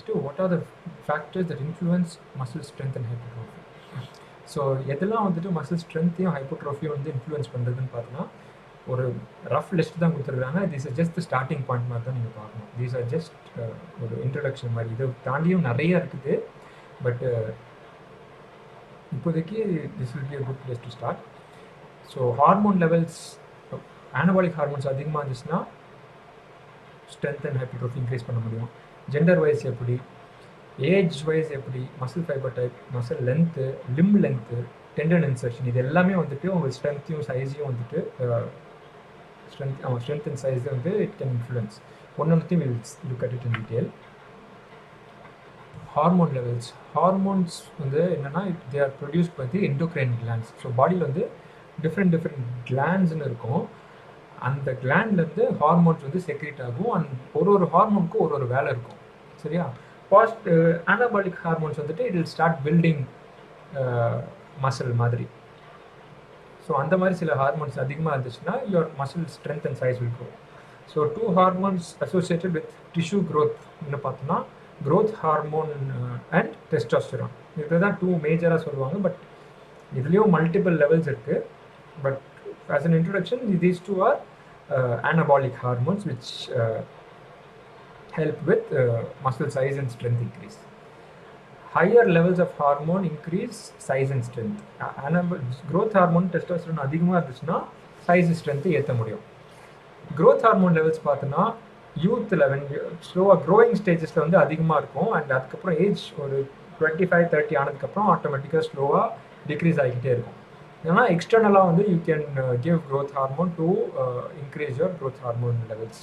Next what are the factors that influence muscle strength and hypertrophy. So எதெல்லாம் வந்துட்டு muscle ஸ்ட்ரென்த்தையும் ஹைப்பர்ட்ரோஃபியும் வந்து influence பண்ணுறதுன்னு பார்த்தோன்னா ஒரு ரஃப் லிஸ்ட் தான் கொடுத்துருக்காங்க. This is just starting point மாதிரி தான் நீங்கள் பார்க்கணும். தீஸ் ஆர் ஜஸ்ட் ஒரு இன்ட்ரடக்ஷன் மாதிரி. இதை தாண்டியும் நிறைய இருக்குது. பட் இப்போதைக்கு this will be a good place to start. So hormone levels, anabolic hormones அதிகமாக இருந்துச்சுன்னா ஸ்ட்ரென்த் அண்ட் ஹைப்பர்ட்ரோஃபி இன்க்ரீஸ் பண்ண முடியும். ஜெண்டர் வைஸ் எப்படி, ஏஜ் வைஸ் எப்படி, muscle fibre type, muscle length, limb length, tendon insertion, இது எல்லாமே வந்துட்டு உங்கள் ஸ்ட்ரென்த்தையும் சைஸையும் வந்துட்டு ஸ்ட்ரென்த் அண்ட் சைஸை வந்து இட் கேன் இன்ஃப்ளூயன்ஸ். ஒன்னொன்னுத்தையும் will look at it in detail. Hormone levels, hormones வந்து என்னென்னா they are produced by the endocrine glands. So பாடியில் வந்து டிஃப்ரெண்ட் கிளாண்ட்ஸ்னு இருக்கும். அந்த கிளாண்ட்லேருந்து ஹார்மோன்ஸ் வந்து செக்ரேட் ஆகும். அண்ட் ஒரு ஹார்மோனுக்கும் ஒரு வேலை இருக்கும். சரியா? ஆனபாலிக் ஹார்மோன்ஸ் வந்துட்டு it will start building muscle மாதிரி. ஸோ அந்த மாதிரி சில ஹார்மோன்ஸ் அதிகமாக இருந்துச்சுன்னா your muscle strength and size will grow. So 2 hormones associated with tissue growth என்ன பார்த்தோம்னா க்ரோத் ஹார்மோன் அண்ட் டெஸ்டோஸ்டெரான். இதுதான் 2 மேஜராக சொல்லுவாங்க. பட் இதுலேயும் மல்டிபிள் லெவல்ஸ் இருக்குது. But as an introduction, these 2 are anabolic hormones which help with muscle size and strength increase. Higher levels of hormone increase size and strength. Growth hormone testosterone அதிகமாக இருந்துச்சுன்னா size strength ஏற்ற முடியும். growth hormone levels பார்த்தோன்னா யூத்தில் ஸ்லோவாக growing ஸ்டேஜஸில் வந்து அதிகமாக இருக்கும். And அதுக்கப்புறம் ஏஜ் ஒரு 25-30 ஆனதுக்கப்புறம் ஆட்டோமேட்டிக்காக ஸ்லோவாக டிக்ரீஸ் ஆகிக்கிட்டே இருக்கும். ஏன்னா எக்ஸ்டர்னலாக வந்து you can give growth hormone to increase your growth hormone levels.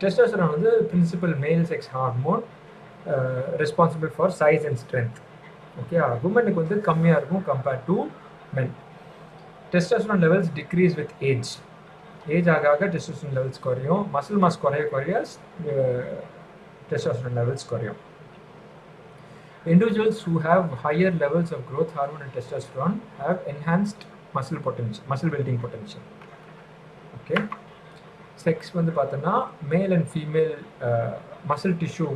Testosterone வந்து principal male sex hormone, responsible for size and strength. Okay, உமனுக்கு வந்து கம்மியாக இருக்கும் compared to men. Testosterone levels decrease with age. Age ஆக testosterone levels குறையும். Muscle mass குறைய testosterone levels குறையும். Individuals who have higher levels of growth hormone and testosterone have enhanced muscle building potential. Okay, sex வந்து பார்த்தோன்னா male and female muscle tissue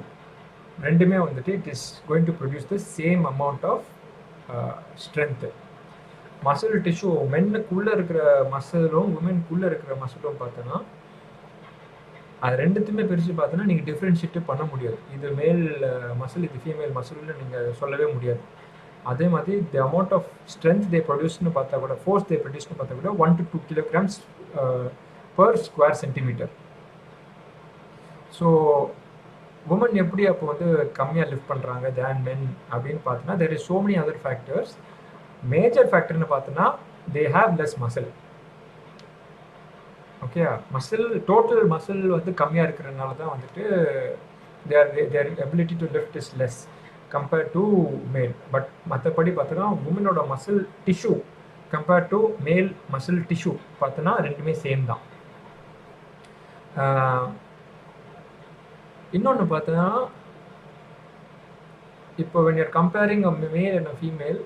ரெண்டுமே வந்துட்டு it is going to produce the same amount of strength. Muscle tissue மென்னுக்குள்ளே இருக்கிற மசிலும் உமனுக்குள்ளே இருக்கிற மசிலும் பார்த்தோன்னா அது ரெண்டுத்துமே பிரித்து பார்த்தோன்னா நீங்கள் டிஃப்ரென்ஷியேட் பண்ண முடியாது. இது மேல் மசில், இது ஃபீமேல் மசில்னு நீங்கள் சொல்லவே முடியாது. அதே மாதிரி தி அமௌண்ட் ஆஃப் ஸ்ட்ரென்த் தே ப்ரொடியூஸ்னு பார்த்தா கூட, ஃபோர்ஸ் தே ப்ரொடியூஸ்னு பார்த்தா கூட 1 to 2 kilograms per square centimeter. So woman எப்படி அப்போ வந்து கம்மியாக லிஃப்ட் பண்ணுறாங்க தேன் மென் அப்படின்னு பார்த்தோன்னா there is so many other factors. Major ஃபேக்டர்னு பார்த்தோன்னா they have less muscle. Okay, muscle total muscle வந்து கம்மியாக இருக்கிறதுனால தான் வந்துட்டு their ability to lift is less compared to male. But மற்றபடி பார்த்தோன்னா உமனோட muscle tissue compared to male muscle tissue பார்த்தோன்னா ரெண்டுமே சேம் தான். இன்னொன்று பார்த்தோன்னா இப்போ when you're comparing a male and a female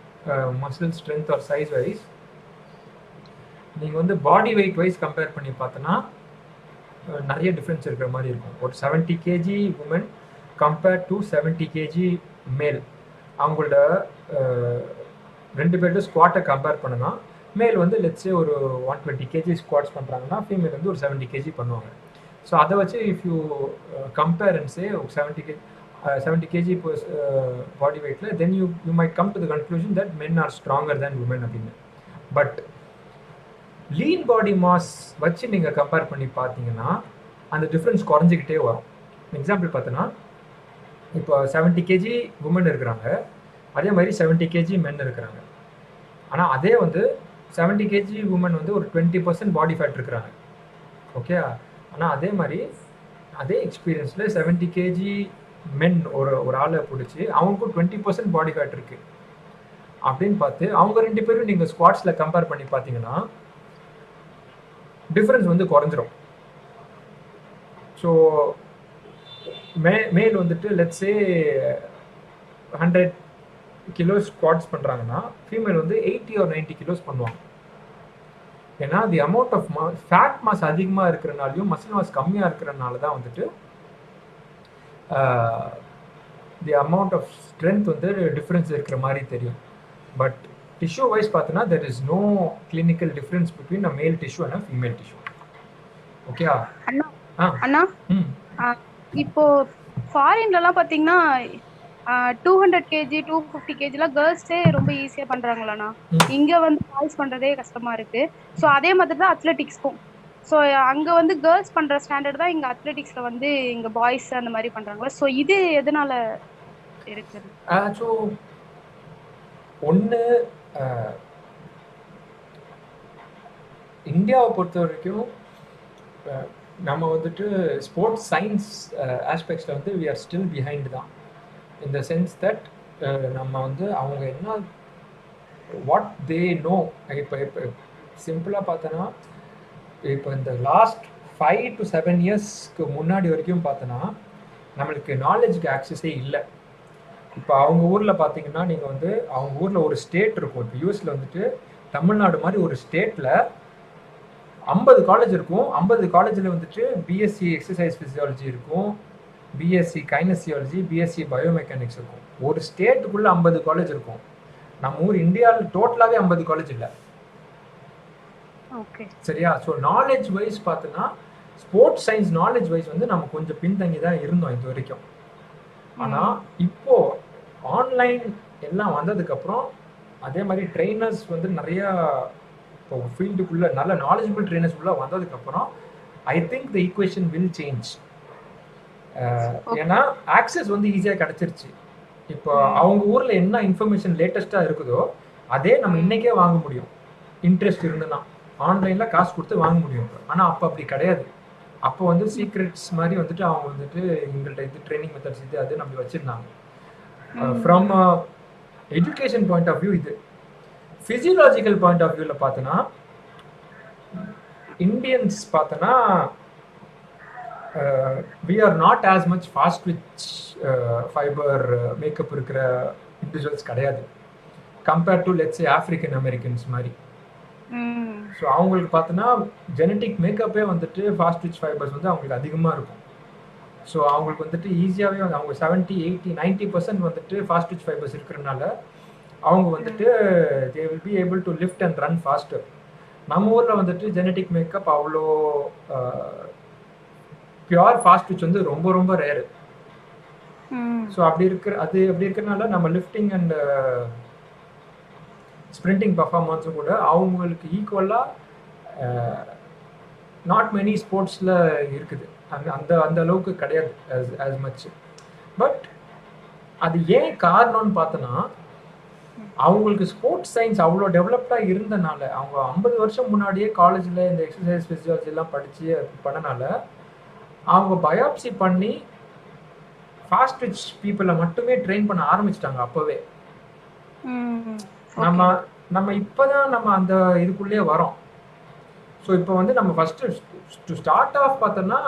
muscle strength or size wise, நீங்கள் வந்து பாடி வெயிட் வைஸ் கம்பேர் பண்ணி பார்த்தோன்னா நிறைய டிஃப்ரென்ஸ் இருக்கிற மாதிரி இருக்கும். ஒரு 70 kg woman compared to 70 kg மேல். அவங்களோட 2 பேர்ட்ட ஸ்குவாட்டை கம்பேர் பண்ணனா மேல் வந்து லெட்ஸே ஒரு 120 kg ஸ்குவாட்ஸ் பண்ணுறாங்கன்னா ஃபீமேல் வந்து ஒரு 70 kg பண்ணுவாங்க. ஸோ அதை வச்சு if you compare and say 70 kg body வெயிட்டில் then you might come to the conclusion that men are stronger than women அப்படின்னு. பட் லீன் பாடி மாஸ் வச்சு நீங்கள் கம்பேர் பண்ணி பார்த்தீங்கன்னா அந்த டிஃப்ரென்ஸ் குறைஞ்சிக்கிட்டே வரும். எக்ஸாம்பிள் பார்த்தோன்னா இப்போ 70 kg உமன் இருக்கிறாங்க, அதே மாதிரி 70 kg மென் இருக்கிறாங்க. ஆனால் அதே வந்து 70 kg உமன் வந்து ஒரு 20% பாடி ஃபேட் இருக்கிறாங்க. ஓகே, ஆனால் அதே மாதிரி அதே எக்ஸ்பீரியன்ஸில் 70 kg மென் ஒரு ஆளை பிடிச்சி அவங்களுக்கும் 20% பாடி ஃபேட் இருக்குது அப்படின்னு பார்த்து அவங்க 2 பேரும் நீங்கள் ஸ்குவாட்ஸில் கம்பேர் பண்ணி பார்த்தீங்கன்னா டிஃப்ரென்ஸ் வந்து குறைஞ்சிரும். ஸோ மேல் வந்துட்டு லெட்ஸே 100 kilos ஸ்குவாட்ஸ் பண்ணுறாங்கன்னா ஃபீமேல் வந்து 80 or 90 kilos பண்ணுவாங்க. ஏன்னா the amount of fat mass அதிகமாக இருக்கிறனாலையும் மசில் மாஸ் கம்மியாக இருக்கிறனால தான் வந்துட்டு தி அமௌண்ட் ஆஃப் ஸ்ட்ரென்த் வந்து டிஃப்ரென்ஸ் இருக்கிற மாதிரி தெரியும். பட் டிஷ்யூ வைஸ் பார்த்தோன்னா there is no clinical difference between a male tissue and a female tissue. ஓகேவா? அண்ணா ஆ அண்ணா ம் இப்போ ஃபாரின்லலாம் பார்த்தீங்கன்னா 200 கேஜி 250 கேஜிலாம் கேர்ள்ஸே ரொம்ப ஈஸியா பண்றாங்களாண்ணா. ம் இங்க வந்து பாய்ஸ் பண்றதே கஷ்டமா இருக்கு. ஸோ அதே மாதிரி தான் அத்லெட்டிக்ஸ்க்கும். ஸோ அங்க வந்து கேர்ள்ஸ் பண்ற ஸ்டாண்டர்ட் தான் இங்க அத்லெட்டிக்ஸ்ல வந்து இங்க பாய்ஸ் அந்த மாதிரி பண்றாங்களா? ஸோ இது எதனால இருக்குது? ஸோ ஒன்று இந்தியாவை பொறுத்த வரைக்கும் நம்ம வந்துட்டு ஸ்போர்ட்ஸ் சயின்ஸ் ஆஸ்பெக்ட்ஸில் வந்து வி ஆர் ஸ்டில் பிஹைண்ட் தான். இன் த சென்ஸ் தட் நம்ம வந்து அவங்க என்ன வாட் தே நோ. இப்போ சிம்பிளாக பார்த்தோன்னா இப்போ இந்த லாஸ்ட் 5 to 7 இயர்ஸ்க்கு முன்னாடி வரைக்கும் பார்த்தோன்னா நம்மளுக்கு நாலேஜுக்கு ஆக்சஸே இல்லை. இப்போ அவங்க ஊரில் பார்த்தீங்கன்னா நீங்கள் வந்து அவங்க ஊரில் ஒரு ஸ்டேட் இருக்கும். இப்போ யூஎஸில் வந்துட்டு தமிழ்நாடு மாதிரி ஒரு ஸ்டேட்டில் 50 காலேஜ் இருக்கும். 50 காலேஜில் வந்துட்டு பிஎஸ்சி எக்ஸசைஸ் ஃபிசியாலஜி இருக்கும், பிஎஸ்சி கைனசியாலஜி, பிஎஸ்சி பயோமெக்கானிக்ஸ் இருக்கும். ஒரு ஸ்டேட்டுக்குள்ளே 50 காலேஜ் இருக்கும். நம்ம ஊர் இந்தியாவில் டோட்டலாகவே 50 காலேஜ் இல்லை. ஓகே சரியா? ஸோ நாலேஜ் வைஸ் பார்த்தோன்னா ஸ்போர்ட்ஸ் சயின்ஸ் நாலேஜ் வைஸ் வந்து நம்ம கொஞ்சம் பின்தங்கி தான் இருந்தோம் இது வரைக்கும். ஆனால் இப்போ ஆன்லைன் எல்லாம் வந்ததுக்கப்புறம் அதே மாதிரி ட்ரெயினர்ஸ் வந்து நிறையா இப்போ ஃபீல்டுக்குள்ளே நல்ல நாலேஜபிள் ட்ரெயினர்ஸ் உள்ள வந்ததுக்கப்புறம் I think the equation will change. ஏன்னா ஆக்சஸ் வந்து ஈஸியாக கிடச்சிருச்சு. இப்போ அவங்க ஊரில் என்ன இன்ஃபர்மேஷன் லேட்டஸ்ட்டாக இருக்குதோ அதே நம்ம இன்றைக்கே வாங்க முடியும். இன்ட்ரெஸ்ட் இருந்துன்னா ஆன்லைனில் காசு கொடுத்து வாங்க முடியும். ஆனால் அப்போ அப்படி கிடையாது. அப்போ வந்து சீக்ரெட்ஸ் மாதிரி வந்துட்டு அவங்க வந்துட்டு எங்கள்கிட்ட இது ட்ரைனிங் மெத்தட்ஸ் இது அது நம்ம வச்சுருந்தாங்க. From education point of view இது. ஃபிசியலாஜிக்கல் பாயிண்ட் ஆஃப் வியூவில் பார்த்தோன்னா இந்தியன்ஸ் பார்த்தோன்னா we are not as much fast twitch fibre makeup இருக்கிற இண்டிவிஜுவல்ஸ் கிடையாது compared to let's African Americans மாதிரி. ஸோ அவங்களுக்கு பார்த்தோன்னா ஜெனட்டிக் மேக்கப்பே வந்துட்டு ஃபாஸ்ட் விச் ஃபைபர்ஸ் வந்து அவங்களுக்கு அதிகமாக இருக்கும். ஸோ அவங்களுக்கு வந்துட்டு ஈஸியாகவே வந்து அவங்க 70, 80, 90% வந்துட்டு ஃபாஸ்ட் விச் ஃபைபர்ஸ் இருக்கிறதுனால அவங்க வந்துட்டு they will be able to lift and run faster. நம்ம ஊரில் வந்துட்டு ஜெனட்டிக் மேக்கப் அவ்வளோ பியூர் ஃபாஸ்ட் விச் வந்து ரொம்ப ரொம்ப ரேரு. ஸோ அப்படி இருக்கிறனால நம்ம லிஃப்டிங் அண்ட் ஸ்ப்ரிண்டிங் பர்ஃபார்மன்ஸும் கூட அவங்களுக்கு ஈக்குவலாக நாட் மெனி ஸ்போர்ட்ஸில் இருக்குது. அந்த அந்த அளவுக்கு கிடையாது ஆஸ் மச். பட் அது ஏன் காரணம்னு பார்த்தோன்னா அவங்களுக்கு ஸ்போர்ட்ஸ் சயின்ஸ் அவ்வளோ டெவலப்டாக இருந்தனால அவங்க 50 வருஷம் முன்னாடியே காலேஜில் இந்த எக்ஸசைஸ் ஃபிசியாலஜிலாம் படித்து பண்ணனால அவங்க பயாப்சி பண்ணி ஃபாஸ்ட் விச் பீப்புளை மட்டுமே ட்ரெயின் பண்ண ஆரம்பிச்சிட்டாங்க அப்போவே. நம்ம இப்போதான் நம்ம அந்த இதுக்குள்ளே வரோம். ஸோ இப்போ வந்து நம்ம ஃபஸ்ட்டு டு ஸ்டார்ட் ஆஃப் பார்த்தோன்னா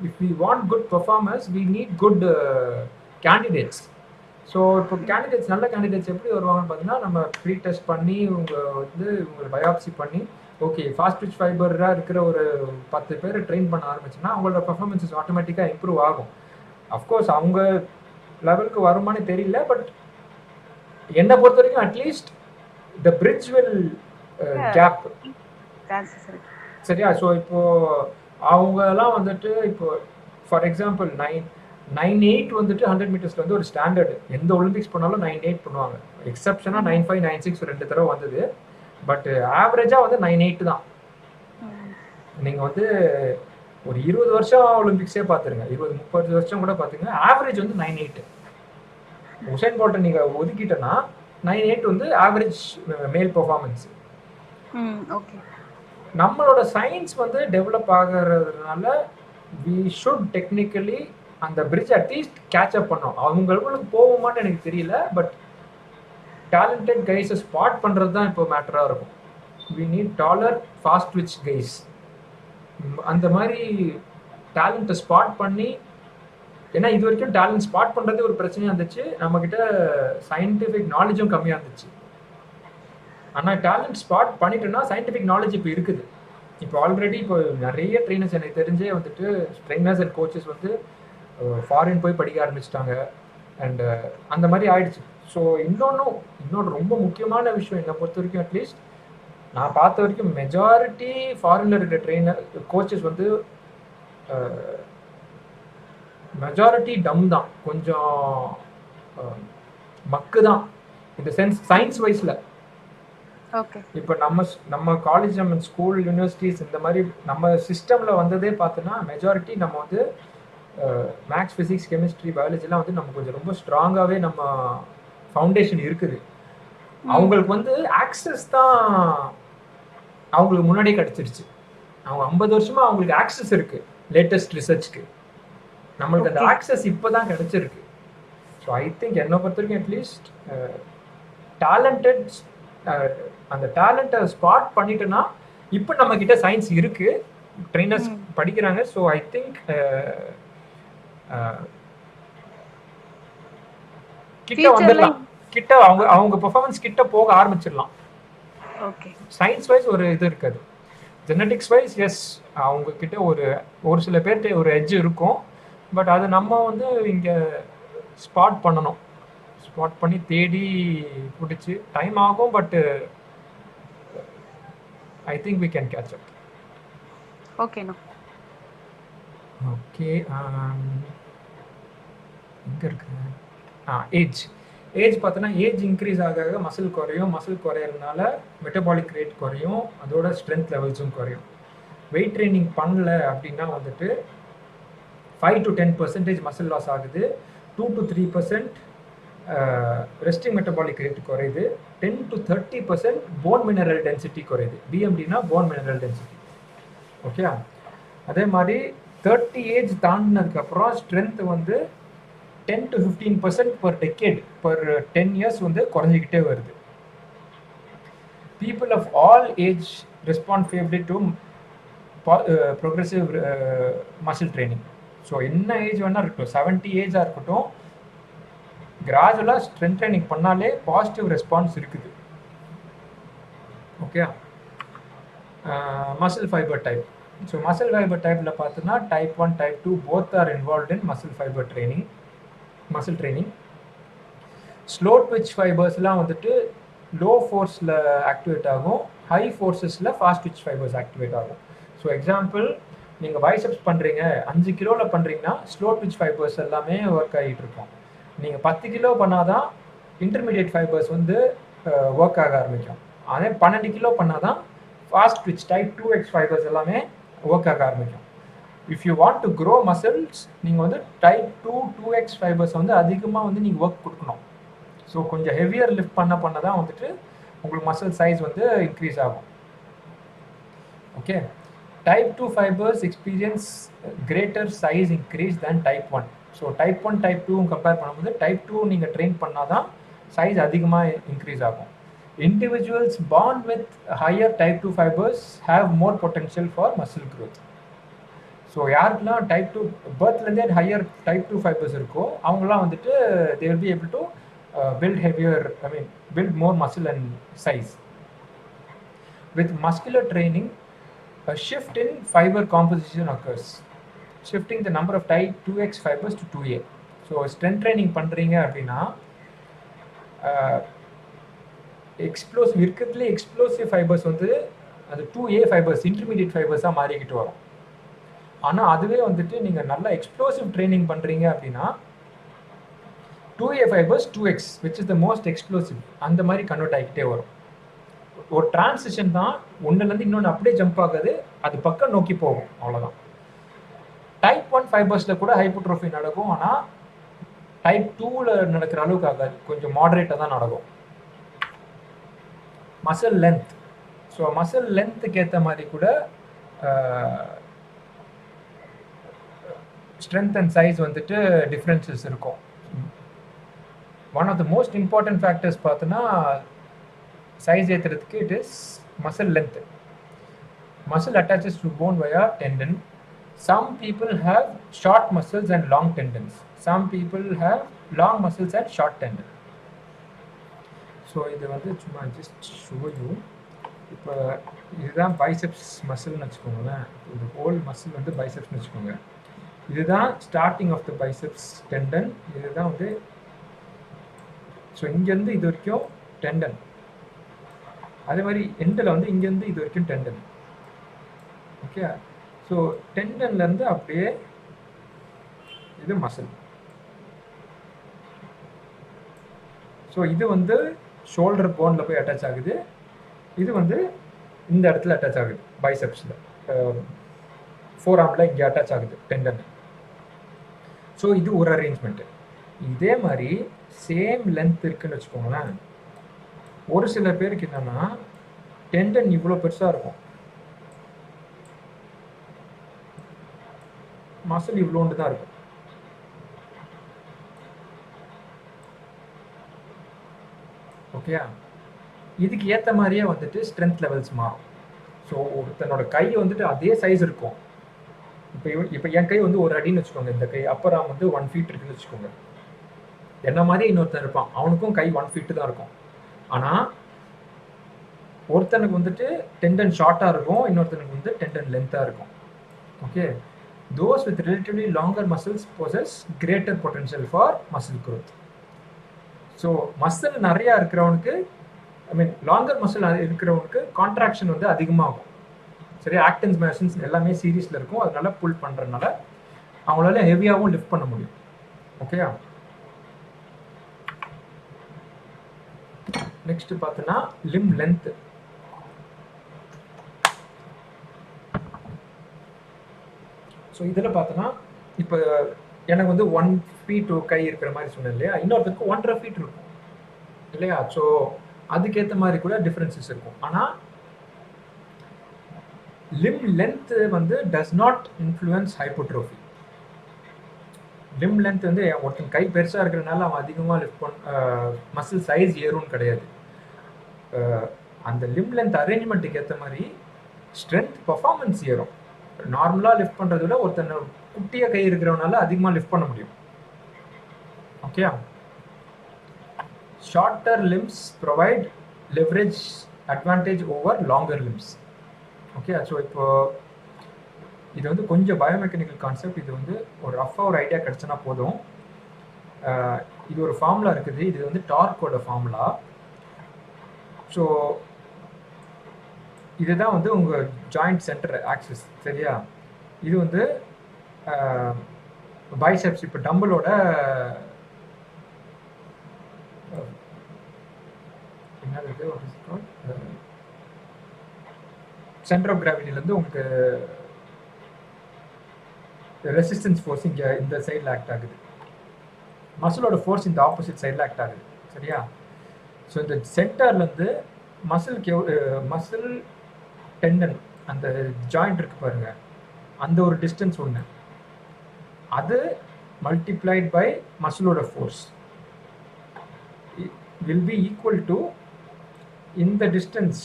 if we want good performance we need good candidates. So இப்போ கேண்டிடேட்ஸ் நல்ல கேண்டிடேட்ஸ் எப்படி வருவாங்கன்னு பார்த்தீங்கன்னா நம்ம ப்ரீ டெஸ்ட் பண்ணி உங்களை பயாப்சி பண்ணி ஓகே ஃபாஸ்ட் விச் ஃபைபராக இருக்கிற ஒரு 10 பேர் ட்ரெயின் பண்ண ஆரம்பிச்சுன்னா அவங்களோட பர்ஃபார்மன்ஸஸ் ஆட்டோமேட்டிக்காக இம்ப்ரூவ் ஆகும். அஃப்கோர்ஸ் அவங்க லெவலுக்கு வருமானு தெரியல. பட் என்னை பொறுத்த வரைக்கும் at least the bridge will gap. சரியா? ஸோ இப்போ அவங்கெல்லாம் வந்துட்டு இப்போ ஃபார் எக்ஸாம்பிள் 9.8 வந்துட்டு 100 மீட்டர்ஸ்ல வந்து ஒரு ஸ்டாண்டர்டு. எந்த ஒலிம்பிக்ஸ் பண்ணாலும் 9.8 பண்ணுவாங்க. எக்ஸப்ஷனாக 9.5, 9.6 2 தடவை வந்தது. பட் ஆவரேஜாக வந்து 9.8 தான். நீங்கள் வந்து ஒரு 20 வருஷம் ஒலிம்பிக்ஸே பார்த்துருங்க, 20-30 வருஷம் கூட பார்த்துங்க, ஆவரேஜ் வந்து 9.8. உசைன் போல்ட்டை நீங்கள் ஒதுக்கிட்டோன்னா 9.8 வந்து ஆவரேஜ் மேல் பர்ஃபார்மன்ஸ். ஓகே. நம்மளோட சயின்ஸ் வந்து டெவலப் ஆகிறதுனால வி ஷுட் டெக்னிக்கலி அந்த பிரிட்ஜ் அட்லீஸ்ட் கேட்ச் அப் பண்ணோம். அவங்களுக்கு போகுமான்னு எனக்கு தெரியல. பட் டேலண்டட் கைஸை ஸ்பாட் பண்ணுறது தான் இப்போ மேட்டராக இருக்கும். We need taller fast twitch guys. அந்த மாதிரி டேலண்ட்டை ஸ்பாட் பண்ணி, ஏன்னா இது வரைக்கும் டேலண்ட் ஸ்பாட் பண்ணுறது ஒரு பிரச்சனையாக இருந்துச்சு, நம்மக்கிட்ட சயின்டிஃபிக் நாலேஜும் கம்மியாக இருந்துச்சு. ஆனால் டேலண்ட் ஸ்பாட் பண்ணிட்டோன்னா சயின்டிஃபிக் நாலேஜ் இப்போ இருக்குது. இப்போ ஆல்ரெடி இப்போ நிறைய ட்ரெயினர்ஸ் எனக்கு தெரிஞ்சே வந்துட்டு ட்ரெயினர்ஸ் அண்ட் கோச்சஸ் வந்து ஃபாரின் போய் படிக்க ஆரம்பிச்சிட்டாங்க அண்ட் அந்த மாதிரி ஆயிடுச்சு. ஸோ இன்னொன்று ரொம்ப முக்கியமான விஷயம் என்னை பொறுத்த வரைக்கும், அட்லீஸ்ட் நான் பார்த்த வரைக்கும் மெஜாரிட்டி ஃபாரின்ல இருக்கிற ட்ரெயினர் கோச்சஸ் வந்து மெஜாரிட்டி டம் தான், கொஞ்சம் மக்கு தான் இந்த சென்ஸ் சயின்ஸ் வைஸில். ஓகே இப்போ நம்ம காலேஜ், நம்ம ஸ்கூல், யூனிவர்சிட்டிஸ் இந்த மாதிரி நம்ம சிஸ்டமில் வந்ததே பார்த்தோன்னா மெஜாரிட்டி நம்ம வந்து மேக்ஸ், ஃபிசிக்ஸ், கெமிஸ்ட்ரி, பயாலஜிலாம் வந்து நம்ம கொஞ்சம் ரொம்ப ஸ்ட்ராங்காகவே நம்ம ஃபவுண்டேஷன் இருக்குது. அவங்களுக்கு வந்து ஆக்சஸ் தான் அவங்களுக்கு முன்னாடியே கிடச்சிருச்சு. அவங்க 50 வருஷமா அவங்களுக்கு ஆக்சஸ் இருக்கு லேட்டஸ்ட் ரிசர்ச்க்கு. நம்மளுக்கு அந்த ஆக்சஸ் இப்போ தான் கிடச்சிருக்கு. ஸோ ஐ திங்க் என்னை பொறுத்த வரைக்கும் அட்லீஸ்ட் டேலண்டட் அந்த டேலண்ட்டை ஸ்பாட் பண்ணிட்டோன்னா, இப்போ நம்ம கிட்ட சயின்ஸ் இருக்கு, ட்ரெயினர்ஸ் படிக்கிறாங்க. ஸோ ஐ திங்க் கிட்ட வந்துடலாம், கிட்ட அவங்க பெர்ஃபார்மன்ஸ் கிட்ட போக ஆரம்பிச்சிடலாம். ஓகே சயின்ஸ் வைஸ் ஒரு இது இருக்காது. ஜெனட்டிக்ஸ் வைஸ் எஸ் அவங்க கிட்ட ஒரு சில பேர்கிட்ட ஒரு எட்ஜ் இருக்கும். பட் அது நம்ம வந்து இங்கே ஸ்பாட் பண்ணணும். ஸ்பாட் பண்ணி தேடி பிடிச்சி டைம் ஆகும். But I think we can catch up. ஓகேண்ணா. ஓகே, எங்கே இருக்குது? ஏஜ் பார்த்தோன்னா, ஏஜ் இன்க்ரீஸ் ஆக மசில் குறையும். மசில் குறையிறதுனால மெட்டபாலிக் ரேட் குறையும், அதோட ஸ்ட்ரென்த் லெவல்ஸும் குறையும். வெயிட் ட்ரைனிங் பண்ணல அப்படின்னா வந்துட்டு 5 to 10% மசில் லாஸ் ஆகுது, 2 to 3% ரெஸ்டிங் மெட்டபாலிக் ரேட் குறையுது, 10 to 30% போன் மினரல் டென்சிட்டி குறையுது. பிஎம்டினா போன் மினரல் டென்சிட்டி. ஓகே, அதே மாதிரி 30 ஏஜ் தாண்டினதுக்கப்புறம் ஸ்ட்ரென்த் வந்து 10 to 15% per decade, per 10 years வந்து குறைஞ்சிக்கிட்டே வருது. People of all age respond favourably to progressive muscle training. So என்ன ஏஜ் வேணால் இருக்கட்டும், 70 ஏஜாக இருக்கட்டும், கிராஜுவலாக ஸ்ட்ரென்த் ட்ரைனிங் பண்ணாலே பாசிட்டிவ் ரெஸ்பான்ஸ் இருக்குது. Okay, muscle fibre type. So muscle fibre டைப்பில் பார்த்தோன்னா type 1, type 2 both are involve in muscle fibre training. Muscle training slow twitch ஃபைபர்ஸ்லாம் வந்துட்டு லோ ஃபோர்ஸில் ஆக்டிவேட் ஆகும், ஹை ஃபோர்ஸஸில் ஃபாஸ்ட் ட்விச் ஃபைபர்ஸ் ஆக்டிவேட் ஆகும். ஸோ எக்ஸாம்பிள், நீங்கள் பைசெப்ஸ் பண்ணுறீங்க, 5 கிலோவில் பண்ணுறீங்கன்னா ஸ்லோ ட்விச் ஃபைபர்ஸ் எல்லாமே ஒர்க் ஆகிட்டு இருக்கும். நீங்கள் 10 கிலோ பண்ணால் தான் இன்டர்மீடியட் ஃபைபர்ஸ் வந்து ஒர்க் ஆக ஆரம்பிக்கும். அதே 12 கிலோ பண்ணால் தான் fast Twitch type 2x fibres எல்லாமே ஒர்க் ஆக ஆரம்பிக்கும். If you want to grow muscles, நீங்கள் வந்து டைப் 2x ஃபைபர்ஸ் வந்து அதிகமாக வந்து நீங்கள் ஒர்க் கொடுக்கணும். ஸோ கொஞ்சம் ஹெவியர் லிஃப்ட் பண்ண தான் வந்துட்டு உங்களுக்கு மசில் சைஸ் வந்து இன்க்ரீஸ் ஆகும். Okay, type 2 fibres experience greater size increase than type 1. So type 1, type 2 compare பண்ணும்போது டைப் 2 நீங்கள் ட்ரெயின் பண்ணால் தான் சைஸ் அதிகமாக இன்க்ரீஸ் ஆகும். Individuals born with higher type 2 fibers have more potential for muscle growth. So யாருக்கெல்லாம் type 2 பர்த்லேருந்தே higher type 2 fibres இருக்கோ அவங்களாம் வந்துட்டு they will be able to build more muscle and size. With muscular training, a shift in fiber composition occurs, shifting the number of type 2x fibers to 2a. So strength training பண்ணுறீங்க அப்படின்னா explosive இருக்கிறதுலே explosive fibres வந்து அது 2a fibres, intermediate ஃபைபர்ஸாக மாறிக்கிட்டு வரும். ஆனால் அதுவே வந்துட்டு நீங்கள் நல்லா எக்ஸ்ப்ளோசிவ் ட்ரைனிங் பண்ணுறீங்க அப்படின்னா 2a fibres 2x which is the most explosive அந்த மாதிரி கன்வெர்ட் ஆகிக்கிட்டே வரும். ஒரு டிரான்சிஷன் தான், ஒன்றுலேருந்து இன்னொன்று அப்படியே ஜம்ப் ஆகாது, அது பக்கம் நோக்கி போகும், அவ்வளோதான். டைப் 1 ஃபைபர்ஸில் கூட ஹைப்போட்ரோஃபி நடக்கும், ஆனால் டைப் 2வில் நடக்கிற அளவுக்கு ஆகாது, கொஞ்சம் மாடரேட்டாக தான் நடக்கும். Muscle length. ஸோ மசில் லென்த்துக்கு ஏற்ற மாதிரி கூட ஸ்ட்ரென்த் அண்ட் சைஸ் வந்துட்டு டிஃப்ரென்சஸ் இருக்கும். One of the most important factors பார்த்தோன்னா சைஸ் ஏற்றுறதுக்கு it is muscle length. Muscle attaches to bone via tendon. Some people have short muscles and long tendons. Some people have long muscles and short tendon. So இது வந்து சும்மா just show you. இப்போ இதுதான் biceps மசில்னு வச்சுக்கோங்களேன். இந்த whole muscle வந்து பைசெப்ஸ்னு வச்சுக்கோங்க. இதுதான் starting of the biceps tendon. இதுதான் வந்து ஸோ இங்கேருந்து இது வரைக்கும் டெண்டன். அதே மாதிரி எண்டில் வந்து இங்கேருந்து இது வரைக்கும் டெண்டன். ஓகே, ஸோ டெண்டன்லேருந்து அப்படியே இது மசில். ஸோ இது வந்து ஷோல்டர் போனில் போய் அட்டாச் ஆகுது. இது வந்து இந்த இடத்துல அட்டாச் ஆகுது பைசெப்ஸில், ஃபோர் ஆர்மில் இங்கே அட்டாச் ஆகுது டெண்டன். ஸோ இது ஒரு அரேஞ்ச்மெண்ட்டு. இதே மாதிரி சேம் லென்த் இருக்குன்னு வச்சுக்கோங்களேன். ஒரு சில பேருக்கு என்னன்னா டெண்டன் இவ்வளோ பெருசாக இருக்கும், மசில் இவ்வளோண்டு தான் இருக்கும். ஓகே, இதுக்கு ஏற்ற மாதிரியே வந்துட்டு ஸ்ட்ரென்த் லெவல்ஸ் மாறும். ஸோ ஒருத்தனோட கை வந்துட்டு அதே சைஸ் இருக்கும். இப்போ என் கை வந்து ஒரு அடின்னு வச்சுக்கோங்க, இந்த கை அப்பர் ஆர்ம் வந்து 1 feet இருக்குன்னு வச்சுக்கோங்க. என்ன மாதிரி இன்னொருத்தன் இருப்பான், அவனுக்கும் கை 1 feet தான் இருக்கும். ஆனால் ஒருத்தனுக்கு வந்துட்டு டெண்டன் ஷார்ட்டாக இருக்கும், இன்னொருத்தனுக்கு வந்து டெண்டன் லென்த்தாக இருக்கும். Okay, those with relatively longer muscles possess greater potential for muscle growth. So muscle நிறையா இருக்கிறவனுக்கு, ஐ மீன் லாங்கர் மசில் இருக்கிறவனுக்கு கான்ட்ராக்ஷன் வந்து அதிகமாகும். சரி, ஆக்டன்ஸ் மசில்ஸ் எல்லாமே சீரீஸில் இருக்கும், அதனால புல் பண்ணுறதுனால அவங்களால ஹெவியாகவும் லிஃப்ட் பண்ண முடியும். ஓகேயா, நெக்ஸ்ட் பார்த்தோன்னா லிம் லென்த். ஸோ இதில் பார்த்தோன்னா இப்போ எனக்கு வந்து 1 feet கை இருக்கிற மாதிரி சொன்னேன் இல்லையா, இன்னொருத்தருக்கு 1.5 feet இருக்கும் இல்லையா. ஸோ அதுக்கேற்ற மாதிரி கூட டிஃப்ரென்சஸ் இருக்கும். ஆனால் லிம் லென்த் வந்து does not influence hypertrophy. Limb length வந்து ஒருத்தன் கை பெருசாக இருக்கிறதுனால அவன் அதிகமாக லிஃப்ட் மசில் சைஸ் ஏறும்னு கிடையாது. அந்த லிம் லென்த் அரேஞ்ச்மெண்ட்டுக்கு ஏற்ற மாதிரி ஸ்ட்ரென்த் பர்ஃபார்மன்ஸ் ஏறும். நார்மலாக லிஃப்ட் பண்ணுறத விட ஒருத்தன் குட்டியாக கை இருக்கிறவனால அதிகமாக லிஃப்ட் பண்ண முடியும். Okay, shorter limbs provide leverage advantage over longer limbs. Okay, so இப்போ இது வந்து கொஞ்சம் பயோமெக்கானிக்கல் கான்செப்ட். இது வந்து ஒரு ரஃபாக ஒரு ஐடியா கிடச்சுன்னா போதும். இது ஒரு ஃபார்முலா இருக்குது, இது வந்து டார்க்கோட ஃபார்முலா. ஸோ இதுதான் வந்து உங்கள் ஜாயிண்ட் சென்டர் ஆக்சிஸ். சரியா, இது வந்து பைசெப்ஸ். இப்போ டம்பிளோட என்ன இருக்குது, சென்டர் ஆஃப் கிராவிட்டிலேருந்து உங்களுக்கு ரெசிஸ்டன்ஸ் ஃபோர்ஸ் இங்கே இந்த சைடில் ஆக்ட் ஆகுது, மசிலோட ஃபோர்ஸ் இந்த ஆப்போசிட் சைடில் ஆக்ட் ஆகுது. சரியா, ஸோ இந்த சென்டர்லேருந்து மசில் டெண்டன் அந்த ஜாயிண்ட் இருக்கு பாருங்க, அந்த ஒரு டிஸ்டன்ஸ் ஒன்று, அது மல்டிப்ளைட் பை மசிலோட force will be equal to இந்த டிஸ்டன்ஸ்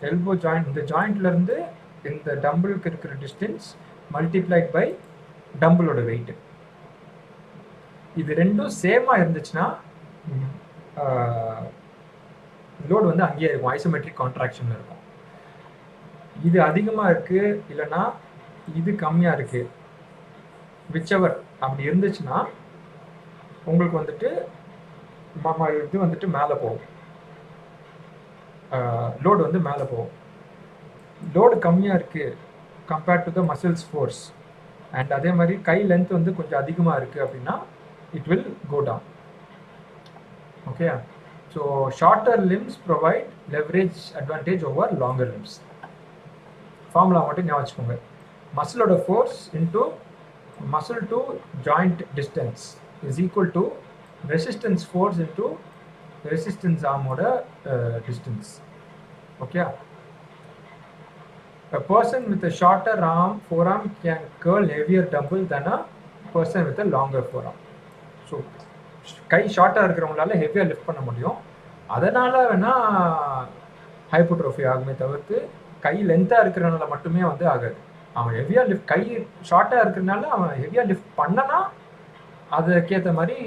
எல்போ ஜாயிண்ட், இந்த ஜாயிண்ட்லேருந்து இந்த டம்பிளுக்கு இருக்கிற டிஸ்டன்ஸ் மல்டிப்ளைட் பை டம்பிளோட வெயிட். இது ரெண்டும் சேமாக இருந்துச்சுன்னா லோடு வந்து அங்கேயே இருக்கும், ஐசோமெட்ரிக் கான்ட்ராக்ஷனில் இருக்கும். இது அதிகமாக இருக்குது இல்லைன்னா இது கம்மியாக இருக்குது, விச்சவர் அப்படி இருந்துச்சுன்னா உங்களுக்கு வந்துட்டு இது வந்துட்டு மேலே போகும், லோடு வந்து மேலே போகும். லோடு கம்மியாக இருக்குது compared to the muscle's force, and அதே மாதிரி கை லென்த் வந்து கொஞ்சம் அதிகமாக இருக்குது அப்படின்னா it will go down. Okay, so shorter limbs provide leverage advantage over longer limbs. Formula மட்டும் ஞாபகம் வச்சுக்கோங்க, மசிலோட force into muscle to joint distance is equal to resistance force into resistance ஆர்மோட distance. Okay, a person with a shorter forearm can curl heavier dumbbell than a person with a longer forearm. So கை ஷார்ட்டாக இருக்கிறவங்களால ஹெவியாக lift பண்ண முடியும், அதனால் வேணால் ஹைப்போட்ரோஃபி ஆகுமே தவிர்த்து கை லென்த்தாக இருக்கிறனால மட்டுமே வந்து ஆகாது. அவன் ஹெவியாக லிஃப்ட், கை ஷார்ட்டாக இருக்கிறனால அவன் ஹெவியாக லிஃப்ட் பண்ணனா அதுக்கேற்ற மாதிரி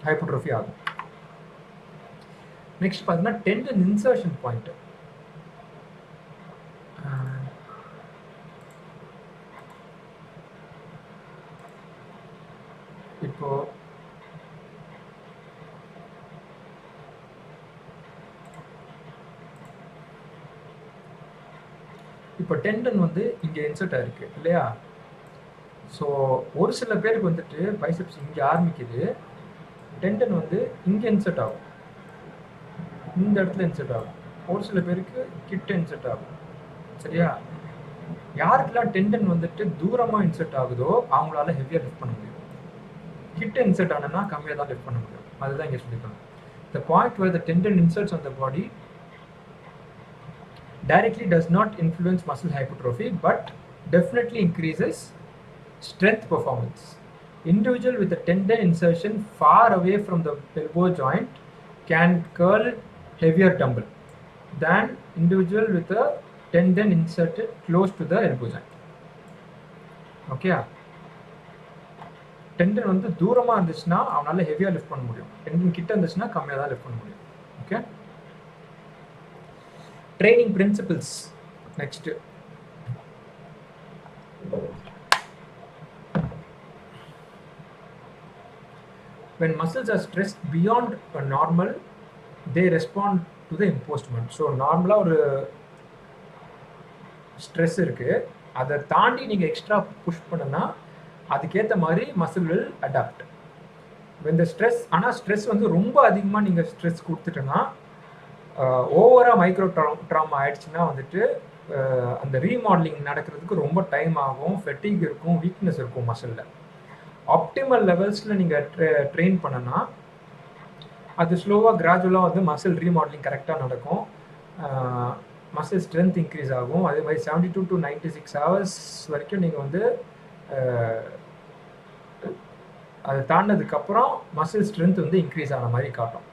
ஹைப்போட்ரோஃபி ஆகும். நெக்ஸ்ட் பார்த்தீங்கன்னா டெண்டன் இன்சர்ஷன் பாயிண்ட். இப்போ இப்போ டெண்டன் வந்து இங்கே இன்சர்ட் ஆயிருக்கு இல்லையா? ஸோ ஒரு சில பேருக்கு வந்துட்டு பைசெப்ஸ் இங்கே ஆரம்பிக்குது, டெண்டன் வந்து இங்கே இன்சர்ட் ஆகும், இந்த இடத்துல இன்சர்ட் ஆகும். ஒரு சில பேருக்கு கிட்ட இன்சர்ட் ஆகும். சரியா? யாருக்கெல்லாம் டெண்டன் வந்துட்டு தூரமாக இன்சர்ட் ஆகுதோ அவங்களால ஹெவியாக லிஃப்ட் பண்ண முடியும். கிட்ட இன்சர்ட் ஆனனா கம்மியாக தான் லிஃப்ட் பண்ண முடியும். அதுதான் இங்கே சொல்லியிருக்காங்க. The point where the tendon inserts on the body directly does not influence muscle hypertrophy but definitely increases strength performance. Individual with a tendon insertion far away from the elbow joint can curl heavier dumbbell than individual with a tendon inserted close to the elbow joint. Okay? Tendon வந்து தூரமாக இருந்துச்சுன்னா அவனால ஹெவியாக lift பண்ண முடியும், tendon கிட்ட இருந்துச்சுன்னா கம்மியாக தான் லிஃப்ட் பண்ண முடியும். Okay, training principles next. When muscles are stressed beyond a normal, they respond to the imposed moment. So நார்மலாக ஒரு ஸ்ட்ரெஸ் இருக்குது, அதை தாண்டி நீங்கள் எக்ஸ்ட்ரா புஷ் பண்ணுன்னா அதுக்கேற்ற மாதிரி மசில் வில் அடாப்ட். இந்த ஸ்ட்ரெஸ், ஆனால் ஸ்ட்ரெஸ் வந்து ரொம்ப அதிகமாக நீங்கள் ஸ்ட்ரெஸ் கொடுத்துட்டோன்னா ஓவராக மைக்ரோ ட்ராமா ஆயிடுச்சுன்னா வந்துட்டு அந்த ரீமாடலிங் நடக்கிறதுக்கு ரொம்ப டைம் ஆகும், ஃபெட்டிக் இருக்கும், வீக்னஸ் இருக்கும் மசிலில். ஆப்டிமல் லெவல்ஸில் நீங்கள் ட்ரெயின் பண்ணனா அது ஸ்லோவாக கிராஜுவலாக வந்து மசில் ரீமாடலிங் கரெக்டாக நடக்கும், மசில் ஸ்ட்ரென்த் இன்க்ரீஸ் ஆகும். அதே மாதிரி 72 to 96 hours வரைக்கும் நீங்கள் வந்து அதை தாண்டினதுக்கப்புறம் மசில் ஸ்ட்ரென்த் வந்து இன்க்ரீஸ் ஆன மாதிரி காட்டும்.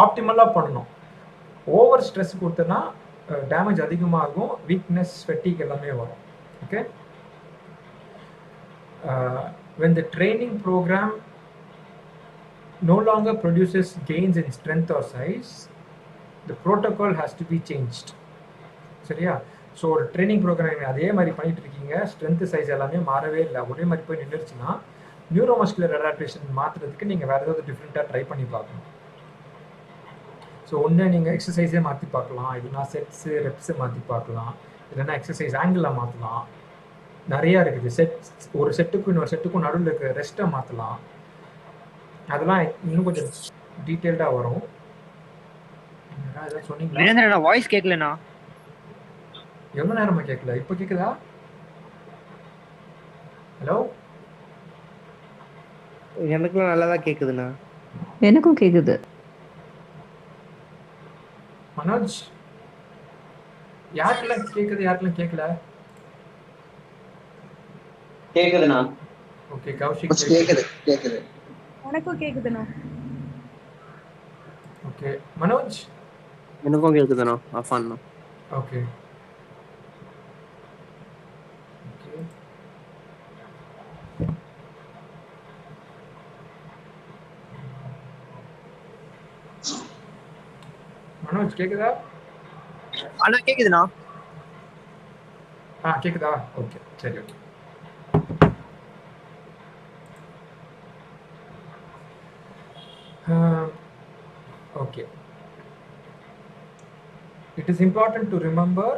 ஆப்டிமலாக பண்ணணும். ஓவர் ஸ்ட்ரெஸ் கொடுத்தனா டேமேஜ் அதிகமாகும், வீக்னஸ், ஃபெட்டிக் எல்லாமே வரும். Okay, when the training program no longer produces gains in strength or size, the protocol has to be changed. சரியா? ஸோ ஒரு ட்ரைனிங் ப்ரோக்ராம் அதே மாதிரி பண்ணிட்டு இருக்கீங்க, ஸ்ட்ரென்த் சைஸ் எல்லாமே மாறவே இல்லை, ஒரே மாதிரி போய் நின்றுச்சுன்னா நியூரோமஸ்குலர் அடாப்டேஷன் மாற்றுறதுக்கு நீங்கள் வேறு ஏதாவது டிஃப்ரெண்ட்டாக ட்ரை பண்ணி பார்க்கணும். ஸோ ஒன்று நீங்கள் எக்ஸசைஸே மாற்றி பார்க்கலாம், இல்லைனா செட்ஸு ரெப்ஸை மாற்றி பார்க்கலாம், இல்லைனா எக்ஸசைஸ் ஆங்கிளாக மாற்றலாம், நிறையா இருக்குது. ஒரு செட்டுக்கும் இன்னொரு செட்டுக்கும் நடுவில் இருக்கிற ரெஸ்ட்டை மாற்றலாம். அதெல்லாம் இன்னும் கொஞ்சம் டீட்டெயில்டாக வரும். ஏதாவது சொன்னீங்களா? வாய்ஸ் கேட்கலண்ணா. எவ்வளோ நேரமா கேட்கல? இப்போ கேட்குதா? ஹலோ, எனக்குலாம் நல்லா தான் கேட்குதுண்ணா. எனக்கும் கேட்குது. மனோஜ், யாருக்கெல்லாம் கேட்குது, யாருக்கெல்லாம் கேட்கல? கேக்குதுண்ணா. ஓகே, கௌஷிக் கேக்குது. கேக்குது. எனக்கும் கேக்குதுண்ணா. ஓகே, மனோஜ் எனக்கும் கேட்குதுண்ணா. ஆஃப் ஆனா. ஓகே, மனோஜ் கேக்குதா? அண்ணா கேக்குதுண்ணா. கேக்குதா? ஓகே, சரி. Okay, okay. It is important to remember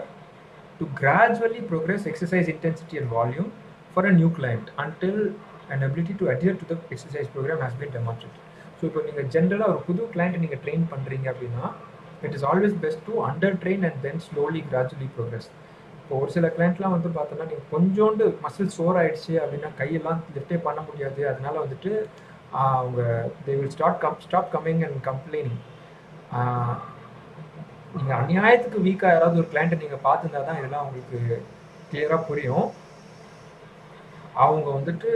to gradually progress exercise intensity and volume for a new client until an ability to adhere to the exercise program has been demonstrated. So இப்போ நீங்கள் ஜென்ரலாக ஒரு புது கிளைண்ட்டை நீங்கள் train பண்ணுறீங்க அப்படின்னா it is always best to under train and then slowly gradually progress. இப்போ ஒரு சில கிளைண்ட்லாம் வந்து பார்த்தோன்னா நீங்கள் கொஞ்சோண்டு மசில் சோர் ஆயிடுச்சு அப்படின்னா கையெல்லாம் லிஃப்டே பண்ண முடியாது, அதனால வந்துட்டு அவங்க they will stop coming and complaining. நீங்கள் அநியாயத்துக்கு வீக்காக யாராவது ஒரு கிளைண்ட்டை நீங்கள் பார்த்துருந்தா தான் இதெல்லாம் உங்களுக்கு கிளியராக புரியும். அவங்க வந்துட்டு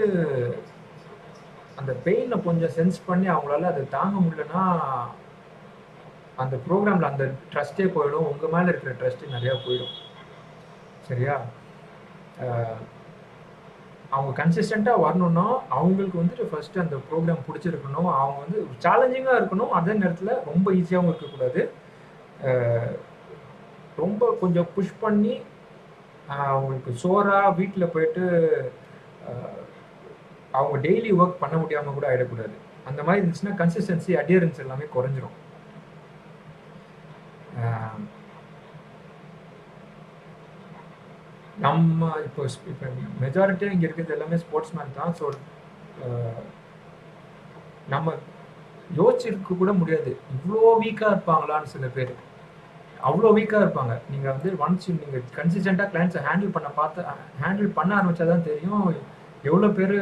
அந்த பெயினை கொஞ்சம் சென்ஸ் பண்ணி அவங்களால அதை தாங்க முடியலன்னா அந்த ப்ரோக்ராமில் அந்த ட்ரஸ்ட்டே போயிடும், உங்கள் மேலே இருக்கிற ட்ரஸ்ட்டு நிறையா போயிடும். சரியா? அவங்க கன்சிஸ்டண்ட்டாக வரணும்னா அவங்களுக்கு வந்துட்டு ஃபஸ்ட்டு அந்த ப்ரோக்ராம் பிடிச்சிருக்கணும், அவங்க வந்து சேலஞ்சிங்காக இருக்கணும், அதே நேரத்தில் ரொம்ப ஈஸியாகவும் இருக்கக்கூடாது. ரொம்ப கொஞ்சம் புஷ் பண்ணி அவங்களுக்கு சோறாக வீட்டில் போயிட்டு அவங்க டெய்லி ஒர்க் பண்ண முடியாமல் கூட ஆகிடக்கூடாது. அந்த மாதிரி இருந்துச்சுன்னா கன்சிஸ்டன்சி அடியரன்ஸ் எல்லாமே குறைஞ்சிரும். நம்ம இப்போ மெஜாரிட்டியாக இங்கே இருக்கிறது எல்லாமே ஸ்போர்ட்ஸ் மேன் தான். ஸோ நம்ம யோசிச்சிருக்க கூட முடியாது இவ்வளோ வீக்காக இருப்பாங்களான்னு. சில பேர் அவ்வளோ வீக்காக இருப்பாங்க. நீங்கள் வந்து ஒன்ஸ் நீங்கள் கன்சிஸ்டண்ட்டாக கிளைண்ட்ஸை ஹேண்டில் பண்ண ஆரம்பித்தா தான் தெரியும் எவ்வளோ பேர்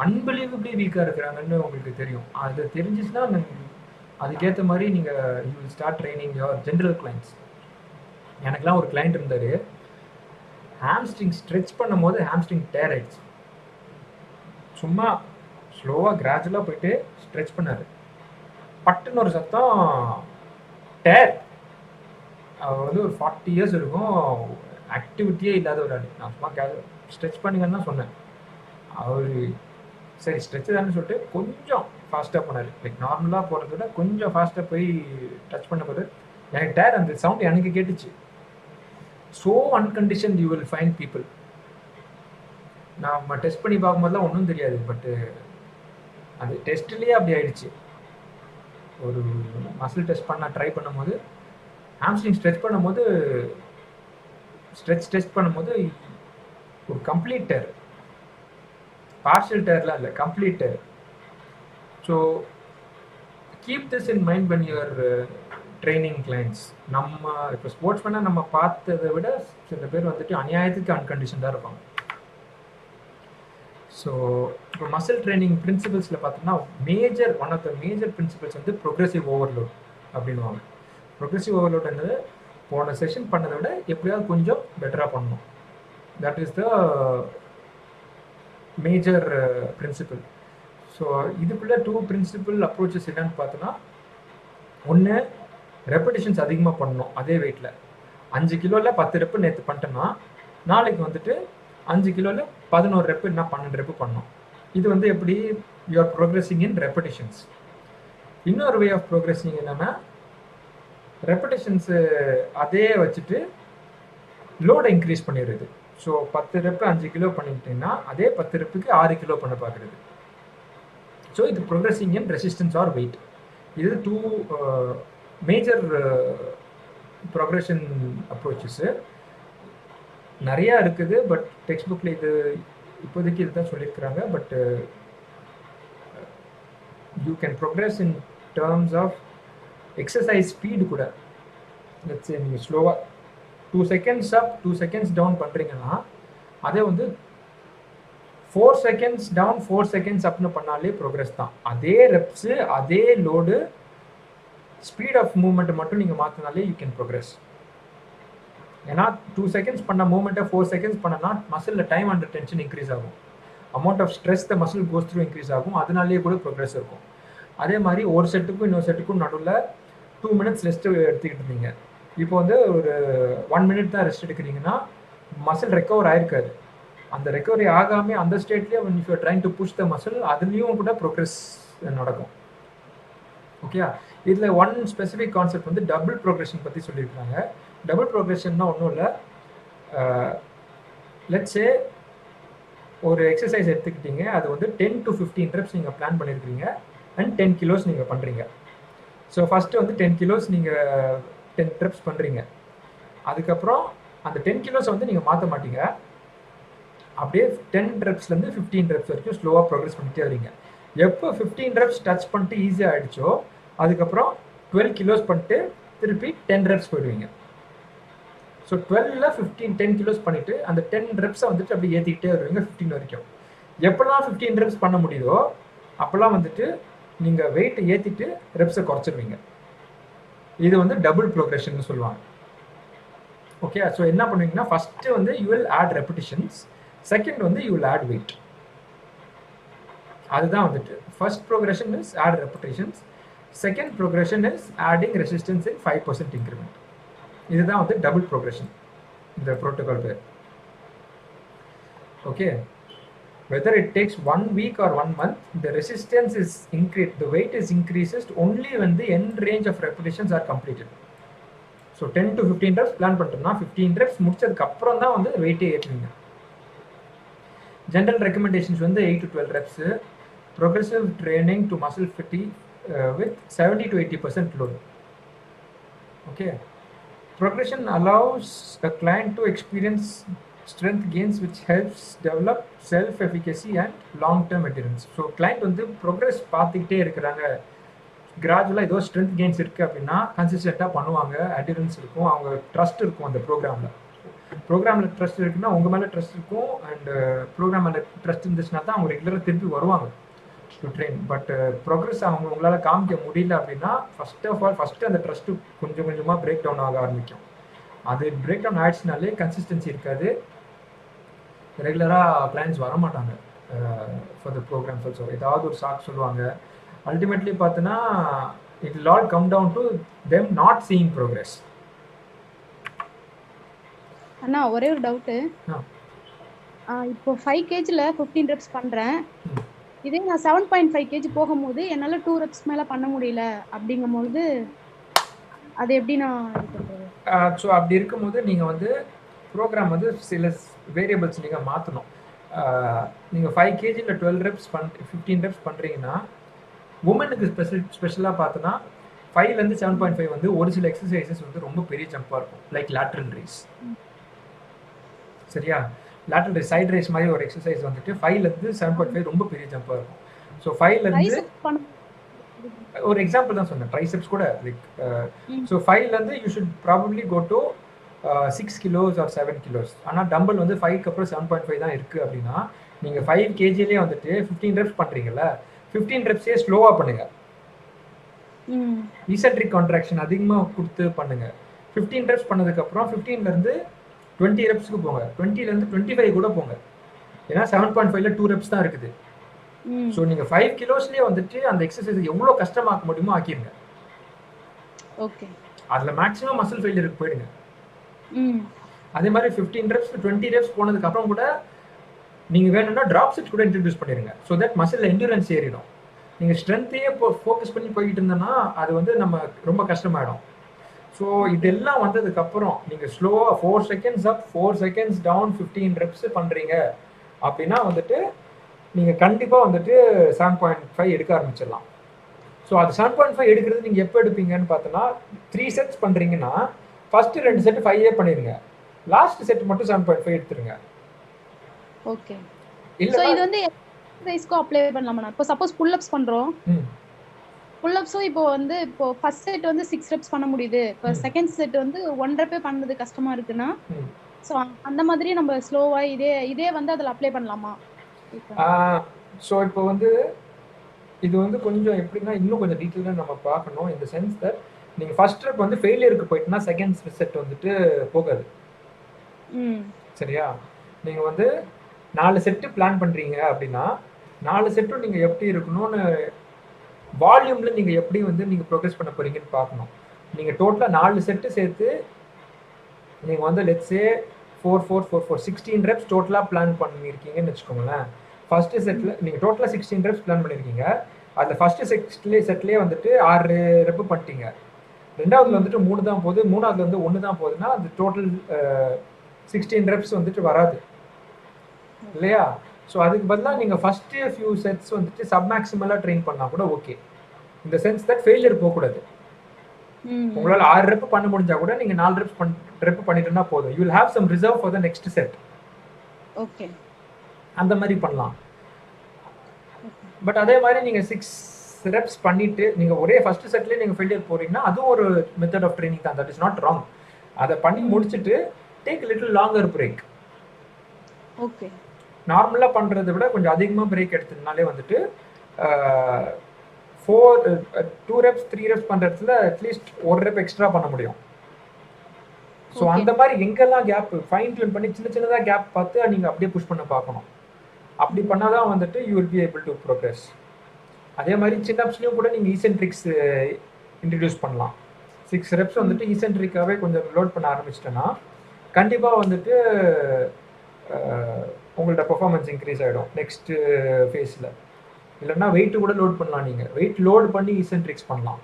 அன்பிலீவபிளி வீக்காக இருக்கிறாங்கன்னு உங்களுக்கு தெரியும். அது தெரிஞ்சிச்சுன்னா அதுக்கேற்ற மாதிரி நீங்கள் you will start training your general clients. எனக்குலாம் ஒரு கிளைண்ட் இருந்தார், ஹாம்ஸ்ட்ரிங் ஸ்ட்ரெச் பண்ணும் போது ஹாம்ஸ்ட்ரிங் டேர் ஆயிடுச்சு. சும்மா ஸ்லோவாக கிராஜுவலாக போயிட்டு ஸ்ட்ரெச் பண்ணார், பட்டுன்னு ஒரு சத்தம், டேர். அவர் வந்து ஒரு 40 இயர்ஸ் இருக்கும், ஆக்டிவிட்டியே இல்லாத ஒரு ஆள். நான் சும்மா ஸ்ட்ரெச் பண்ணுங்கன்னு தான் சொன்னேன். அவர் சரி ஸ்ட்ரெச் தானே சொல்லிட்டு கொஞ்சம் ஃபாஸ்ட்டாக போனார். லைக் நார்மலாக போகிறத விட கொஞ்சம் ஃபாஸ்ட்டாக போய் டச் பண்ண போது எனக்கு டேர் அந்த சவுண்ட் எனக்கு கேட்டுச்சு. So unconditioned you will find people. நம்ம டெஸ்ட் பண்ணி பார்க்கும்போதுலாம் ஒன்றும் தெரியாது, பட்டு அந்த டெஸ்ட்லேயே அப்படி ஆயிடுச்சு. ஒரு மசில் டெஸ்ட் ட்ரை பண்ணும்போது ஹாம்ஸ்ட்ரிங் ஸ்ட்ரெச் பண்ணும்போது டெஸ்ட் பண்ணும்போது ஒரு கம்ப்ளீட் டேர், பார்ஷியல் டேர்லாம் இல்லை, complete tear. So keep this in mind when you are training clients. நம்ம இப்போ ஸ்போர்ட்ஸ் மேனாக நம்ம பார்த்ததை விட சில பேர் வந்துட்டு அநியாயத்துக்கு அன்கண்டிஷன்டாக இருப்பாங்க. ஸோ இப்போ மசில் ட்ரைனிங் பிரின்சிபல்ஸில் பார்த்தோம்னா one of the major principles வந்து ப்ரொக்ரெசிவ் ஓவர்லோட் அப்படின்வாங்க. ப்ரொக்ரெசிவ் ஓவர்லோட் என்னது, போன செஷன் பண்ணதை விட எப்படியாவது கொஞ்சம் பெட்டராக பண்ணணும். That is the major principle. So இதுக்குள்ளே 2 பிரின்சிபல் அப்ரோச்சஸ் என்னன்னு பார்த்தோன்னா, ஒன்று ரெப்படிஷன்ஸ் அதிகமாக பண்ணணும் அதே வெயிட்டில். 5 கிலோவில் 10 ரெப்பு நேற்று பண்ணிட்டோன்னா நாளைக்கு வந்துட்டு 5 கிலோவில் 11 ரெப்பு இல்லைனா 12 ரெப்பு பண்ணணும். இது வந்து எப்படி you are progressing in repetitions. இன்னொரு வே ஆஃப் ப்ரோக்ரெஸிங் என்னென்னா, ரெப்படிஷன்ஸு அதே வச்சுட்டு லோடை இன்க்ரீஸ் பண்ணிடுறது. ஸோ 10 ரெப்பு 5 கிலோ பண்ணிக்கிட்டிங்கன்னா அதே 10 ரெப்புக்கு 6 கிலோ பண்ண பார்க்குறது. ஸோ இது ப்ரோக்ரெஸிங் இன் ரெசிஸ்டன்ஸ் ஆர் வெயிட். இது 2 மேஜர் ப்ரோக்ரெஷன் அப்ரோச்சஸ்ஸு. நிறையா இருக்குது, பட் டெக்ஸ்ட் புக்கில் இது இப்போதைக்கு இது தான் சொல்லியிருக்கிறாங்க. But you can progress in terms of exercise speed கூட. லெட்ஸ் சே நீங்கள் ஸ்லோவாக 2 செகண்ட்ஸ் அப் 2 செகண்ட்ஸ் டவுன் பண்ணுறீங்கன்னா அதே வந்து 4 செகண்ட்ஸ் டவுன் 4 செகண்ட்ஸ் அப்னு பண்ணாலே ப்ரோக்ரெஸ் தான். அதே ரெப்ஸு அதே லோடு ஸ்பீட் ஆஃப் மூவ்மெண்ட்டை மட்டும் நீங்கள் மாற்றினாலே யூ கேன் ப்ரோக்ரெஸ். ஏன்னா 2 செகண்ட்ஸ் பண்ண மூவ்மெண்ட்டை 4 செகண்ட்ஸ் பண்ணனா மசிலில் டைம் அண்டர் டென்ஷன் இன்க்ரீஸ் ஆகும், amount of stress the muscle goes through increase ஆகும், அதனாலேயே கூட ப்ரோக்ரெஸ் இருக்கும். அதே மாதிரி ஒரு செட்டுக்கும் இன்னொரு செட்டுக்கும் நடுவில் 2 மினிட்ஸ் ரெஸ்ட்டு எடுத்துக்கிட்டு இருந்தீங்க, இப்போ வந்து ஒரு 1 மினிட் தான் ரெஸ்ட் எடுக்கிறீங்கன்னா மசில் ரெக்கவர் ஆயிருக்காது. அந்த ரெக்கவரி ஆகாமே அந்த ஸ்டேட்லேயே when you are trying to push the muscle அதுலேயும் கூட ப்ரோக்ரெஸ் நடக்கும். ஓகே, இதில் ஒன் ஸ்பெசிஃபிக் கான்செப்ட் வந்து டபுள் ப்ரோக்ரெஷன் பற்றி சொல்லியிருக்காங்க. டபுள் ப்ரோக்ரெஷன்னா ஒன்றும் இல்லை, லெட்ஸே ஒரு எக்ஸசைஸ் எடுத்துக்கிட்டீங்க, அது வந்து 10 to 15 ரெப்ஸ் நீங்கள் பிளான் பண்ணியிருக்கீங்க அண்ட் 10 கிலோஸ் நீங்கள் பண்ணுறீங்க. ஸோ ஃபஸ்ட்டு வந்து 10 கிலோஸ் நீங்கள் 10 ரெப்ஸ் பண்ணுறீங்க. அதுக்கப்புறம் அந்த 10 கிலோஸை வந்து நீங்கள் மாற்ற மாட்டீங்க, அப்படியே 10 ரெப்ஸ்லேருந்து 15 ரெப்ஸ் வரைக்கும் ஸ்லோவாக ப்ரோக்ரெஸ் பண்ணிகிட்டே வரீங்க. எப்போ 15 ரெப்ஸ் டச் பண்ணிட்டு ஈஸியாக ஆகிடுச்சோ அதுக்கப்புறம் 12 கிலோஸ் பண்ணிட்டு திருப்பி 10 ரெப்ஸ் போயிடுவீங்க. ஸோ 12ல் 10 கிலோஸ் பண்ணிவிட்டு அந்த 10 ரெப்ஸை வந்துட்டு அப்படியே ஏற்றிக்கிட்டே வருவீங்க 15 வரைக்கும். எப்போல்லாம் 15 ரெப்ஸ் பண்ண முடியுதோ அப்போல்லாம் வந்துட்டு நீங்கள் வெயிட்டை ஏற்றிட்டு ரெப்ஸை குறைச்சிருவீங்க. இது வந்து டபுள் ப்ரோக்ரெஷன் சொல்லுவாங்க. ஓகே, ஸோ என்ன பண்ணுவீங்கன்னா ஃபஸ்ட்டு வந்து you will add repetitions, second வந்து யூ வில் ஆட் வெயிட். அதுதான் வந்துட்டு first progression is add repetitions, second progression is adding resistance in 5% increment. இதுதான் வந்து டபுள் ப்ரோக்ரெஷன் இந்த ப்ரோட்டோகால் பேர். Okay, whether it takes 1 week or 1 month, the resistance is increased, the weight is increases only when the end range of repetitions are completed. So 10 to 15 reps plan பண்ணிட்டோம்னா 15 reps முடிச்சதுக்கு அப்புறம் தான் வந்து வெயிட்டே ஏற்றுவீங்க. General recommendations வந்து 8 to 12 reps. Progressive training to muscle fatigue with 70 to 80% load. Okay. Progression allows a client to experience strength gains which helps develop self-efficacy and long-term adherence. So client வந்து progress பார்த்துக்கிட்டே இருக்கிறாங்க, கிராஜுவலாக ஏதோ strength gains இருக்குது அப்படின்னா கன்சிஸ்டண்ட்டாக பண்ணுவாங்க, adherence இருக்கும், அவங்க ட்ரஸ்ட் இருக்கும் அந்த ப்ரோக்ராமில் ட்ரஸ்ட் இருக்குன்னா உங்கள் மேலே ட்ரஸ்ட் இருக்கும், அண்ட் ப்ரோக்ராம் மேலே ட்ரஸ்ட் இருந்துச்சுன்னா தான் அவங்க ரெகுலராக திருப்பி வருவாங்க டு ட்ரெயின். பட் ப்ரோக்ரஸ் உங்களால் காமிக்க முடியல அப்படின்னா ஃபஸ்ட்டு அந்த ட்ரஸ்ட்டு கொஞ்சம் கொஞ்சமாக பிரேக் டவுன் ஆக ஆரம்பிக்கும். அது பிரேக் டவுன் ஆயிடுச்சுனாலே கன்சிஸ்டன்சி இருக்காது, ரெகுலராக கிளைண்ட்ஸ் வரமாட்டாங்க ஃபார் த ப்ரோக்ராம்ஸ் ஆல்சோ. ஏதாவது ஒரு சாக் சொல்லுவாங்க. அல்டிமேட்லி பார்த்தோன்னா it will all come down to them not seeing progress. அண்ணா ஒரே ஒரு டவுட்டு, இப்போ 5 kgல 15 reps பண்றேன், இதே நான் 7.5 kg போகும்போது என்னால 2 reps மேல பண்ண முடியல அப்படிங்கும்போது அது எப்படி நான் இது பண்றது? ஸோ அப்படி இருக்கும்போது நீங்கள் வந்து ப்ரோக்ராம் வந்து சில வேரியபிள்ஸ் நீங்கள் மாற்றணும். நீங்கள் 5 kgல 12 reps 15 reps பண்ணுறீங்கன்னா உமனுக்கு ஸ்பெஷலாக பார்த்தோன்னா 5லேருந்து 7.5 வந்து ஒரு சில எக்ஸசைசஸ் வந்து ரொம்ப பெரிய ஜம்பாக இருக்கும், லைக் லேட்ரல் ரேஸ். சரியா? லேட்ரல் ரேஸ், சைட் ரேஸ் மாதிரி ஒரு எக்ஸசைஸ் வந்துட்டு 5லேருந்து 7.5 ரொம்ப பெரிய ஜம்பாக இருக்கும். ஸோ 5லேருந்து ஒரு எக்ஸாம்பிள் தான் சொன்னேன், ட்ரைசெப்ஸ் கூட லைக். ஸோ 5லேருந்து you should probably go to 6 kilos or 7 kilos. ஆனால் டம்பிள் வந்து 5க்கு அப்புறம் 7.5 தான் இருக்குது அப்படின்னா நீங்கள் 5 kgலேயே வந்துட்டு 15 reps பண்ணுறீங்கல்ல, 15 repsே ஸ்லோவாக பண்ணுங்க, ஈசென்ட்ரிக் கான்ட்ராக்ஷன் அதிகமாக கொடுத்து பண்ணுங்க. 15 reps பண்ணதுக்கப்புறம் 15லேருந்து 20 repsக்கு போங்க, 20லேருந்து 25 கூட போங்க. ஏன்னா 7.5ல 2 reps தான் இருக்குது. ஸோ நீங்கள் 5 kilosலேயே வந்துட்டு அந்த எக்ஸசைஸ் எவ்வளோ கஷ்டமாக்க முடியுமோ ஆக்கிடுங்க. ஓகே, அதில் மேக்ஸிமம் மசில் ஃபெயிலியருக்கு போயிடுங்க. அதே மாதிரி 15 reps to 20 reps போனதுக்கப்புறம் கூட நீங்கள் வேணும்னா ட்ராப் செட்ஸ் கூட இன்ட்ரடியூஸ் பண்ணிடுங்க. ஸோ தட் மசில் என்டூரன்ஸ் ஏறிடும். நீங்கள் ஸ்ட்ரென்த்தையே ஃபோக்கஸ் பண்ணி போய்கிட்டு இருந்தோன்னா அது வந்து நம்ம ரொம்ப கஷ்டமாயிடும். ஸோ இதெல்லாம் வந்ததுக்கப்புறம் நீங்கள் ஸ்லோவாக 4 seconds அப் 4 seconds டவுன் 15 reps பண்ணுறீங்க அப்படின்னா வந்துட்டு நீங்கள் கண்டிப்பாக வந்துட்டு 7.5 எடுக்க ஆரம்பிச்சிடலாம். ஸோ அது 7.5 எடுக்கிறது நீங்கள் எப்போ எடுப்பீங்கன்னு பார்த்தோன்னா 3 sets பண்ணுறீங்கன்னா ஃபஸ்ட்டு 2 செட் 5 பண்ணிடுங்க, லாஸ்ட் செட் மட்டும் 7.5 எடுத்துருங்க. ஓகே. சோ இது வந்து எக்ஸர்சைஸ்க்கு அப்ளை பண்ணலாமா? இப்போ சப்போஸ் புல் அப்ஸ் பண்றோம், புல் அப்ஸும் இப்போ ஃபர்ஸ்ட் செட் வந்து 6 reps பண்ண முடியுது, இப்போ செகண்ட் செட் வந்து 1 rep பண்ணது கஷ்டமா இருக்குன்னா சோ அந்த மாதிரி நம்ம ஸ்லோவா இதே வந்து அதுல அப்ளை பண்ணலாமா? ஸோ இப்போ வந்து இது வந்து கொஞ்சம் எப்படின்னா இன்னும் கொஞ்சம் டீட்டெயிலாக நம்ம பார்க்கணும். இந்த சென்ஸ் தட் நீங்கள் ஃபர்ஸ்ட் ரெப் வந்து ஃபெயிலியருக்கு போயிட்டுனா செகண்ட் செட் வந்துட்டு போகாது. சரியா? நீங்கள் வந்து 4 செட்டு பிளான் பண்ணுறீங்க அப்படின்னா 4 செட்டும் நீங்கள் எப்படி இருக்கணும்னு வால்யூமில் நீங்கள் எப்படி வந்து நீங்கள் ப்ரோக்ரஸ் பண்ண போகிறீங்கன்னு பார்க்கணும். நீங்கள் டோட்டலாக 4 செட்டு சேர்த்து நீங்கள் வந்து லெட்ஸே 4 16 reps டோட்டலாக பிளான் பண்ணியிருக்கீங்கன்னு வச்சுக்கோங்களேன். ஃபஸ்ட்டு செட்டில் நீங்கள் டோட்டலாக 16 reps பிளான் பண்ணியிருக்கீங்க, அதில் ஃபஸ்ட்டு செட்லேயே வந்துட்டு 6 rep பண்ணிட்டீங்க, ரெண்டாவதுல வந்துட்டு 3 தான் போகுது, மூணாவதுல வந்து 1 தான் போகுதுன்னா அது டோட்டல் 16 reps வந்துட்டு வராது இல்லையா? ஸோ அதுக்கு பதிலாக நீங்கள் ஃபஸ்ட்டு ஃபியூ செட்ஸ் வந்துட்டு சப்மேக்சிமலாக ட்ரெயின் பண்ணால் கூட ஓகே. இந்த சென்ஸ் தட் ஃபெயிலியர் போகக்கூடாது. உங்களால் 6 rep பண்ண முடிஞ்சா கூட நீங்கள் 4 rep பண்ணிட்டோம்னா போதும். You will have some reserve for the next set. Okay, அந்த மாதிரி பண்ணலாம். பட் அதே மாதிரி நீங்கள் 6 reps பண்ணிட்டு நீங்கள் ஒரே ஃபர்ஸ்ட் செட்லேயே நீங்கள் ஃபெயிலியர் போகிறீங்கன்னா அதுவும் ஒரு மெத்தட் ஆஃப் ட்ரைனிங் தான், தட் இஸ் நாட் ராங். அதை பண்ணி முடிச்சுட்டு take little longer break. Okay, நார்மலாக பண்ணுறதை விட கொஞ்சம் அதிகமாக பிரேக் எடுத்ததுனாலே வந்துட்டு 2 reps 3 reps பண்ணுறதுல அட்லீஸ்ட் 1 rep எக்ஸ்ட்ரா பண்ண முடியும். ஸோ அந்த மாதிரி எங்கெல்லாம் கேப் ஃபைன் டியூன் பண்ணி சின்னதாக கேப் பார்த்து நீங்கள் அப்படியே புஷ் பண்ண பார்க்கணும். அப்படி பண்ணால் தான் வந்துட்டு you will be able to progress. அதே மாதிரி சின்னப்ஸ்லையும் கூட நீங்கள் ஈசென்ட்ரிக்ஸ் இன்ட்ரடியூஸ் பண்ணலாம். 6 reps வந்துட்டு ஈசென்ட்ரிக்காகவே கொஞ்சம் லோட் பண்ண ஆரம்பிச்சிட்டேன்னா கண்டிப்பாக வந்துட்டு உங்களோட பெர்ஃபார்மன்ஸ் இன்க்ரீஸ் ஆகிடும் நெக்ஸ்ட்டு ஃபேஸில். இல்லைன்னா வெயிட்டு கூட லோட் பண்ணலாம். நீங்கள் வெயிட் லோட் பண்ணி ஈசென்ட்ரிக்ஸ் பண்ணலாம்.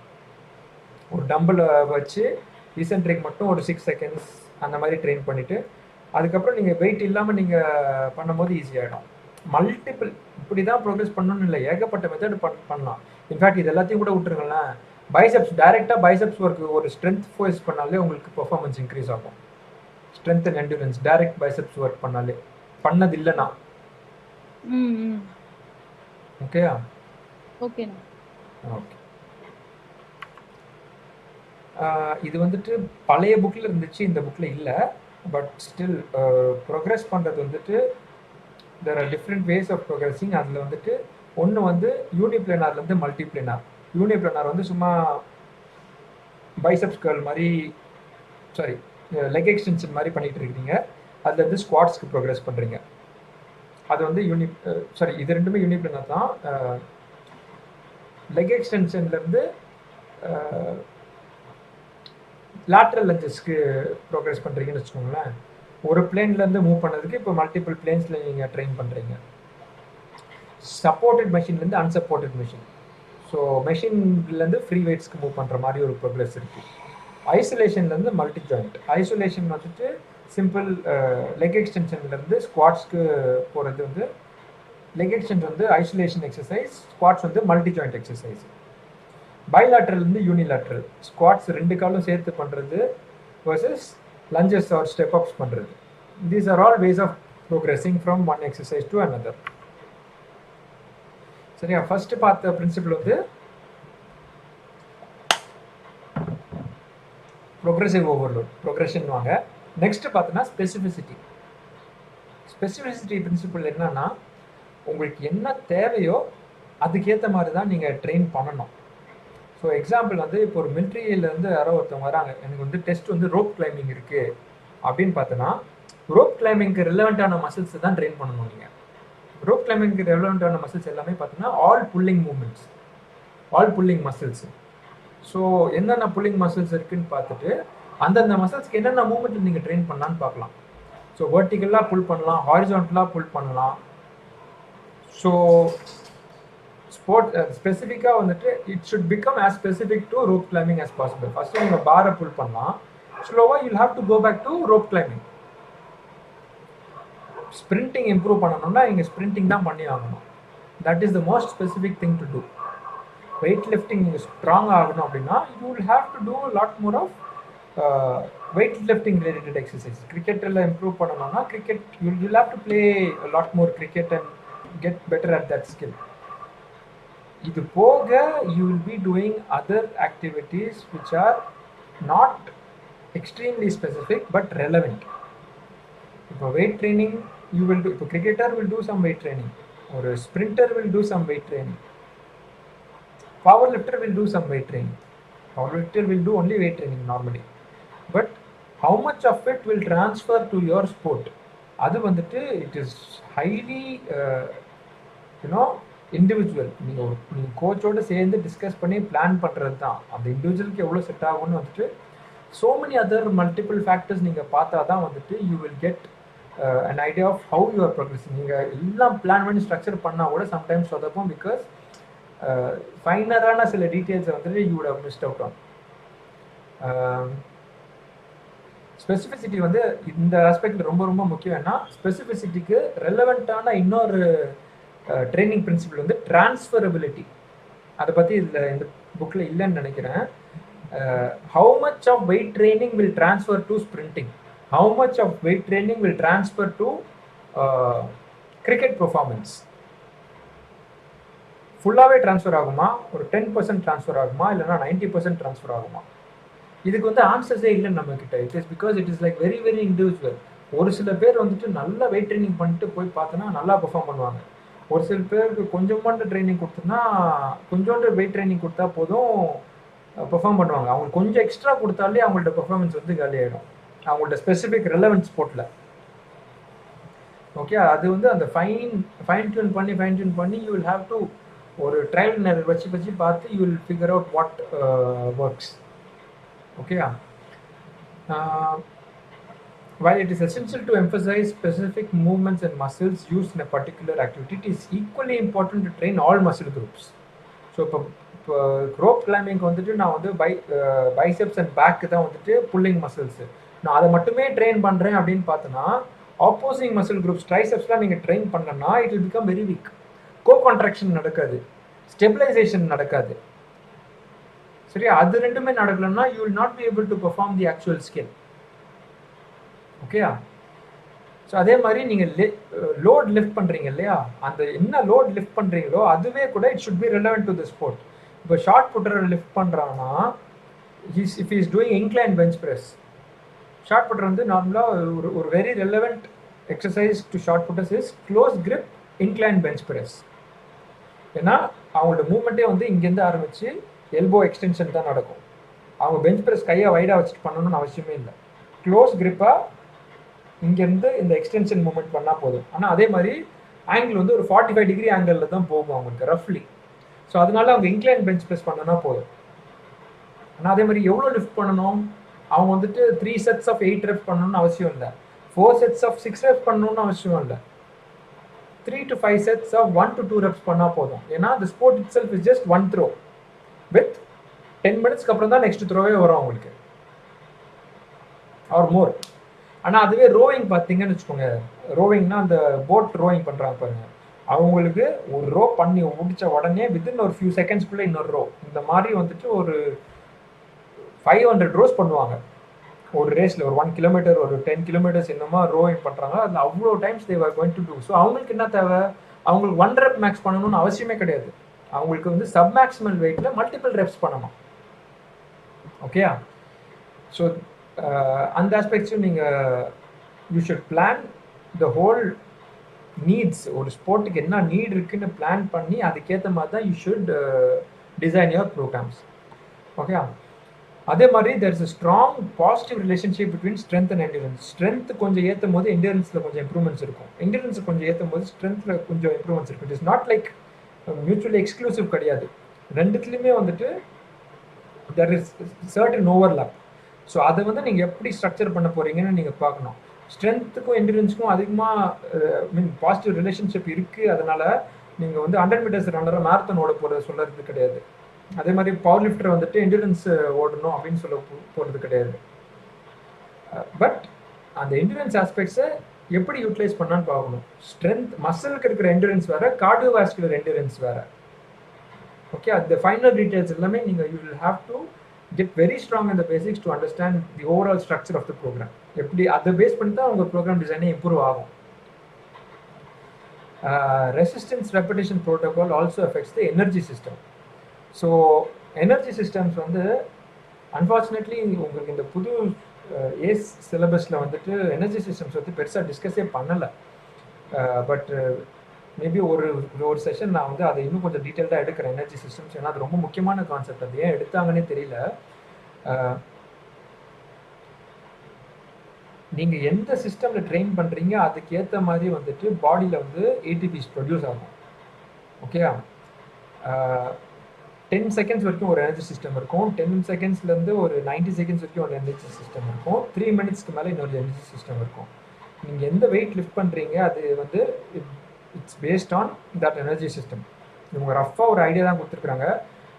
ஒரு டம்பிளை வச்சு ஈசென்ட்ரிக் மட்டும் ஒரு 6 seconds அந்த மாதிரி ட்ரெயின் பண்ணிவிட்டு அதுக்கப்புறம் நீங்கள் வெயிட் இல்லாமல் நீங்கள் பண்ணும்போது ஈஸியாகிடும். மல்டிபிள் இப்படி தான் ப்ரோக்ரஸ் பண்ணணும்னு இல்லை, ஏகப்பட்ட மெத்தட் பண்ணலாம். இன்ஃபேக்ட் இது எல்லாத்தையும் கூட விட்டுருங்களேன், பைசெப்ஸ் டைரெக்டாக பைசெப்ஸ் ஒர்க்கு ஒரு ஸ்ட்ரென்த் ஃபோர்ஸ் பண்ணாலே உங்களுக்கு பெர்ஃபார்மன்ஸ் இன்க்ரீஸ் ஆகும். Strength and endurance direct biceps work பண்ணாலே, பண்ணது இல்லைனா. ஓகேயா? ஓகேண்ணா. ஓகே. இது வந்துட்டு பழைய புக்கில் இருந்துச்சு, இந்த புக்கில் இல்லை. பட் ஸ்டில் ப்ரோக்ரஸ் பண்ணுறது வந்துட்டு there are different ways of progressing. அதில் வந்துட்டு ஒன்று வந்து யூனிப்ளேனார்லேருந்து மல்டிப்ளேனார். யூனிப்ளேனார் வந்து சும்மா பைசெப்ஸ் கர்ல் மாதிரி, சாரி லெக் எக்ஸ்டென்ஷன் மாதிரி பண்ணிகிட்டு இருக்கிறீங்க. அதில் வந்து ஸ்குவாட்ஸ்க்கு ப்ரோக்ரஸ் பண்ணுறீங்க. அது வந்து இது ரெண்டுமே யூனிப்ளேனார் தான். லெக் எக்ஸ்டென்ஷன்லேருந்து லேட்ரல் லஞ்சஸ்க்கு ப்ரோக்ரஸ் பண்ணுறீங்கன்னு வச்சுக்கோங்களேன். ஒரு பிளேன்லேருந்து மூவ் பண்ணதுக்கு இப்போ மல்டிபிள் பிளேன்ஸில் நீங்கள் ட்ரெயின் பண்ணுறீங்க. சப்போர்ட்டட் மெஷின்லேருந்து அன்சப்போர்ட்டட் மெஷின். ஸோ மெஷின்லேருந்து ஃப்ரீ வெயிட்ஸ்க்கு மூவ் பண்ணுற மாதிரி ஒரு ப்ரோக்ரஸ் இருக்குது. ஐசோலேஷன்லேருந்து மல்டி ஜாயிண்ட். ஐசோலேஷன் வந்துட்டு சிம்பிள் லெக் எக்ஸ்டென்ஷன்லேருந்து ஸ்குவாட்ஸ்க்கு போகிறது வந்து லெக் எக்ஸ்டென்ஷன் வந்து ஐசோலேஷன் எக்ஸசைஸ், ஸ்குவாட்ஸ் வந்து மல்டி ஜாயிண்ட் எக்ஸசைஸ். பைலாட்ரல்லேருந்து யூனிலாட்ரல். ஸ்குவாட்ஸ் ரெண்டு காலும் சேர்த்து பண்ணுறது versus lunges or step ups பண்ணுறது. These are all ways of progressing from one exercise to another. சரியா? ஃபர்ஸ்ட் பார்த்த பிரின்சிபிள் வந்து ப்ரோக்ரெசிவ் ஓவர்லோட், ப்ரோக்ரெஷன் வாங்க. நெக்ஸ்ட் பார்த்தோன்னா ஸ்பெசிஃபிசிட்டி. ஸ்பெசிஃபிசிட்டி பிரின்சிபிள் என்னன்னா, உங்களுக்கு என்ன தேவையோ அதுக்கேற்ற மாதிரி தான் நீங்கள் ட்ரெயின் பண்ணணும். ஸோ எக்ஸாம்பிள் வந்து இப்போ ஒரு மிலிட்ரியிலேருந்து யாரோ ஒருத்தவங்க வராங்க, எனக்கு வந்து டெஸ்ட் வந்து ரோப் கிளைம்பிங் இருக்குது அப்படின்னு பார்த்தோன்னா, ரோப் கிளைம்பிங்க்கு ரெலவெண்ட்டான மசில்ஸ் தான் ட்ரெயின் பண்ணணும். நீங்கள் ரோப் கிளைம்பிங்க்கு ரெலவெண்ட்டான மசில்ஸ் எல்லாமே பார்த்தீங்கன்னா all pulling movements, all pulling muscles. So என்னென்ன புல்லிங் மசில்ஸ் இருக்குன்னு பார்த்துட்டு அந்தந்த மசில்ஸ்க்கு என்னென்ன மூமெண்ட் நீங்கள் ட்ரெயின் பண்ணலான்னு பார்க்கலாம். ஸோ வெர்டிகலாக புல் பண்ணலாம், ஹாரிசான்டலாக புல் பண்ணலாம். ஸோ ஸ்பெசிஃபிக்காக வந்துட்டு it should become as specific to rope climbing as possible. First நீங்கள் பாரை புல் பண்ணலாம், ஸ்லோவாக you'll have to go back to rope climbing. Sprinting improve பண்ணணும்னா இங்கே ஸ்ப்ரிண்டிங் தான் பண்ணி ஆகணும். That is the most specific thing to do. Weight lifting நீங்கள் ஸ்ட்ராங் ஆகணும் அப்படின்னா you will have to do lot more of weight lifting related exercise. கிரிக்கெட்டில் improve பண்ணணும்னா cricket you will have to play lot more cricket and get better at that skill. இது போக you will be doing other activities which are not extremely specific but relevant. இப்போ weight training you will do, இப்போ cricketer will do some weight training, ஒரு sprinter will do some weight training, power lifter will do some weight training. Power lifter will do only weight training normally. But how much of it will transfer to your sport? அது வந்துட்டு it is highly individual. நீங்கள் கோச்சோடு சேர்ந்து discuss பண்ணி plan பண்ணுறது தான். அந்த இண்டிவிஜுவலுக்கு எவ்வளோ set ஆகும்னு வந்துட்டு so many other multiple factors நீங்கள் பார்த்தா தான் வந்துட்டு you will get an idea of how you are progressing. நீங்கள் எல்லாம் பிளான் பண்ணி ஸ்ட்ரக்சர் பண்ணால் கூட சம்டைம்ஸ் சொதப்போம், பிகாஸ் ஃபைனரான சில டீட்டெயில்ஸை வந்துட்டு you would have missed out on. Specificity வந்து இந்த ஆஸ்பெக்டில் ரொம்ப ரொம்ப முக்கியம். ஏன்னா ஸ்பெசிஃபிசிட்டிக்கு ரெலவெண்ட்டான இன்னொரு ட்ரைனிங் பிரின்சிபிள் வந்து டிரான்ஸ்ஃபரபிலிட்டி. அதை பற்றி இதில் இந்த புக்கில் இல்லைன்னு நினைக்கிறேன். How much of weight training will transfer to sprinting, how much of weight training will transfer to cricket performance. ஃபுல்லாகவே ட்ரான்ஸ்ஃபர் ஆகுமா, ஒரு 10% ட்ரான்ஸ்ஃபர் ஆகுமா, இல்லைனா 90% ட்ரான்ஸ்ஃபர் ஆகுமா? இதுக்கு வந்து ஆன்சர்ஸே இல்லைன்னு நம்மக்கிட்ட. It is because it is like very very individual. ஒரு சில பேர் வந்துட்டு நல்ல வெயிட் ட்ரைனிங் பண்ணிட்டு போய் பார்த்தோன்னா நல்லா பெர்ஃபார்ம் பண்ணுவாங்க. ஒரு சில பேருக்கு கொஞ்சோண்டு ட்ரைனிங் கொடுத்தோன்னா, கொஞ்சோண்டு வெயிட் ட்ரைனிங் கொடுத்தா போதும் பெர்ஃபார்ம் பண்ணுவாங்க. அவங்களுக்கு கொஞ்சம் எக்ஸ்ட்ரா கொடுத்தாலே அவங்கள்ட்ட பெர்ஃபார்மன்ஸ் வந்து காலியாகிடும், அவங்கள்ட்ட ஸ்பெசிஃபிக் ரெலவென்ட் ஸ்போர்ட்டில். ஓகே, அது வந்து அந்த ஃபைன் டியூன் பண்ணி யூ வில் ஹாவ் டு ஒரு ட்ரையல் அண்ட் எரர் வச்சு பார்த்து you will figure out what works. ஓகேயா? While it is essential to emphasize specific movements and muscles used in a particular activity, it is equally important to train all muscle groups. So இப்போ rope கிளைம்பிங்க்கு வந்துட்டு நான் வந்து biceps and back தான் வந்துட்டு pulling muscles. நான் அதை மட்டுமே train பண்ணுறேன் அப்படின்னு பார்த்தோன்னா ஆப்போசிங் மசில் குரூப்ஸ் ட்ரைசெப்ஸ்லாம் நீங்கள் ட்ரெயின் பண்ணனா it will become very weak. Co contraction நடக்காது, ஸ்டெபிலைசேஷன் நடக்காது. சரியா? அது ரெண்டுமே நடக்கலன்னா you will not be able to perform the actual skill. ஓகேயா? ஸோ அதே மாதிரி நீங்கள் லோட் லிஃப்ட் பண்ணுறீங்க இல்லையா, அந்த என்ன லோட் லிஃப்ட் பண்ணுறீங்களோ அதுவே கூட it should be relevant to the sport. இப்போ ஷார்ட் புட்டர் லிஃப்ட் பண்ணுறாங்கன்னா if is doing incline bench press, shot putter வந்து நார்மலாக ஒரு very relevant exercise to shot putters is close grip incline bench press. ஏன்னா அவங்களோட மூவ்மெண்ட்டே வந்து இங்கேருந்து ஆரம்பித்து எல்போ எக்ஸ்டென்ஷன் தான் நடக்கும். அவங்க பெஞ்ச் ப்ரெஸ் கையை வைடாக வச்சுட்டு பண்ணணும்னு அவசியமே இல்லை. க்ளோஸ் கிரிப்பாக இங்கேருந்து இந்த எக்ஸ்டென்ஷன் மூவ்மெண்ட் பண்ணால் போதும். ஆனால் அதே மாதிரி ஆங்கிள் வந்து ஒரு 45 டிகிரி ஆங்கிளில் தான் போகும் அவங்களுக்கு ரஃப்லி. ஸோ அதனால அவங்க இன்க்ளைன் பெஞ்ச் ப்ரெஸ் பண்ணனா போதும். ஆனால் அதே மாதிரி எவ்வளோ லிஃப்ட் பண்ணணும், அவங்க வந்துட்டு 3 sets of 8 reps பண்ணணும்னு அவசியம் இல்லை, 4 sets of 6 reps பண்ணணும்னு அவசியம் இல்லை, 3 to 5 sets of 1 to 2 reps பண்ணால் போதும். ஏன்னா the sport itself is just one throw with 10 minutes அப்புறம் தான் நெக்ஸ்ட் த்ரோவே வரும் அவங்களுக்கு ஆர் மோர். ஆனால் அதுவே ரோவிங் பார்த்தீங்கன்னு வச்சுக்கோங்க, ரோவிங்னா அந்த போட் ரோவிங் பண்ணுறாங்க பாருங்க, அவங்களுக்கு ஒரு ரோ பண்ணி முடிச்ச உடனே வித்தின் ஒரு ஃபியூ செகண்ட்ஸ்குள்ளே இன்னொரு ரோ, இந்த மாதிரி வந்துட்டு ஒரு 500 ரோஸ் பண்ணுவாங்க ஒரு ரேஸில். ஒரு 1 கிலோமீட்டர் ஒரு 10 கிலோமீட்டர்ஸ் என்னமா ரோவிங் பண்ணுறாங்க, அதில் அவ்வளோ times they are going to do. So அவங்களுக்கு என்ன தேவை, அவங்களுக்கு 1 rep மேக்ஸ் பண்ணணும்னு அவசியமே கிடையாது, அவங்களுக்கு வந்து சப் மேக்ஸிமல் வெயிட்டில் மல்டிபிள் ரெப்ஸ் பண்ணணும். ஓகேயா? ஸோ அந்த ஆஸ்பெக்ட்ஸும் நீங்கள் you should plan the whole needs. ஒரு ஸ்போர்ட்டுக்கு என்ன நீட் இருக்குன்னு பிளான் பண்ணி அதுக்கேற்ற மாதிரி தான் you should design your programs. Okay? அதே மாதிரி there is a strong positive relationship between strength and endurance. Strength கொஞ்சம் ஏற்றும் போது என்டியூரன்ஸில் கொஞ்சம் இம்ப்ரூவ்மெண்ட்ஸ் இருக்கும், என்டியூரன்ஸ் கொஞ்சம் ஏற்றும் போது ஸ்ட்ரென்த்தில் கொஞ்சம் இம்ப்ரூவ்மெண்ட்ஸ் இருக்கும். It is not like mutually exclusive கிடையாது, ரெண்டுத்துலேயுமே வந்துட்டு there is certain overlap. So அதை வந்து நீங்கள் எப்படி ஸ்ட்ரக்சர் பண்ண போகிறீங்கன்னு நீங்கள் பார்க்கணும். ஸ்ட்ரென்த்துக்கும் என்டியூரன்ஸுக்கும் அதிகமாக மீன் பாசிட்டிவ் ரிலேஷன்ஷிப் இருக்குது. அதனால் நீங்கள் வந்து 100 meters ரன்னரை மேரத்தான் ஓட போகிறது சொல்கிறது கிடையாது. அதே மாதிரி பவர் லிஃப்டர் வந்துட்டு என்டியூரன்ஸ் ஓடணும் அப்படின்னு சொல்ல போகிறது கிடையாது. பட் அந்த என்டியூரன்ஸ் ஆஸ்பெக்ட்ஸை எப்படி யூட்டிலைஸ் பண்ணான்னு பார்க்கணும். ஸ்ட்ரென்த் மசிலுக்கு இருக்கிற என்டியூரன்ஸ் வேறு, கார்டியோவாஸ்குலர் என்டியூரன்ஸ் வேறு. ஓகே? அந்த ஃபைனல் டீட்டெயில்ஸ் எல்லாமே நீங்கள் you will have to get very strong in the basics to understand the overall structure of the program. எப்படி அதை பேஸ் பண்ணி தான் உங்கள் ப்ரோக்ராம் டிசைனே இம்ப்ரூவ் ஆகும். Resistance ரெப்படேஷன் protocol also affects the energy system. So energy systems வந்து unfortunately உங்களுக்கு இந்த புது ஏஸ் சிலபஸில் வந்துட்டு எனர்ஜி சிஸ்டம்ஸ் வந்து பெருசாக டிஸ்கஸே பண்ணலை. பட் மேபி ஒரு செஷன் நான் வந்து அதை இன்னும் கொஞ்சம் டீட்டெயில்டாக எடுக்கிறேன் எனர்ஜி சிஸ்டம்ஸ். ஏன்னா அது ரொம்ப முக்கியமான கான்செப்ட். அது ஏன் எடுத்தாங்கன்னே தெரியல. நீங்கள் எந்த சிஸ்டமில் ட்ரெயின் பண்ணுறீங்க அதுக்கேற்ற மாதிரி வந்துட்டு பாடியில் வந்து ஏடிபிஸ் ப்ரொடியூஸ் ஆகும். ஓகேயா? 10 seconds வரைக்கும் ஒரு எனர்ஜி சிஸ்டம் இருக்கும், 10 secondsலேருந்து ஒரு 90 seconds வரைக்கும் ஒரு எனர்ஜி சிஸ்டம் இருக்கும், 3 minutesக்கு மேலே இன்னொரு எனர்ஜி சிஸ்டம் இருக்கும். நீங்கள் எந்த வெயிட் லிஃப்ட் பண்ணுறீங்க அது வந்து it's based on that energy system. இவங்க ரஃபாக ஒரு ஐடியா தான் கொடுத்துருக்குறாங்க.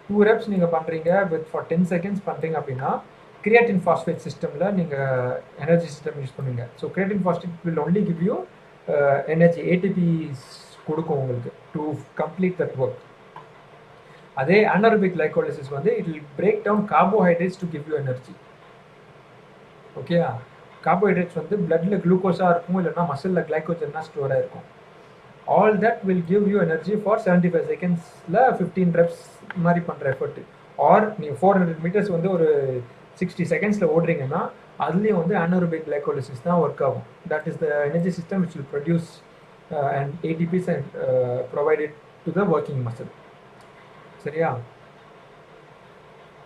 2 reps நீங்கள் பண்ணுறீங்க வித் ஃபார் 10 seconds பண்ணுறீங்க அப்படின்னா கிரியேட்டின் ஃபாஸ்பேட் சிஸ்டமில் நீங்கள் எனர்ஜி சிஸ்டம் யூஸ் பண்ணுவீங்க. So creatine phosphate will only give you energy, ATPs கொடுக்கும் உங்களுக்கு டு கம்ப்ளீட் தட் ஒர்க். அதே anaerobic glycolysis வந்து it will break down carbohydrates to give you energy. ஓகேயா? கார்போஹைட்ரேட்ஸ் வந்து பிளட்டில் குளுக்கோஸாக இருக்கும், இல்லைனா மசிலில் கிளைக்கோஜனாக ஸ்டோராக இருக்கும். All that will give you energy for 75 secondsல 15 reps மாதிரி பண்ணுற எஃபர்ட். ஆர் நீங்கள் 400 meters வந்து ஒரு 60 secondsல ஓடுறீங்கன்னா அதுலேயும் வந்து anaerobic glycolysis தான் ஒர்க் ஆகும். That is the energy system which will produce and ஏடிபிஸ் and provided to the working muscle. சரியா?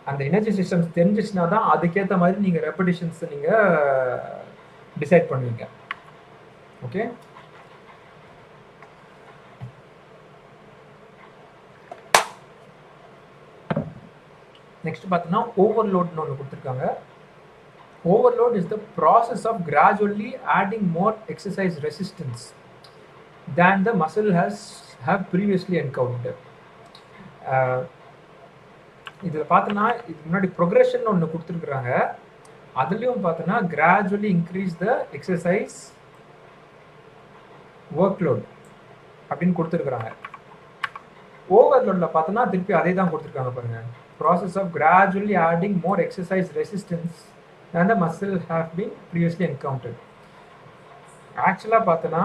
அந்த எனர்ஜி சிஸ்டம்ஸ் தெரிஞ்சிச்சுனா தான் அதுக்கேற்ற மாதிரி நீங்கள் ரெப்படிஷன்ஸை நீங்கள் டிசைட் பண்ணுவீங்க. ஓகே? நெக்ஸ்ட் பார்த்தீங்கன்னா ஓவர்லோட்னு ஒன்று கொடுத்துருக்காங்க. Overload is the process of gradually adding more exercise resistance than the muscle have previously encounter. இதில் பார்த்தோன்னா இதுக்கு முன்னாடி ப்ரொக்ரெஷன் ஒன்று கொடுத்துருக்குறாங்க. அதுலேயும் பார்த்தோன்னா gradually increase the exercise work load அப்படின்னு கொடுத்துருக்குறாங்க. ஓவர்லோடில் பார்த்தோன்னா திருப்பி அதே தான் கொடுத்துருக்காங்க பாருங்க. Process of gradually adding more exercise resistance than the muscle have been previously encountered. ஆக்சுவலாக பார்த்தோன்னா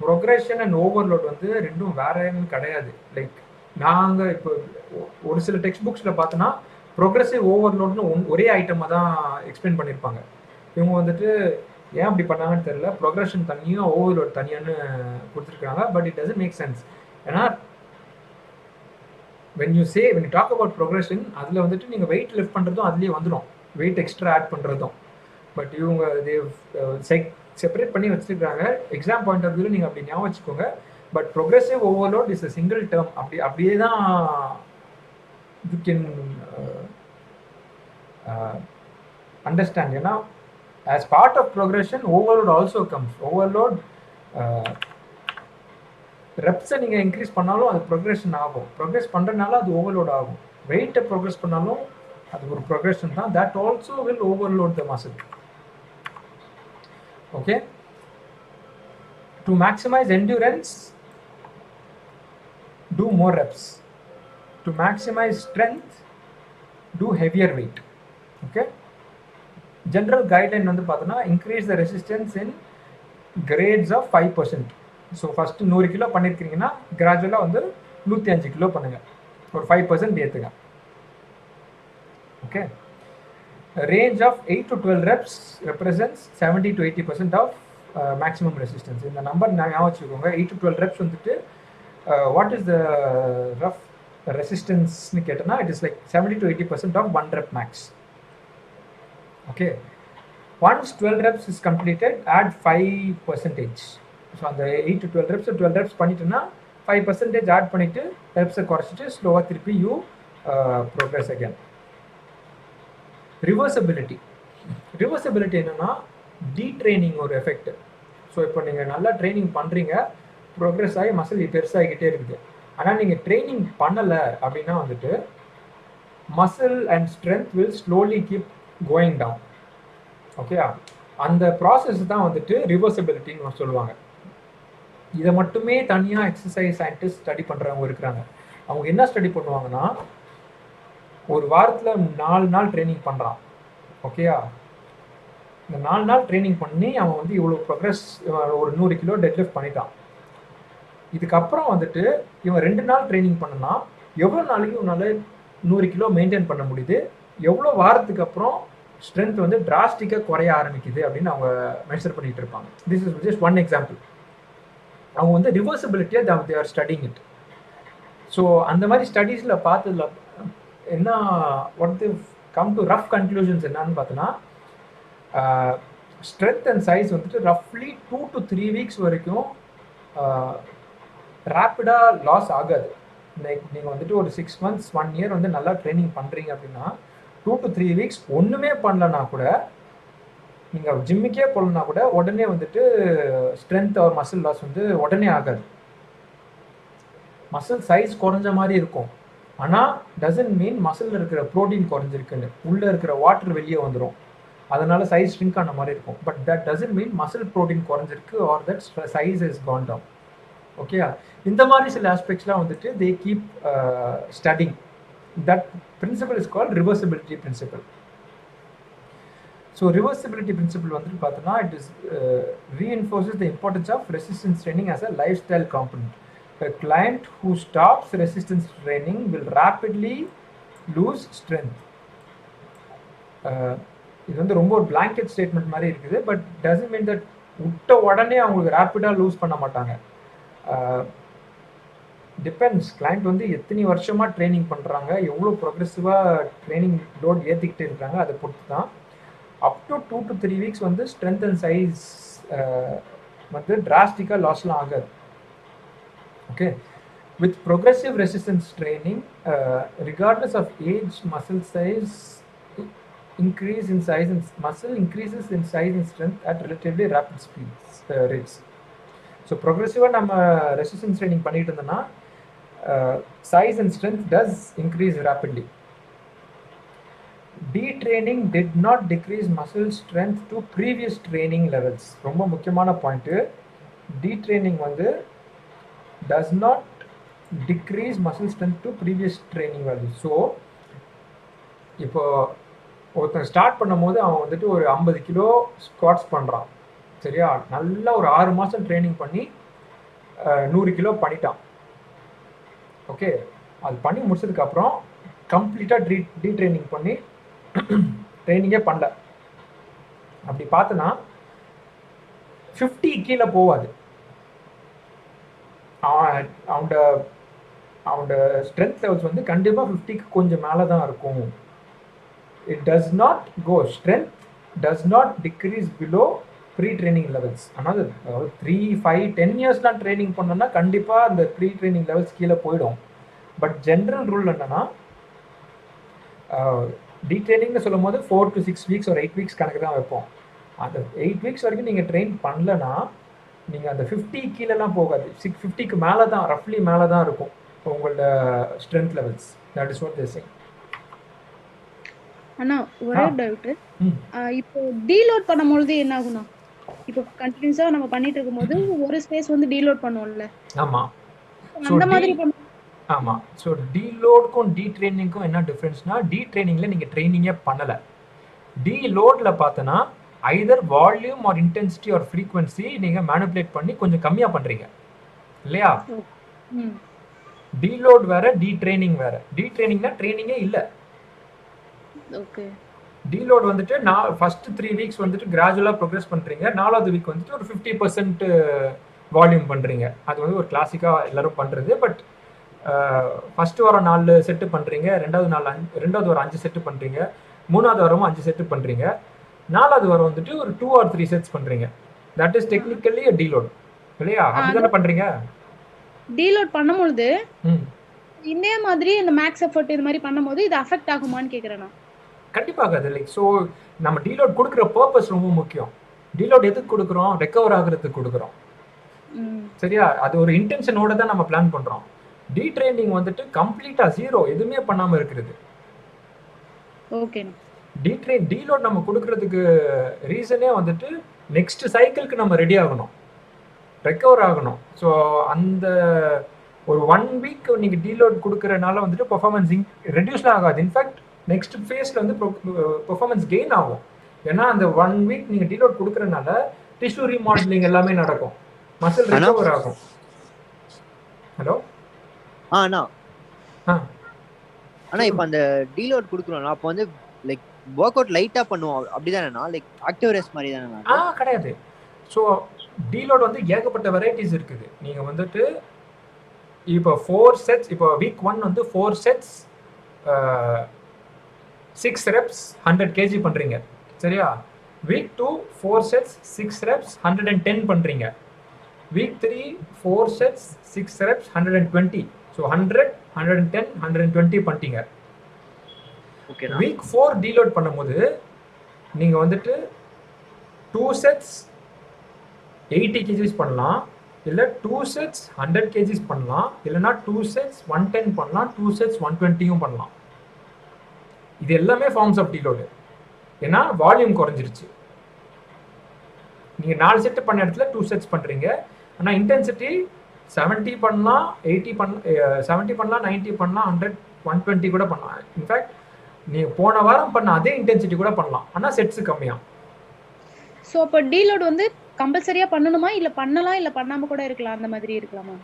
ப்ரொக்ரெஷன் அண்ட் ஓவர்லோட் வந்து ரெண்டும் வேறன்னு கிடையாது. லைக் நாங்கள் இப்போ ஒரு சில டெக்ஸ்ட் புக்ஸில் பார்த்தோன்னா ப்ரொக்ரெசிவ் ஓவர்லோட்னு ஒரே ஐட்டமாக தான் எக்ஸ்பிளைன் பண்ணியிருப்பாங்க. இவங்க வந்துட்டு ஏன் அப்படி பண்ணாங்கன்னு தெரியல, ப்ரொக்ரெஷன் தனியாக ஓவர்லோட் தனியான்னு கொடுத்துருக்காங்க. But it doesn't make sense. ஏன்னா when you talk about progression, அதில் வந்துட்டு நீங்கள் வெயிட் லிஃப்ட் பண்ணுறதும் அதுலேயே வந்துடும், வெயிட் எக்ஸ்ட்ரா ஆட் பண்ணுறதும். பட் இவங்க செப்பரேட் பண்ணி வச்சுருக்காங்க. எக்ஸாம் பாயிண்ட் ஆஃப் வியூவில் நீங்கள் அப்படி ஞாபகம் வச்சுக்கோங்க. But progressive overload is a single term. அப்படியே தான் யூ கேன் அண்டர்ஸ்டாண்ட். ஏன்னா as part of progression overload also comes. Overload ரெப்ஸை நீங்கள் இன்க்ரீஸ் பண்ணாலும் அது ப்ரொக்ரெஷன் ஆகும். ப்ரொக்ரெஸ் பண்ணுறதுனால அது ஓவர்லோட் ஆகும். வெயிட்டை ப்ரொக்ரெஸ் பண்ணாலும் அது ஒரு ப்ரொக்ரெஷன் தான். That also will overload the muscle. Okay, to maximise endurance, do more reps. To maximize strength, do heavier weight. Okay, general guideline வந்து பார்த்தோன்னா increase the resistance in grades of 5%. So first 100 kilo பண்ணியிருக்கிறீங்கன்னா கிராஜுவலாக வந்து 105 kilo பண்ணுங்கள், ஒரு 5% ஏற்றுங்க. Okay, range of 8 to 12 reps represents 70 to 80% of maximum resistance. இந்த number ஞாபகம் வச்சுக்கோங்க. 8 to 12 reps வந்துட்டு what is the rough resistance-னு கேட்டோன்னா it is like 70 to 80% of 1 rep max. Okay, once 12 reps is completed, add 5%. So அந்த 8 to 12 reps 12 reps பண்ணிட்டோன்னா 5% add பண்ணிவிட்டு ரெப்ஸை குறைச்சிட்டு ஸ்லோவாக திருப்பி யூ ப்ரோக்ரஸ் அகேன். ரிவர்சபிலிட்டி என்னென்னா டீட்ரைனிங் ஒரு எஃபெக்ட். ஸோ இப்போ நீங்கள் நல்லா ட்ரைனிங் பண்ணுறீங்க, ப்ரோக்ரஸ் ஆகி மசில் பெருசாகிக்கிட்டே இருக்குது. ஆனால் நீங்கள் ட்ரைனிங் பண்ணலை அப்படின்னா வந்துட்டு muscle and strength will slowly keep going down. Okay, அந்த ப்ராசஸ் தான் வந்துட்டு ரிவர்சபிலிட்டின்னு சொல்லுவாங்க. இதை மட்டுமே தனியாக எக்ஸசைஸ் சயின்டிஸ்ட் ஸ்டடி பண்ணுறவங்க இருக்கிறாங்க. அவங்க என்ன ஸ்டடி பண்ணுவாங்கன்னா, ஒரு வாரத்தில் 4 நாள் ட்ரைனிங் பண்ணுறான். ஓகேயா, இந்த 4 நாள் ட்ரைனிங் பண்ணி அவன் வந்து இவ்வளோ ப்ரோக்ரஸ், ஒரு 100 கிலோ டெட்லிஃப்ட் பண்ணிட்டான். இதுக்கப்புறம் வந்துட்டு இவன் 2 நாள் ட்ரைனிங் பண்ணனா எவ்வளோ நாளைக்கு இவனால் 100 கிலோ மெயின்டைன் பண்ண முடியுது, எவ்வளோ வாரத்துக்கு அப்புறம் ஸ்ட்ரென்த் வந்து டிராஸ்டிக்காக குறைய ஆரம்பிக்குது அப்படின்னு அவங்க மெஷர் பண்ணிட்டு இருப்பாங்க. This is just one example. அவங்க வந்து ரிவர்சபிலிட்டியை they are studying it. So அந்த மாதிரி ஸ்டடீஸில் பார்த்ததுல என்ன what they come to rough conclusions என்னன்னு பார்த்தோன்னா, ஸ்ட்ரென்த் அண்ட் சைஸ் வந்துட்டு ரஃப்லி 2 to 3 வீக்ஸ் வரைக்கும் ரேப்பிடாக லாஸ் ஆகாது. லைக் நீங்கள் வந்துட்டு ஒரு 6 months 1 year வந்து நல்லா ட்ரைனிங் பண்ணுறீங்க அப்படின்னா 2 to 3 வீக்ஸ் ஒன்றுமே பண்ணலன்னா கூட, நீங்கள் ஜிம்முக்கே போகலன்னா கூட உடனே வந்துட்டு ஸ்ட்ரென்த் ஆர் மசில் லாஸ் வந்து உடனே ஆகாது. மசில் சைஸ் குறைஞ்ச மாதிரி இருக்கும், ஆனால் டசன்ட் மீன் மசிலில் இருக்கிற ப்ரோட்டீன் குறைஞ்சிருக்குன்னு. உள்ளே இருக்கிற வாட்டர் வெளியே வந்துடும், அதனால சைஸ் ஸ்ட்ரிங்க் ஆன மாதிரி இருக்கும். But that doesn't mean muscle protein குறைஞ்சிருக்கு or that size is gone down. Okay, இந்த மாதிரி சில ஆஸ்பெக்ட்ஸ்லாம் வந்துட்டு they keep studying. That principle is called reversibility principle. So reversibility principle வந்துட்டு பார்த்தோன்னா it is reinforces the importance of resistance training as a lifestyle component. A client who stops resistance training will rapidly lose strength. இது வந்து ரொம்ப ஒரு blanket statement மாதிரி இருக்குது. But doesn't mean that விட்ட உடனே அவங்களுக்கு ரேப்பிடாக லூஸ் பண்ண மாட்டாங்க. டிபெண்ட்ஸ், கிளைண்ட் வந்து எத்தனை வருஷமாக ட்ரைனிங் பண்ணுறாங்க, எவ்வளோ ப்ரொக்ரெசிவாக ட்ரைனிங் லோட் ஏற்றிக்கிட்டே இருக்கிறாங்க, அதை பொறுத்து தான். அப் டு 2 to 3 வீக்ஸ் வந்து ஸ்ட்ரென்த் அண்ட் சைஸ் வந்து டிராஸ்டிக்காக லாஸ்லாம் ஆகாது. Okay, with progressive resistance training, regardless of age, muscle size increase in size and muscle increases in size and strength at relatively rapid speeds rates. So progressive நம்ம resistance training பண்ணிட்டு இருந்தோம்னா size and strength does increase rapidly. Detraining did not decrease muscle strength to previous training levels. ரொம்ப முக்கியமான point. டீட்ரெயினிங் வந்து does not decrease muscle strength to previous training value. So இப்போ ஒருத்தன் start பண்ணும்போது அவன் வந்துட்டு ஒரு 50 கிலோ ஸ்குவாட்ஸ் பண்ணுறான், சரியா? நல்லா ஒரு 6 மாதம் ட்ரைனிங் பண்ணி 100 கிலோ பண்ணிட்டான். ஓகே, அது பண்ணி முடிச்சதுக்கப்புறம் கம்ப்ளீட்டாக டீட்ரெயினிங் பண்ணி ட்ரைனிங்கே பண்ணல. அப்படி பார்த்தோன்னா 50 கீழே போகாது. அவனோட ஸ்ட்ரென்த் லெவல்ஸ் வந்து கண்டிப்பாக 50க்கு கொஞ்சம் மேலே தான் இருக்கும். It does not go, strength does not decrease below pre training levels. ஆனால் 3, 5, 10 இயர்ஸ்லாம் ட்ரைனிங் பண்ணோம்னா கண்டிப்பாக அந்த ப்ரீ ட்ரைனிங் லெவல்ஸ் கீழே போயிடும். பட் ஜென்ரல் ரூல் என்னன்னா, டீட்ரெயினிங்னு சொல்லும் போது 4 to 6 வீக்ஸ் ஒரு 8 வீக்ஸ் கணக்கு தான் வைப்போம். அந்த 8 வீக்ஸ் வரைக்கும் நீங்கள் ட்ரெயின் பண்ணலன்னா நீங்கள் அந்த 50 கீழெல்லாம் போகாது. 50க்கு மேலே தான், ரஃப்லி மேலே தான் இருக்கும் உங்களோட strength levels. That is what they saying. அண்ணா ஒரே டவுட், இப்போ டீலோட் பண்ணும்போது என்ன ஆகும்னா, இப்போ கண்டினியூஸா நம்ம பண்ணிட்டு இருக்கும்போது ஒரு ஸ்பேஸ் வந்து டீலோட் பண்ணுவோம்ல, ஆமாம். அந்த மாதிரி ஆமாம். ஸோ டீலோடுக்கும் டீட்ரெயினிங்க்கும் என்ன டிஃப்ரென்ஸ்னா, டீட்ரெயினிங்கில் நீங்கள் ட்ரைனிங்கே பண்ணலை. டீலோடில் பார்த்தோன்னா either volume or intensity or frequency நீங்கள் மேனிபுலேட் பண்ணி கொஞ்சம் கம்மியாக பண்ணுறீங்க இல்லையா? டீலோட் வேற, டீட்ரெயினிங் வேற. டீட்ரெயினிங்னா ட்ரைனிங்கே இல்லை. ஓகே, டீலோட் வந்துட்டு நான் ஃபர்ஸ்ட் 3 வீக்ஸ் வந்துட்டு கிராஜுவலாக ப்ரோக்ரஸ் பண்ணுறீங்க. 4வது வீக் வந்துட்டு ஒரு 50% வால்யூம் பண்ணுறீங்க. அது வந்து ஒரு கிளாசிக்காக எல்லாரும் பண்ணுறது. பட் ஃபர்ஸ்ட் வாரம் 4 செட்டு பண்ணுறீங்க, ரெண்டாவது வாரம் 5 செட்டு பண்ணுறீங்க, 3வது வாரமும் 5 செட்டு பண்ணுறீங்க, 4வது வாரம் வந்துட்டு ஒரு 2 or 3 செட்ஸ் பண்ணுறீங்க. That is technically a deload இல்லையா? அப்படிதானே பண்ணுறீங்க? டீலோட் பண்ணும்போது இதே மாதிரி இந்த மேக்ஸ் எஃபர்ட் இது மாதிரி பண்ணும்போது இது அஃபெக்ட் ஆகுமான்னு கேட்குறேன் நான். கண்டிப்பாக அது லைக், ஸோ நம்ம டீலோட் கொடுக்குற பர்பஸ் ரொம்ப முக்கியம். டீலோட் எதுக்கு கொடுக்குறோம்? ரெக்கவர் ஆகுறதுக்கு கொடுக்குறோம், சரியா? அது ஒரு இன்டென்ஷனோட தான் நம்ம பிளான் பண்ணுறோம். டீட்ரெயினிங் வந்துட்டு கம்ப்ளீட்டாக ஜீரோ, எதுவுமே பண்ணாமல் இருக்கிறது. ஓகே, டீலோட் நம்ம கொடுக்கறதுக்கு ரீசனே வந்துட்டு நெக்ஸ்ட் சைக்கிளுக்கு நம்ம ரெடி ஆகணும், ரெக்கவர் ஆகணும். ஸோ அந்த ஒரு 1 வீக் நீங்கள் டீலோட் கொடுக்கறனால வந்துட்டு பெர்ஃபார்மன்ஸ் ரெடியூஸ்லாம் ஆகாது. இன்ஃபேக்ட் நெக்ஸ்ட் ஃபேஸில் வந்து பெர்ஃபார்மன்ஸ் கெயின் ஆகும். ஏன்னா அந்த 1 வீக் நீங்கள் டீலோட் கொடுக்கறனால டிஷ்யூ ரீமாடலிங் எல்லாமே நடக்கும், மசில் ரெக்கவர் ஆகும். ஹலோ அண்ணா இப்போ அந்த டீலோட் கொடுக்குறோம்னா அப்போ வந்து லைக் ஒர்க் அவுட் லைட்டா பண்ணுவோம் அப்படிதானேண்ணா? லைக் ஆக்டிவ் ரேஸ் மாதிரி தானே? கிடையாது. ஸோ டீலோட் வந்து ஏகப்பட்ட வெரைட்டிஸ் இருக்குது. நீங்கள் வந்துட்டு இப்போ 4 செட்ஸ், இப்போ வீக் 1 வந்து 4 செட்ஸ் 6 reps 100 kg பண்ணுறீங்க, சரியா? வீக் 2 4 செட்ஸ் 6 reps 110 பண்ணுறீங்க. Week 3 4 sets 6 reps 120. ஸோ 100 110 120 பண்ணிட்டீங்க. வீக் 4 டீலோட் பண்ணும்போது நீங்கள் வந்துட்டு 2 செட்ஸ் 80 kgs பண்ணலாம், இல்லை 2 செட்ஸ் 100 kgs பண்ணலாம், இல்லைனா 2 செட்ஸ் 110 பண்ணலாம், 2 செட்ஸ் 120யும் பண்ணலாம். இது எல்லாமே ஃபார்ம்ஸ் ஆஃப் டீலோடு. ஏன்னா வால்யூம் குறைஞ்சிருச்சு. நீங்கள் 4 செட்டு பண்ண இடத்துல 2 செட்ஸ் பண்ணுறீங்க. ஆனால் இன்டென்சிட்டி 70 பண்ணலாம், 80 70 பண்ணலாம், 90 பண்ணலாம், 100 120 கூட பண்ணலாம். இன்ஃபேக்ட் நீங்கள் போன வாரம் பண்ண அதே இன்டென்சிட்டி கூட பண்ணலாம், ஆனால் செட்ஸ் கம்மியாக. ஸோ இப்போ டீலோட் வந்து கம்பல்சரியாக பண்ணணுமா, இல்லை பண்ணலாம் இல்லை பண்ணாமல் கூட இருக்கலாம், அந்த மாதிரி இருக்கலாமா?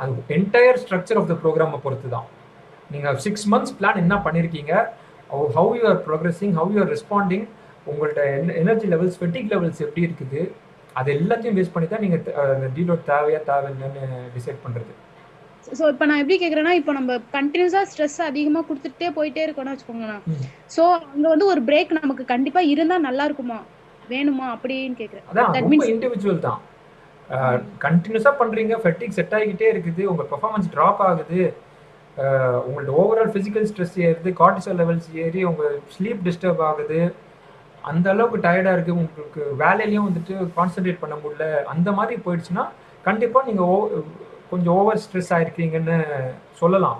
அது என்டையர் ஸ்ட்ரக்சர் ஆஃப் த ப்ரோக்ராமை பொறுத்து தான். நீங்கள் 6 months பிளான் என்ன பண்ணியிருக்கீங்க, how you are progressing, how you are responding, உங்கள்கிட்ட எனர்ஜி லெவல்ஸ், ஃபெட்டிக் லெவல்ஸ் எப்படி இருக்குது, அது எல்லாத்தையும் பேஸ் பண்ணி தான் நீங்கள் டீலோட் தேவையா தேவையில்லைன்னு டிசைட் பண்ணுறது. ஸோ இப்போ நான் எப்படி கேட்குறேன்னா, இப்போ நம்ம கண்டினியூஸாக ஸ்ட்ரெஸ் அதிகமாக கொடுத்துட்டே போயிட்டே இருக்கோம்னு வச்சுக்கோங்கண்ணா. ஸோ அங்கே வந்து ஒரு பிரேக் நமக்கு கண்டிப்பாக இருந்தால் நல்லா இருக்குமா, வேணுமா அப்படின்னு கேட்குறேன். அதான் ரொம்ப இண்டிவிஜுவல் தான். கண்டினியூஸாக பண்ணுறீங்க, ஃபெட்டிக் செட் ஆகிக்கிட்டே இருக்குது, உங்கள் பெர்ஃபார்மன்ஸ் ட்ராப் ஆகுது, உங்களோட ஓவரால் ஃபிசிக்கல் ஸ்ட்ரெஸ் ஏறுது, கார்டிசால் லெவல்ஸ் ஏறி உங்கள் ஸ்லீப் டிஸ்டர்ப் ஆகுது, அந்த அளவுக்கு டயர்டாக இருக்குது, உங்களுக்கு வேலையிலையும் வந்துட்டு கான்சென்ட்ரேட் பண்ண முடியல, அந்த மாதிரி போயிடுச்சுன்னா கண்டிப்பாக நீங்கள் கொஞ்சம் ஓவர் ஸ்ட்ரெஸ் ஆகிருக்கீங்கன்னு சொல்லலாம்.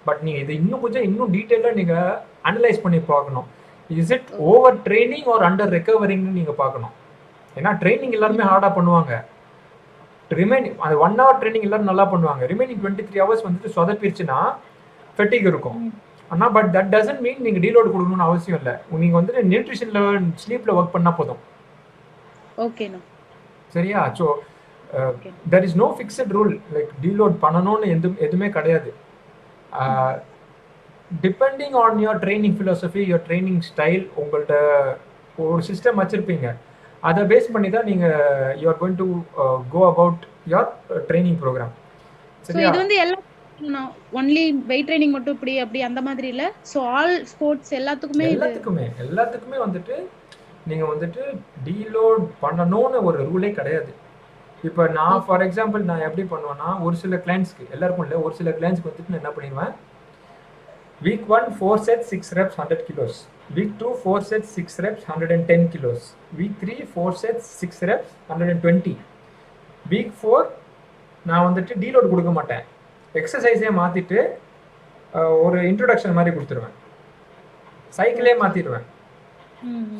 பட் நீங்கள் இது இன்னும் டீட்டெயிலாக நீங்கள் அனலைஸ் பண்ணி பார்க்கணும். Is it over training or under ரெக்கவரிங்னு நீங்கள் பார்க்கணும். ஏன்னா ட்ரைனிங் எல்லாருமே ஹார்டாக பண்ணுவாங்க, ரிமைனிங் அந்த 1 hour ட்ரைனிங் எல்லாரும் நல்லா பண்ணுவாங்க. ரிமைனிங் 23 ஹவர்ஸ் வந்துட்டு சொதப்பிருச்சுன்னா ஃபெட்டிக் இருக்கும். ஆனா பட் தட் டசன்ட் மீன் நீங்க டீலோட் கொடுக்கணும்னு அவசியம் இல்லை. நீங்க வந்துட்டு நியூட்ரிஷன்ல ஸ்லீப்ல ஒர்க் பண்ணா போதும். ஓகேண்ணா. சரியா? So there is no fixed rule like deload பண்ணணும்னு எதுவுமே கிடையாது. Depending on your training philosophy, your training style, உங்கள்கிட்ட ஒரு சிஸ்டம் வச்சுருப்பீங்க. அதை பேஸ் பண்ணி தான் நீங்கள் you are going to go about your training programme. So இது வந்து எல்லாம் ஒன்லி வெயிட் ட்ரைனிங் மட்டும் இப்படி அப்படி அந்த மாதிரி இல்லை. ஸோ ஆல் ஸ்போர்ட்ஸ் எல்லாத்துக்குமே வந்துட்டு நீங்கள் வந்துட்டு டீலோட் பண்ணணும்னு ஒரு ரூலே கிடையாது. இப்போ நான் ஃபார் எக்ஸாம்பிள் நான் எப்படி பண்ணுவேன்னா, ஒரு சில கிளைண்ட்ஸ்க்கு, எல்லாருக்கும் இல்லை, ஒரு சில கிளைண்ட்ஸ்க்கு வந்துட்டு நான் என்ன பண்ணிடுவேன், week 1 4 sets 6 reps 100 kilos, week 2 4 sets 6 reps 110 kilos, week 3 4 sets 6 reps 120, week 4 நான் வந்துட்டு டீலோட் கொடுக்க மாட்டேன், எக்ஸசைஸே மாற்றிட்டு ஒரு இன்ட்ரொடக்ஷன் மாதிரி கொடுத்துருவேன், சைக்கிளே மாற்றிடுவேன்.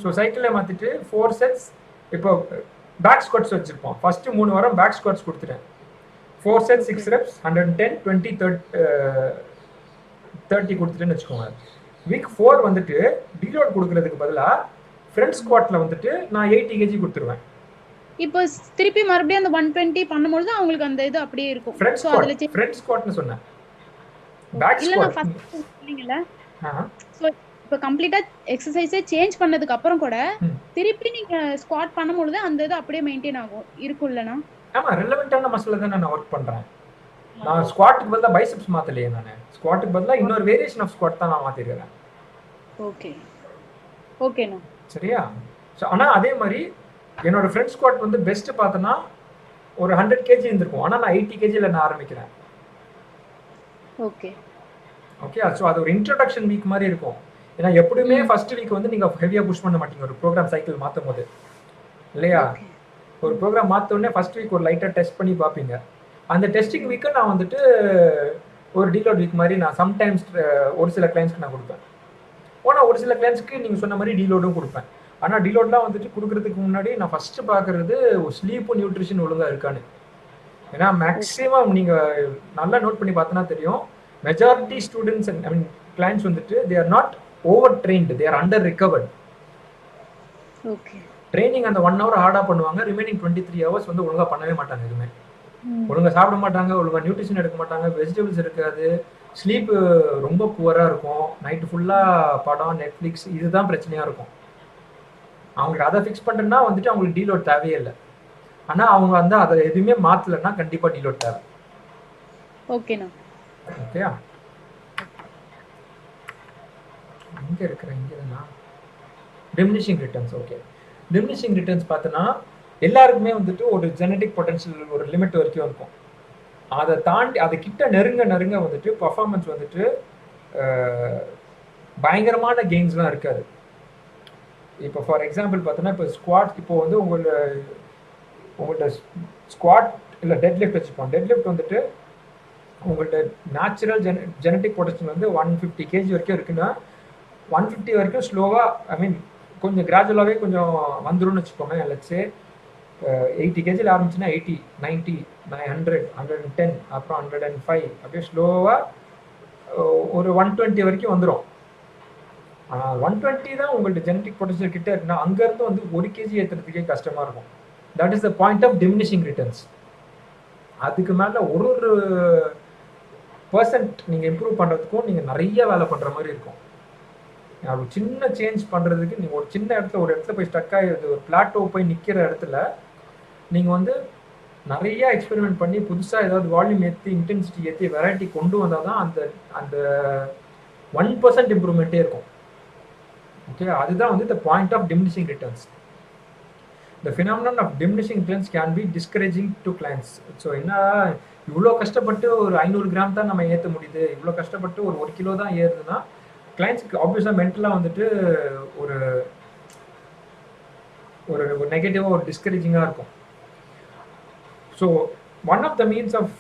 ஸோ சைக்கிளே மாற்றிட்டு 4 sets, இப்போ பேக் ஸ்குவாட்ஸ் வச்சுருப்போம், ஃபஸ்ட்டு 3 வாரம் பேக் ஸ்குவாட்ஸ் கொடுத்துட்டேன், 4 sets 6 reps 110 20 30 கொடுத்துட்டேன்னு வச்சுக்கோங்க. வீக் 4 வந்துட்டு டீலோட் கொடுக்கறதுக்கு பதிலாக ஃப்ரண்ட் ஸ்குவாட்ல வந்துட்டு நான் 80 kg கொடுத்துருவேன். இப்போ திருப்பி மறுபடியும் அந்த 120 பண்ணும்போது அவங்களுக்கு அந்த இது அப்படியே இருக்கும். சோ அதுல ஃப்ரண்ட் ஸ்குவாட்னு சொன்னேன், பேக் ஸ்குவாட் இல்லைங்களா? சோ இப்போ கம்ப்ளீட்டா எக்ஸசைஸே சேஞ்ச் பண்ணதுக்கு அப்புறம் கூட திருப்பி நீங்க ஸ்குவாட் பண்ணும்போது அந்த இது அப்படியே மெயின்டைன் ஆகும் இருக்கும்லனா? ஆமா, ரெலவென்ட்டான மசில் தான் நான் வொர்க் பண்றேன். நான் ஸ்குவாட்டுக்கு பதிலா பைசெப்ஸ் மாத்தலையே, நான் ஸ்குவாட்டுக்கு பதிலா இன்னொரு வேரியேஷன் ஆஃப் ஸ்குவாட் தான் நான் மாத்திருக்கேன். ஓகே ஓகேண்ணா, சரியா? ஸோ ஆனால் அதே மாதிரி என்னோட ஃப்ரெண்ட் ஸ்குவாட் வந்து பெஸ்ட் பார்த்தோன்னா ஒரு 100 kg இருந்திருக்கும், ஆனால் நான் 80 kgல நான் ஆரம்பிக்கிறேன். Okay okay. ஸோ அது ஒரு இன்ட்ரோடக்ஷன் வீக் மாதிரி இருக்கும். ஏன்னா எப்படியுமே ஃபர்ஸ்ட் வீக் வந்து நீங்கள் ஹெவியாக புஷ் பண்ண மாட்டீங்க ஒரு ப்ரோக்ராம் சைக்கிள் மாற்றும் போது, இல்லையா? ஒரு ப்ரோக்ராம் மாற்ற உடனே ஃபர்ஸ்ட் வீக் ஒரு லைட்டாக டெஸ்ட் பண்ணி பார்ப்பீங்க. அந்த டெஸ்டிங் வீக்கை நான் வந்துட்டு ஒரு டீலோட் வீக் மாதிரி நான் சம்டைம்ஸ் ஒரு சில கிளைண்ட்ஸ்க்கு நான் கொடுப்பேன். ஆனால் ஒரு சில கிளைண்ட்ஸ்க்கு நீங்கள் சொன்ன மாதிரி டீலோடும் கொடுப்பேன். ஆனால் டீலோட்லாம் வந்துட்டு கொடுக்குறதுக்கு முன்னாடி நான் ஃபஸ்ட்டு பார்க்குறது ஸ்லீப்பு நியூட்ரிஷன் ஒழுங்காக இருக்கான்னு. ஏன்னா மேக்ஸிமம் நீங்கள் நல்லா நோட் பண்ணி பார்த்தோன்னா தெரியும், majority students I mean clients வந்துட்டு they are not over trained, they are under recovered. Okay. Training அந்த 1 hour ஹார்டாக பண்ணுவாங்க, ரிமைனிங் 23 hours வந்து ஒழுங்காக பண்ணவே மாட்டாங்க, எதுவுமே ஒழுங்காக சாப்பிட மாட்டாங்க, ஒழுங்காக நியூட்ரிஷன் எடுக்க மாட்டாங்க, வெஜிடபிள்ஸ் இருக்காது, ஸ்லீப்பு ரொம்ப புவராக இருக்கும், நைட்டு ஃபுல்லாக படம் நெட்ஃப்ளிக்ஸ் இதுதான் பிரச்சனையாக இருக்கும். அவங்களுக்கு அதை ஃபிக்ஸ் பண்ணுறேன்னா வந்துட்டு அவங்களுக்கு டீலோட் தேவையே இல்லை. ஆனால் அவங்க வந்து அதை எதுவுமே மாற்றலைன்னா கண்டிப்பாக டீலோட் தேவை. ஓகேண்ணா. ஓகேயா? இங்கே இருக்கிறேன், இங்கே தான் diminishing returns. Okay, diminishing returns பார்த்தோன்னா எல்லாருக்குமே வந்துட்டு ஒரு ஜெனடிக் பொட்டன்ஷியல் ஒரு லிமிட் வரைக்கும் இருக்கும். அதை தாண்டி அதை கிட்ட நெருங்க வந்துட்டு பர்ஃபார்மன்ஸ் வந்துட்டு பயங்கரமான கெயின்ஸ்லாம் இருக்காது. இப்போ ஃபார் எக்ஸாம்பிள் பார்த்தோன்னா இப்போ ஸ்குவாட், இப்போ வந்து உங்கள்கிட்ட ஸ்குவாட் இல்லை டெட் லிஃப்ட் வச்சுப்போம். டெட் லிஃப்ட் வந்துட்டு உங்கள்கிட்ட நேச்சுரல் ஜெனட்டிக் பொட்டன்ஷியல் வந்து 150 kg வரைக்கும் இருக்குன்னா 150 வரைக்கும் ஸ்லோவாக ஐ மீன் கொஞ்சம் கிராஜுவலாகவே கொஞ்சம் வந்துரும்னு வச்சுக்கோங்க. லெட்ஸ் சே 80 kgல ஆரம்பிச்சுன்னா 80, 90, 100, 110, அப்புறம் 105 அப்படியே ஸ்லோவாக ஒரு 120 வரைக்கும் வந்துடும். ஆனால் 120 தான் உங்கள்கிட்ட ஜெனட்டிக் பொட்டன்ஷியல் கிட்டே இருக்குன்னா அங்கேருந்து வந்து 1 kg ஏற்றுறதுக்கே கஷ்டமாக இருக்கும். That is the point of diminishing returns. அதுக்கு மேலே ஒரு பர்சன்ட் நீங்கள் இம்ப்ரூவ் பண்ணுறதுக்கும் நீங்கள் நிறைய வேலை பண்ணுற மாதிரி இருக்கும். ஒரு சின்ன சேஞ்ச் பண்ணுறதுக்கு நீங்கள் ஒரு சின்ன இடத்துல ஒரு இடத்துல போய் ஸ்டக் ஆகிடுது, ஒரு பிளாட்டோ போய் நிற்கிற இடத்துல நீங்கள் வந்து நிறைய எக்ஸ்பெரிமெண்ட் பண்ணி புதுசாக ஏதாவது வால்யூம் ஏற்றி இன்டென்சிட்டி ஏற்றி வெரைட்டி கொண்டு வந்தால் தான் அந்த அந்த 1% இம்ப்ரூவ்மெண்ட்டே இருக்கும். ஓகே, அதுதான் வந்து the point of diminishing returns. The phenomenon of diminishing returns can be discouraging to clients. So என்ன இவ்வளோ கஷ்டப்பட்டு ஒரு 500 கிராம் தான் நம்ம ஏற்ற முடியுது, இவ்வளோ கஷ்டப்பட்டு ஒரு 1 கிலோ தான் ஏறுதுன்னா கிளைண்ட்ஸ்க்கு ஆப்வியஸாக மென்டலாக வந்துட்டு ஒரு ஒரு நெகட்டிவாக ஒரு டிஸ்கரேஜிங்காக இருக்கும். So one of the means of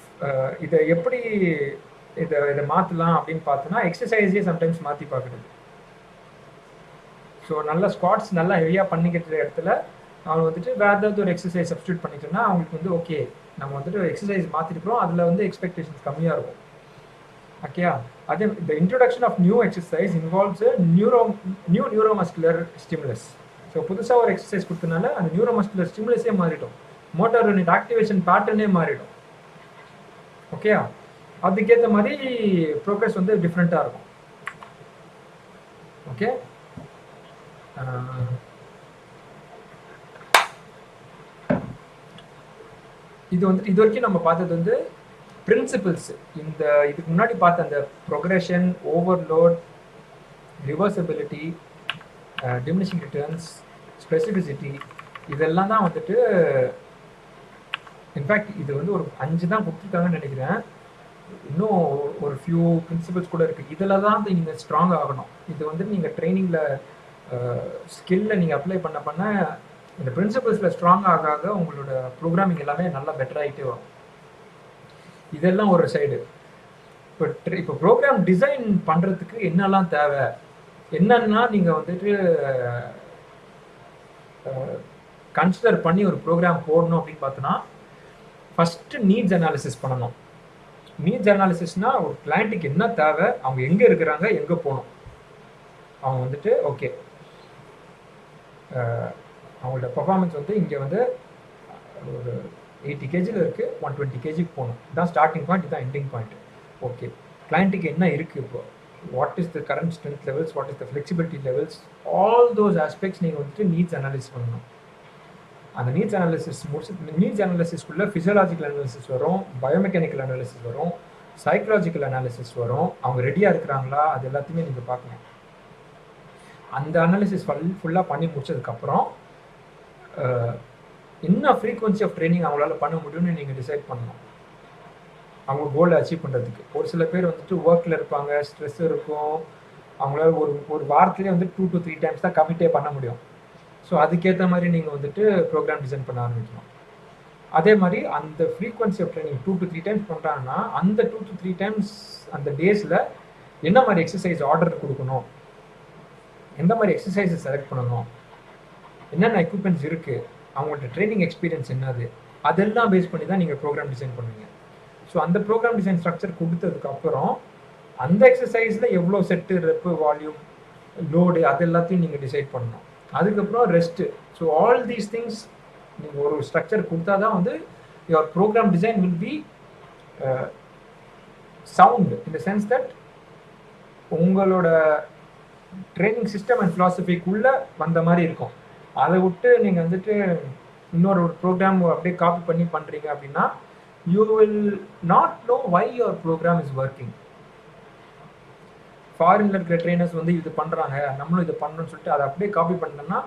இதை எப்படி இதை மாற்றலாம் அப்படின்னு பார்த்தோன்னா எக்ஸசைஸே சம்டைம்ஸ் மாற்றி பார்க்குறது. ஸோ நல்ல ஸ்குவாட்ஸ் நல்லா ஹெவியாக பண்ணிக்கிற இடத்துல அவங்க வந்துட்டு வேறு ஏதாவது ஒரு எக்ஸசைஸ் சப்ஸ்டியூட் பண்ணிட்டோன்னா அவங்களுக்கு வந்து ஓகே நம்ம வந்துட்டு எக்ஸசைஸ் மாற்றிருக்கிறோம், அதில் வந்து எக்ஸ்பெக்டேஷன்ஸ் கம்மியாக இருக்கும். ஓகேயா? அதே the introduction of new exercise involves a new neuromuscular stimulus. So புதுசாக ஒரு எக்ஸசைஸ் கொடுத்தனால அந்த நியூரோமஸ்குலர் ஸ்டிமுலஸே மாறிடும், மோட்டார் யூனிட் ஆக்டிவேஷன் பேட்டர்னே மாறிடும். ஓகேயா? அதுக்கேற்ற மாதிரி ப்ரோக்ரஸ் வந்து டிஃப்ரெண்ட்டாக இருக்கும். ஓகே, இது வந்து இது வரைக்கும் நம்ம பார்த்தது வந்து பிரின்சிபிள்ஸ். இந்த இதுக்கு முன்னாடி பார்த்த அந்த progression, overload, reversibility, diminishing returns, specificity, இதெல்லாம் தான் வந்துட்டு இன்ஃபேக்ட் இது வந்து ஒரு 5 தான் கொடுத்துருக்காங்கன்னு நினைக்கிறேன். இன்னும் ஒரு ஃபியூ பிரின்சிபிள்ஸ் கூட இருக்குது. இதில் தான் நீங்கள் ஸ்ட்ராங் ஆகணும். இது வந்து நீங்கள் ட்ரைனிங்கில் ஸ்கில்ல நீங்கள் அப்ளை பண்ண இந்த பிரின்சிபிள்ஸில் ஸ்ட்ராங் ஆக உங்களோட ப்ரோக்ராமிங் எல்லாமே நல்லா பெட்டர் ஆகிட்டே வரும். இதெல்லாம் ஒரு சைடு. இப்போ ப்ரோக்ராம் டிசைன் பண்ணுறதுக்கு என்னெல்லாம் தேவை, என்னன்னா நீங்கள் வந்துட்டு கன்சிடர் பண்ணி ஒரு ப்ரோக்ராம் போடணும் அப்படின்னு பார்த்தோன்னா, ஃபஸ்ட்டு நீட்ஸ் அனாலிசிஸ் பண்ணணும். நீட்ஸ் அனாலிசிஸ்னால் ஒரு கிளைண்ட்டுக்கு என்ன தேவை, அவங்க எங்கே இருக்கிறாங்க, எங்கே போகணும், அவங்க வந்துட்டு ஓகே அவங்களோட பர்ஃபார்மன்ஸ் வந்து இங்கே வந்து ஒரு 80 kgயில் இருக்குது, 120 kgக்கு போகணும். இதுதான் ஸ்டார்டிங் பாயிண்ட், இதுதான் எண்டிங் பாயிண்ட். ஓகே, கிளைண்ட்டுக்கு என்ன இருக்குது, இப்போ what is the current strength levels, what is the flexibility levels, all those aspects நீங்கள் வந்துட்டு நீட்ஸ் அனாலிசிஸ் பண்ணணும். அந்த நீட்ஸ் அனாலிசிஸ் முடிச்சு நீட்ஸ் அனாலிசிஸ்க்குள்ளே ஃபிசியலாஜிக்கல் அனாலிசிஸ் வரும், பயோமெக்கானிக்கல் அனாலிசிஸ் வரும், சைக்கலாஜிக்கல் அனாலிசிஸ் வரும். அவங்க ரெடியாக இருக்கிறாங்களா, அது எல்லாத்தையுமே நீங்கள் பார்க்கணும். அந்த அனாலிசிஸ் ஃபுல்லாக பண்ணி முடிச்சதுக்கப்புறம் என்ன ஃப்ரீக்வன்சி ஆஃப் ட்ரைனிங் அவங்களால பண்ண முடியும்னு நீங்கள் டிசைட் பண்ணணும், அவங்க கோலை அச்சீவ் பண்ணுறதுக்கு. ஒரு சில பேர் வந்துட்டு ஒர்க்கில் இருப்பாங்க, ஸ்ட்ரெஸ் இருக்கும், அவங்களால ஒரு வாரத்துலேயே வந்து 2 to 3 டைம்ஸ் தான் கமிட்டே பண்ண முடியும். ஸோ அதுக்கேற்ற மாதிரி நீங்கள் வந்துட்டு ப்ரோக்ராம் டிசைன் பண்ண ஆரம்பிக்கணும். அதே மாதிரி அந்த frequency of training 2 to 3 times பண்ணுறாங்கன்னா அந்த 2 to 3 டைம்ஸ் அந்த டேஸில் என்ன மாதிரி எக்ஸசைஸ் ஆர்டர் கொடுக்கணும், எந்த மாதிரி எக்ஸசைஸை செலக்ட் பண்ணணும், என்னென்ன எக்யூப்மெண்ட்ஸ் இருக்குது, அவங்களோட ட்ரைனிங் எக்ஸ்பீரியன்ஸ் என்னது, அதெல்லாம் பேஸ் பண்ணி தான் நீங்கள் ப்ரோக்ராம் டிசைன் பண்ணுவீங்க. ஸோ அந்த ப்ரோக்ராம் டிசைன் ஸ்ட்ரக்சர் கொடுத்ததுக்கப்புறம் அந்த எக்ஸசைஸில் எவ்வளோ செட்டு, ரெப்பு, வால்யூம், லோடு, அது எல்லாத்தையும் நீங்கள் டிசைட் பண்ணணும். அதுக்கப்புறம் rest. So all these things நீங்கள் ஒரு ஸ்ட்ரக்சர் கொடுத்தா தான் வந்து your program design will be sound in the sense that உங்களோட ட்ரைனிங் சிஸ்டம் அண்ட் ஃபிலாசபிக்குள்ளே வந்த மாதிரி இருக்கும். அதை விட்டு நீங்கள் வந்துட்டு இன்னொரு ப்ரோக்ராம் அப்படியே காப்பி பண்ணி பண்ணுறீங்க அப்படின்னா you will not know why your program is working. ஃபாரின்ல இருக்கிற ட்ரெயினர்ஸ் வந்து இது பண்ணுறாங்க, நம்மளும் இது பண்ணணும்னு சொல்லிட்டு அதை அப்படியே காப்பி பண்ணோம்னா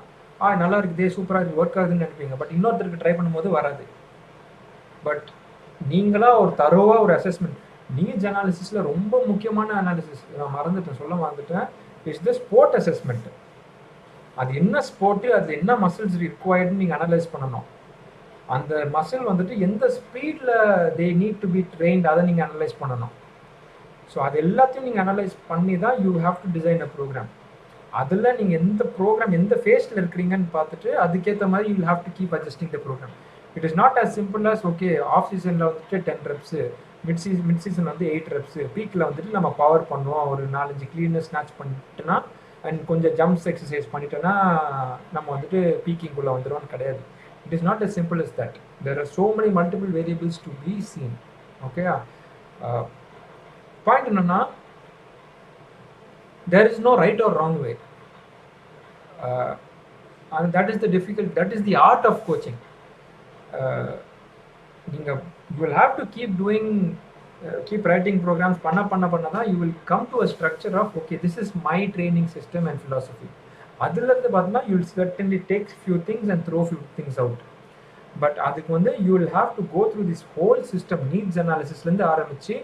நல்லா இருக்குதே, சூப்பராக இருக்குது, ஒர்க் ஆகுதுன்னு நினைப்பீங்க. பட் இன்னொருத்தருக்கு ட்ரை பண்ணும்போது வராது. பட் நீங்களாக ஒரு தரோவாக ஒரு அசஸ்மெண்ட், நீட்ஸ் அனாலிசிஸில் ரொம்ப முக்கியமான அனாலிசிஸ் நான் மறந்துட்டேன், இட்ஸ் த ஸ்போர்ட் அசஸ்மெண்ட். அது என்ன ஸ்போர்ட்டு, அது என்ன மசில்ஸ் ரிக்வயர்டுன்னு நீங்கள் அனலைஸ் பண்ணணும். அந்த மசில் வந்துட்டு எந்த ஸ்பீடில் they need to be trained, அதை நீங்கள் அனலைஸ் பண்ணணும். ஸோ அது எல்லாத்தையும் நீங்கள் அனலைஸ் பண்ணி தான் you have to design a programme. அதில் நீங்கள் எந்த ப்ரோக்ராம் எந்த ஃபேஸில் இருக்கிறீங்கன்னு பார்த்துட்டு அதுக்கேற்ற மாதிரி you will have to keep adjusting the programme. It is not as simple as okay off சீசனில் வந்துட்டு 10 reps, மிட் சீசன் வந்து 8 reps, பீக்கில் வந்துட்டு நம்ம பவர் பண்ணுவோம், ஒரு 4-5 கிளீனர் ஸ்நாச் பண்ணிட்டோன்னா அண்ட் கொஞ்சம் ஜம்ப்ஸ் எக்ஸசைஸ் பண்ணிட்டோன்னா நம்ம வந்துட்டு பீக்கிங்குள்ளே வந்துடுவோம்னு கிடையாது. It is not as simple as that. There are so many multiple variables to be seen. Okay. Point என்னன்னா, there is no right or wrong way. And that is the art of coaching. You will have to keep writing programs. Panna you will come to a structure of okay, this is my training system and philosophy. அதிலிருந்து பார்த்தா you will certainly take few things and throw few things out. But அதுக்கு வந்து you will have to go through this whole system. Needs அனாலிசிஸ்லேருந்து ஆரம்பித்து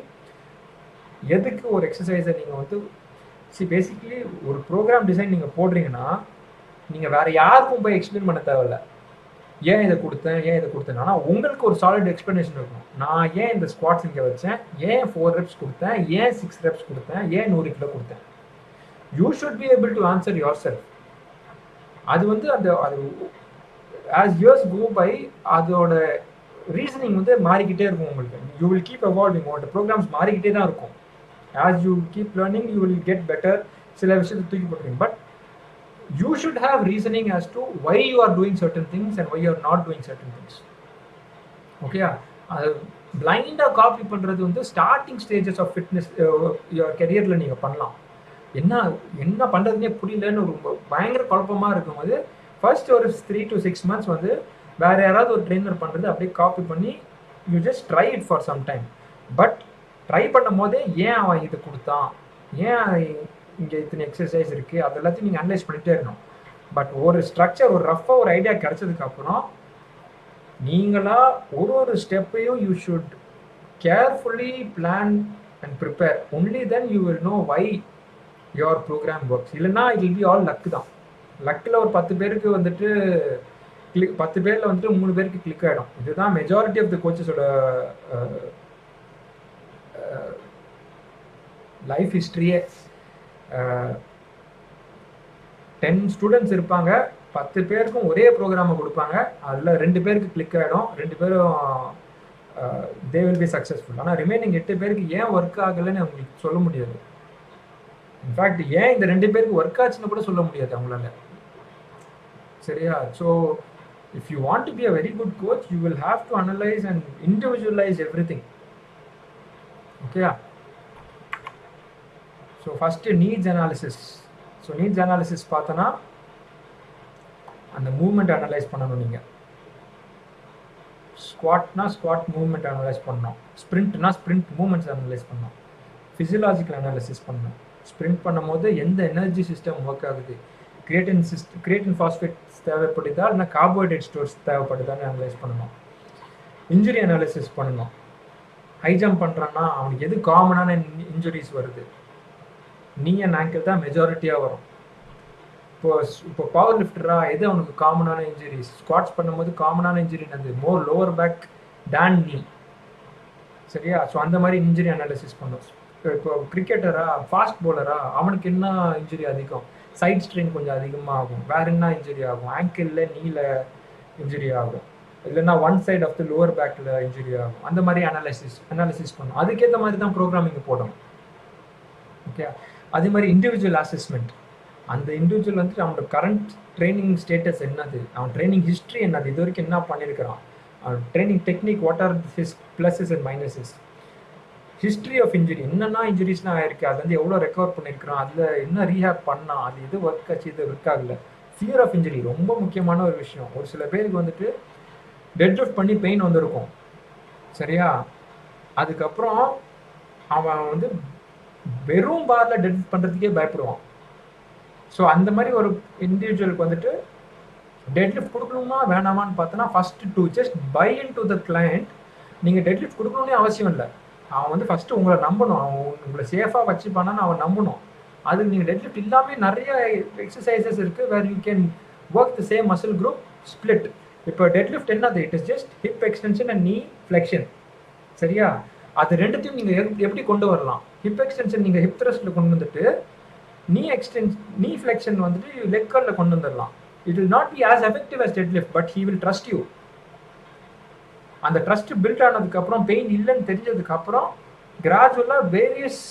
எதுக்கு ஒரு எக்ஸசைஸை நீங்கள் வந்து பேசிக்கலி ஒரு ப்ரோக்ராம் டிசைன் நீங்கள் போடுறீங்கன்னா நீங்கள் வேறு யாருக்கும் போய் எக்ஸ்பிளைன் பண்ண தேவையில்ல. ஏன் இதை கொடுத்தேன் ஆனால் உங்களுக்கு ஒரு சாலிட் எக்ஸ்ப்ளனேஷன் இருக்கும். நான் ஏன் இந்த ஸ்குவாட்ஸ் இங்கே வச்சேன், ஏன் 4 reps கொடுத்தேன், ஏன் 6 reps கொடுத்தேன், ஏன் 100 kg கொடுத்தேன். You should be able to answer yourself. அது வந்து அது ஆஸ் இயர்ஸ் கோ பை அதோட ரீசனிங் வந்து மாறிக்கிட்டே இருக்கும் உங்களுக்கு. யூ வில் கீப் எவால்விங், உங்களோட ப்ரோக்ராம்ஸ் மாறிக்கிட்டே தான் இருக்கும். As you keep learning you will get better. சில விஷயத்தை தூக்கி போட்டுருங்க. But you should have reasoning as to why you are doing certain things and why you are not doing certain things. ஓகேயா? அது பிளைண்டாக காப்பி பண்ணுறது வந்து starting stages of fitness your கெரியரில் நீங்கள் பண்ணலாம். என்ன என்ன பண்ணுறதுனே புரியலன்னு ஒரு பயங்கர குழப்பமாக இருக்கும்போது ஃபர்ஸ்ட் ஒரு 3 to 6 months வந்து வேறு யாராவது ஒரு ட்ரெயினர் பண்ணுறது அப்படியே காப்பி பண்ணி you just try it for some time. But try பண்ணும் போதே ஏன் அவன் இதை கொடுத்தான், ஏன் இங்கே இத்தனை எக்ஸசைஸ் இருக்குது, அது எல்லாத்தையும் நீங்கள் அனலைஸ் பண்ணிகிட்டே இருக்கணும். பட் ஒரு ஸ்ட்ரக்சர், ஒரு ரஃபாக ஒரு ஐடியா கிடைச்சதுக்கப்புறம் நீங்களா ஒரு ஸ்டெப்பையும் you should carefully plan and prepare. Only then you will know why your programme works. இல்லைன்னா it will be all luck தான். லக்கில் ஒரு 10 பேருக்கு வந்துட்டு 10 பேரில் வந்துட்டு 3 பேருக்கு கிளிக் ஆகிடும். இதுதான் மெஜாரிட்டி ஆஃப் த கோச்சஸோட லைஃப் ஹிஸ்ட்ரியே. 10 ஸ்டூடெண்ட்ஸ் இருப்பாங்க, 10 பேருக்கும் ஒரே ப்ரோக்ராமை கொடுப்பாங்க, அதில் 2 பேருக்கு கிளிக் ஆகிடும், 2 பேரும் தே வில் பி சக்ஸஸ்ஃபுல். ஆனால் ரிமைனிங் 8 பேருக்கு ஏன் ஒர்க் ஆகலைன்னு அவங்களுக்கு சொல்ல முடியாது. இன்ஃபேக்ட் ஏன் இந்த 2 பேருக்கு ஒர்க் ஆச்சுன்னு கூட சொல்ல முடியாது அவங்களால. சரியா? So if you want to be a very good coach you will have to analyse and individualise everything. ஓகேயா? So first needs analysis. So needs analysis பார்த்தோன்னா அந்த மூவ்மெண்ட் அனலைஸ் பண்ணணும். நீங்கள் ஸ்குவாட்னா ஸ்குவாட் மூவ்மெண்ட் அனலைஸ் பண்ணணும், ஸ்ப்ரிண்ட்னா sprint movements analyse பண்ணணும், physiological analysis பண்ணணும். Sprint பண்ணும் போது எந்த எனர்ஜி சிஸ்டம் ஒர்க் ஆகுது, கிரியேட்டின் ஃபாஸ்பேட்ஸ் தேவைப்படுதா இல்லைனா கார்போஹைட்ரேட் ஸ்டோர்ஸ் தேவைப்படுதான்னு அனலைஸ் பண்ணணும். இன்ஜுரி அனாலிசிஸ் பண்ணணும். ஹை ஜம்ப் பண்ணுறான்னா அவனுக்கு எது காமனான இன்ஜுரிஸ் வருது. நீ அண்ட் ஆங்கிள் தான் மெஜாரிட்டியாக வரும். இப்போ பவர் லிஃப்டரா எது அவனுக்கு காமனான இன்ஜுரிஸ்? ஸ்குவாட்ஸ் பண்ணும்போது காமனான இன்ஜுரி என்னது? மோர் லோவர் பேக் டேன் நீ. சரியா? ஸோ அந்த மாதிரி இன்ஜுரி அனாலிசிஸ் பண்ணும். இப்போ கிரிக்கெட்டரா, ஃபாஸ்ட் பவுலரா, அவனுக்கு என்ன இன்ஜுரி அதிகம்? சைட் ஸ்ட்ரெயின் கொஞ்சம் அதிகமாக ஆகும். வேற என்ன இன்ஜுரி ஆகும்? ஆங்கிளில் நீல இன்ஜுரி ஆகும், இல்லைன்னா one side of the lower பேக்கில் இன்ஜுரி ஆகும். அந்த மாதிரி அனாலிசிஸ் பண்ணும். அதுக்கேற்ற மாதிரி தான் ப்ரோக்ராமிங் போடணும். ஓகே? அதே மாதிரி இண்டிவிஜுவல் அசஸ்மெண்ட். அந்த இண்டிவிஜுவல் வந்துட்டு அவனோட கரண்ட் ட்ரைனிங் ஸ்டேட்டஸ் என்னது, அவன் ட்ரைனிங் ஹிஸ்ட்ரி என்னது, இது வரைக்கும் என்ன பண்ணியிருக்கிறான், அவன் training technique, what are his pluses and minuses, history of injury, என்னென்னா இன்ஜுரிஸ்லாம் ஆயிருக்கு, அது வந்து எவ்வளோ ரெக்கவர் பண்ணியிருக்கிறான், அதில் என்ன ரீஹேப் பண்ணான், அது எது ஒர்க் ஆச்சு, இது ஒர்க் ஆகல. ஃபியர் ஆஃப் இன்ஜுரி ரொம்ப முக்கியமான ஒரு விஷயம். ஒரு சில பேருக்கு வந்துட்டு டெட் லிஃப்ட் பண்ணி பெயின் வந்திருக்கும். சரியா? அதுக்கப்புறம் அவன் வந்து வெறும் பாரில் டெட் லிஃப்ட் பண்ணுறதுக்கே பயப்படுவான். ஸோ அந்த மாதிரி ஒரு இண்டிவிஜுவலுக்கு வந்துட்டு டெட் லிஃப்ட் கொடுக்கணுமா வேணாமான்னு பார்த்தோன்னா first to just buy in to the client. நீங்கள் டெட் லிஃப்ட் கொடுக்கணும்னே அவசியம் இல்லை. அவன் வந்து ஃபஸ்ட்டு உங்களை நம்பணும், அவன் உங்களை சேஃபாக வச்சுப்பானான்னு அவன் நம்பணும். அதுக்கு நீங்கள் டெட் லிஃப்ட் இல்லாமல் நிறைய எக்ஸசைசஸ் இருக்குது where you can work the same muscle group split. இப்போ டெட் லிஃப்ட் என்னது? It is just hip extension and knee flexion. சரியா? அது ரெண்டுத்தையும் நீங்கள் எப்படி கொண்டு வரலாம்? ஹிப் எக்ஸ்டென்ஷன் நீங்கள் ஹிப் த்ரஸ்ட்டில் கொண்டு வந்துட்டு நீ ஃப்ளெக்ஷன் வந்துட்டு லெக் கர்லில் கொண்டு வந்துடலாம். It will not be as effective as deadlift, but he will trust you. அந்த ட்ரஸ்ட் பில்ட் ஆனதுக்கப்புறம், பெயின் இல்லைன்னு தெரிஞ்சதுக்கப்புறம் கிராஜுவலாக வேரியஸ்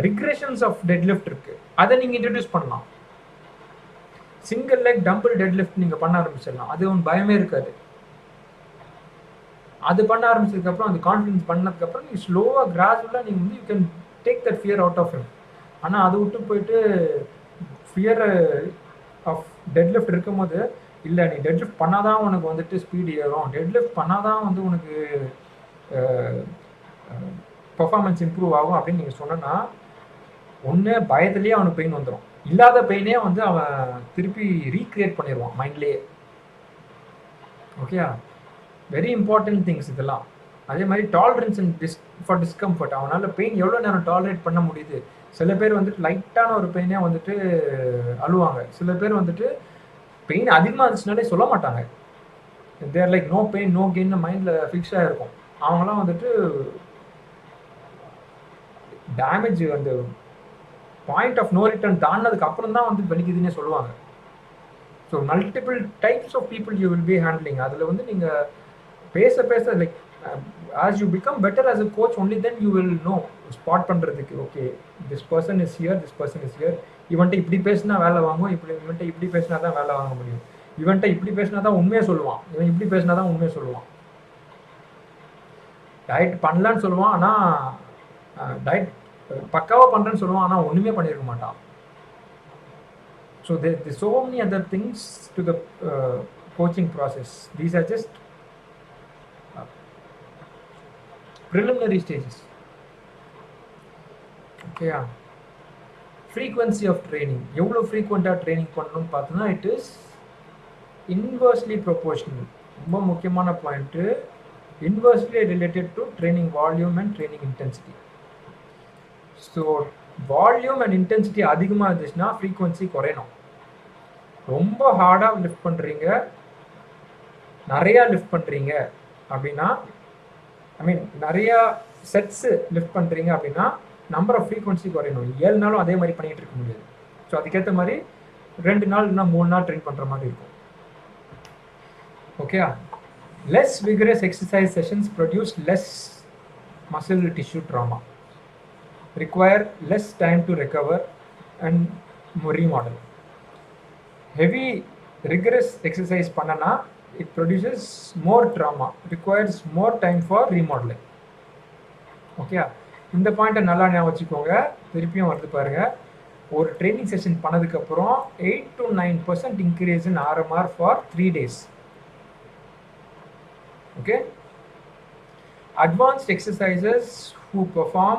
ரிக்ரெஷன்ஸ் ஆஃப் டெட் லிஃப்ட் இருக்குது, அதை நீங்கள் இன்ட்ரடியூஸ் பண்ணலாம். Single leg dumbbell deadlift நீங்கள் பண்ண ஆரம்பிச்சிடலாம். அது ஒன்று பயமே இருக்காது. அது பண்ண ஆரம்பிச்சதுக்கப்புறம், அந்த கான்ஃபிடன்ஸ் பண்ணதுக்கப்புறம் நீங்கள் ஸ்லோவாக கிராஜுவலாக நீங்கள் வந்து you can take that fear out of him. ஆனால் அதை விட்டு போயிட்டு ஃபியர் ஆஃப் டெட் லிஃப்ட் இருக்கும் போது, இல்லை நீ டெட் லிஃப்ட் பண்ணாதான் உனக்கு வந்துட்டு ஸ்பீடு ஏறும், டெட் லிஃப்ட் பண்ணாதான் வந்து உனக்கு பர்ஃபார்மன்ஸ் இம்ப்ரூவ் ஆகும் அப்படின்னு நீங்கள் சொன்னோன்னா, ஒன்று பயத்துலேயே அவனுக்கு பெயின் வந்துடும், இல்லாத பெயினே வந்து அவன் திருப்பி ரீக்ரியேட் பண்ணிடுவான் மைண்ட்லேயே. ஓகேயா? வெரி இம்பார்ட்டன்ட் திங்ஸ் இதெல்லாம். அதே மாதிரி டாலரன்ஸ் அண்ட் ஃபார் டிஸ்கம்ஃபர்ட். அவனால் பெயின் எவ்வளோ நேரம் டாலரேட் பண்ண முடியுது. சில பேர் வந்துட்டு லைட்டான ஒரு பெயினே வந்துட்டு அழுவாங்க. சில பேர் வந்துட்டு பெயின் அதிகமாக இருந்துச்சுனாலே சொல்ல மாட்டாங்க. They're like no pain no gain மைண்டில் ஃபிக்ஸ் ஆகிருக்கும். அவங்களாம் வந்துட்டு டேமேஜ் அந்த பாயிண்ட் ஆஃப் நோ ரிட்டர்ன் தாண்டினதுக்கு அப்புறம் தான் வந்து வலிக்குதுன்னே சொல்லுவாங்க. So multiple types of people you will be handling. அதில் வந்து நீங்கள் பேச பேச like as you become better as a coach, only then you will know spot பண்ணுறதுக்கு. Okay, this person is here, this person is here. இவன்ட்ட இப்படி பேசினா வேலை வாங்கும், இவன்ட்ட இப்படி பேசினா தான் வேலை வாங்க முடியும். இவன்ட்ட இப்படி பேசினா தான் உண்மையை சொல்லுவான், இவன் இப்படி பேசினா தான் உண்மையை சொல்லுவான். டயட் பண்ணலான்னு சொல்லுவான், ஆனால் டயட் பக்காவாக பண்ணுறேன்னு சொல்லுவான், ஆனால் ஒன்றுமே பண்ணியிருக்க மாட்டான். So there so many other things to the coaching process. These are just preliminary stages. Okay, frequency of training. எவ்வளோ ஃப்ரீக்வெண்ட்டாக ட்ரைனிங் பண்ணணும்னு பார்த்தோன்னா இட் இஸ் இன்வர்ஸ்லி ப்ரொபோர்ஷனல். ரொம்ப முக்கியமான point, inversely related to training volume and training intensity. So volume and intensity அதிகமாக இருந்துச்சுன்னா frequency குறையணும். ரொம்ப ஹார்டாக லிஃப்ட் பண்ணுறீங்க, நிறையா லிஃப்ட் பண்ணுறீங்க அப்படின்னா, நிறையா செட்ஸு லிஃப்ட் பண்ணுறீங்க அப்படின்னா நம்பர் ஆஃப் ஃப்ரீக்வன்சி குறையணும். 7 நாளும் அதே மாதிரி பண்ணிகிட்டு இருக்க முடியாது. ஸோ அதுக்கேற்ற மாதிரி 2 நாள் இல்லைனா 3 நாள் ட்ரெயின் பண்ணுற மாதிரி இருக்கும். Okay, less vigorous exercise sessions produce less muscle tissue drama, require less time to recover and remodel. Heavy rigorous exercise பண்ணனா it produces more trauma, requires more time for remodeling. Okay, இந்த பாயிண்ட்டை நல்லா ஞாபகம் வச்சுக்கோங்க. திருப்பியும் வருது பாருங்க. ஒரு ட்ரைனிங் செஷன் பண்ணதுக்கப்புறம் 8 to 9% increase in RMR for 3 days. Okay, advanced exercises who perform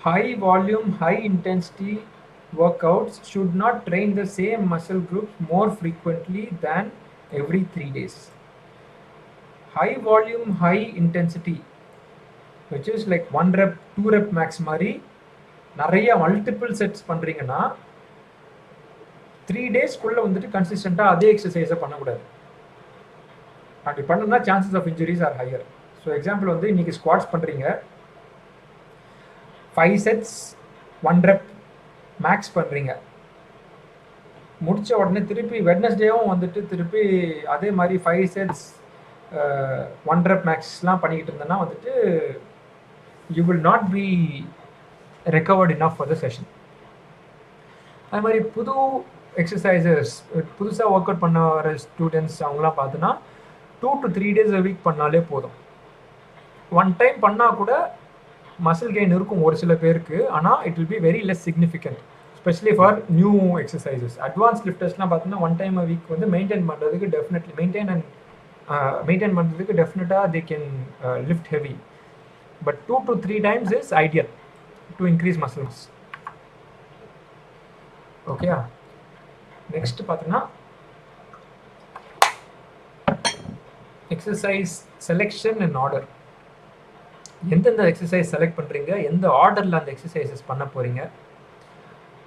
high volume, high intensity workouts should not train the same muscle groups more frequently than every 3 days. High volume, high intensity, which is like 1 rep, 2 rep max மாதிரி நிறைய multiple sets பண்ணுறீங்கன்னா 3 டேஸ்க்குள்ளே வந்துட்டு கன்சிஸ்டண்ட்டாக அதே எக்ஸசைஸை பண்ணக்கூடாது. அப்படி பண்ணணும்னா chances of injuries are higher. So example வந்து இன்றைக்கி ஸ்குவாட்ஸ் பண்ணுறீங்க, 5 sets 1 rep மேக்ஸ் பண்ணுறீங்க. முடித்த உடனே திருப்பி வெட்னஸ்டேவும் வந்துட்டு திருப்பி அதே மாதிரி 5 sets 1 rep மேக்ஸ்லாம் பண்ணிக்கிட்டு இருந்தேன்னா வந்துட்டு you will not B recovered enough for the session. அது மாதிரி புது எக்ஸசைசஸ், புதுசாக ஒர்க் அவுட் பண்ண வர ஸ்டூடெண்ட்ஸ் அவங்களாம் பார்த்தோன்னா 2 to 3 days a week பண்ணாலே போதும். 1 time பண்ணால் கூட மசில் கெயின் இருக்கும் ஒரு சில பேருக்கு, ஆனால் it will be very less significant, specially for new exercises. Advance லிஃப்டர்ஸ்லாம் பார்த்தீங்கன்னா 1 time a week வந்து மெயின்டைன் பண்ணுறதுக்கு டெஃபினெட்லி மெயின்டைன் பண்ணுறதுக்கு டெஃபினட்டாக they can lift heavy. But 2 to 3 times is ideal to increase muscle mass. Okay, next பார்த்தீங்கன்னா exercise selection and order. எந்தெந்த exercise select பண்ணுறீங்க, எந்த ஆர்டரில் அந்த எக்ஸசைசஸ் பண்ண போகிறீங்க,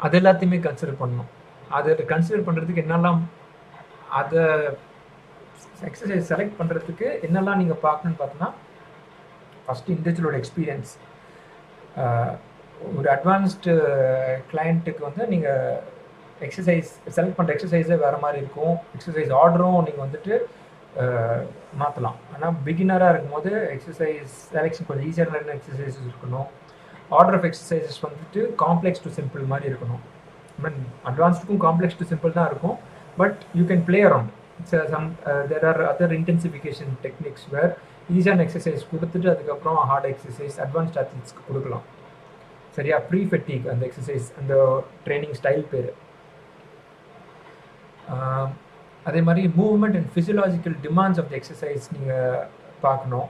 அது எல்லாத்தையுமே கன்சிடர் பண்ணணும். அதை கன்சிடர் பண்ணுறதுக்கு என்னெல்லாம், அதை எக்ஸசைஸ் செலக்ட் பண்ணுறதுக்கு என்னெல்லாம் நீங்கள் பார்க்கணுன்னு பார்த்தோன்னா, ஃபஸ்ட்டு இண்டிவிஜுவலோட எக்ஸ்பீரியன்ஸ். ஒரு அட்வான்ஸ்டு கிளைண்ட்டுக்கு வந்து நீங்கள் எக்ஸசைஸ் செலக்ட் பண்ணுற எக்ஸசைஸே வேறு மாதிரி இருக்கும். எக்ஸசைஸ் ஆர்டரும் நீங்கள் வந்துட்டு மாற்றலாம். ஆனால் பிகினராக இருக்கும்போது எக்ஸசைஸ் செலெக்ஷன் கொஞ்சம் ஈஸியான எக்ஸசைசஸ் இருக்கணும். ஆர்டர் ஆஃப் எக்ஸசைசஸ் வந்துட்டு காம்ப்ளெக்ஸ் டு சிம்பிள் மாதிரி இருக்கணும். அட்வான்ஸ்டுக்கும் காம்ப்ளெக்ஸ் டு சிம்பிள் தான் இருக்கும், but you can play around. There are other intensification techniques where ஈஸியான எக்ஸசைஸ் கொடுத்துட்டு அதுக்கப்புறம் ஹார்ட் எக்ஸசைஸ் அட்வான்ஸ்ட் அத்லீட்ஸ்க்கு கொடுக்கலாம். சரியா, ப்ரீ ஃபெட்டிக் அந்த எக்ஸசைஸ், அந்த ட்ரைனிங் ஸ்டைல் பேர். அதே மாதிரி movement and physiological demands of the exercise நீங்கள் பார்க்கணும்.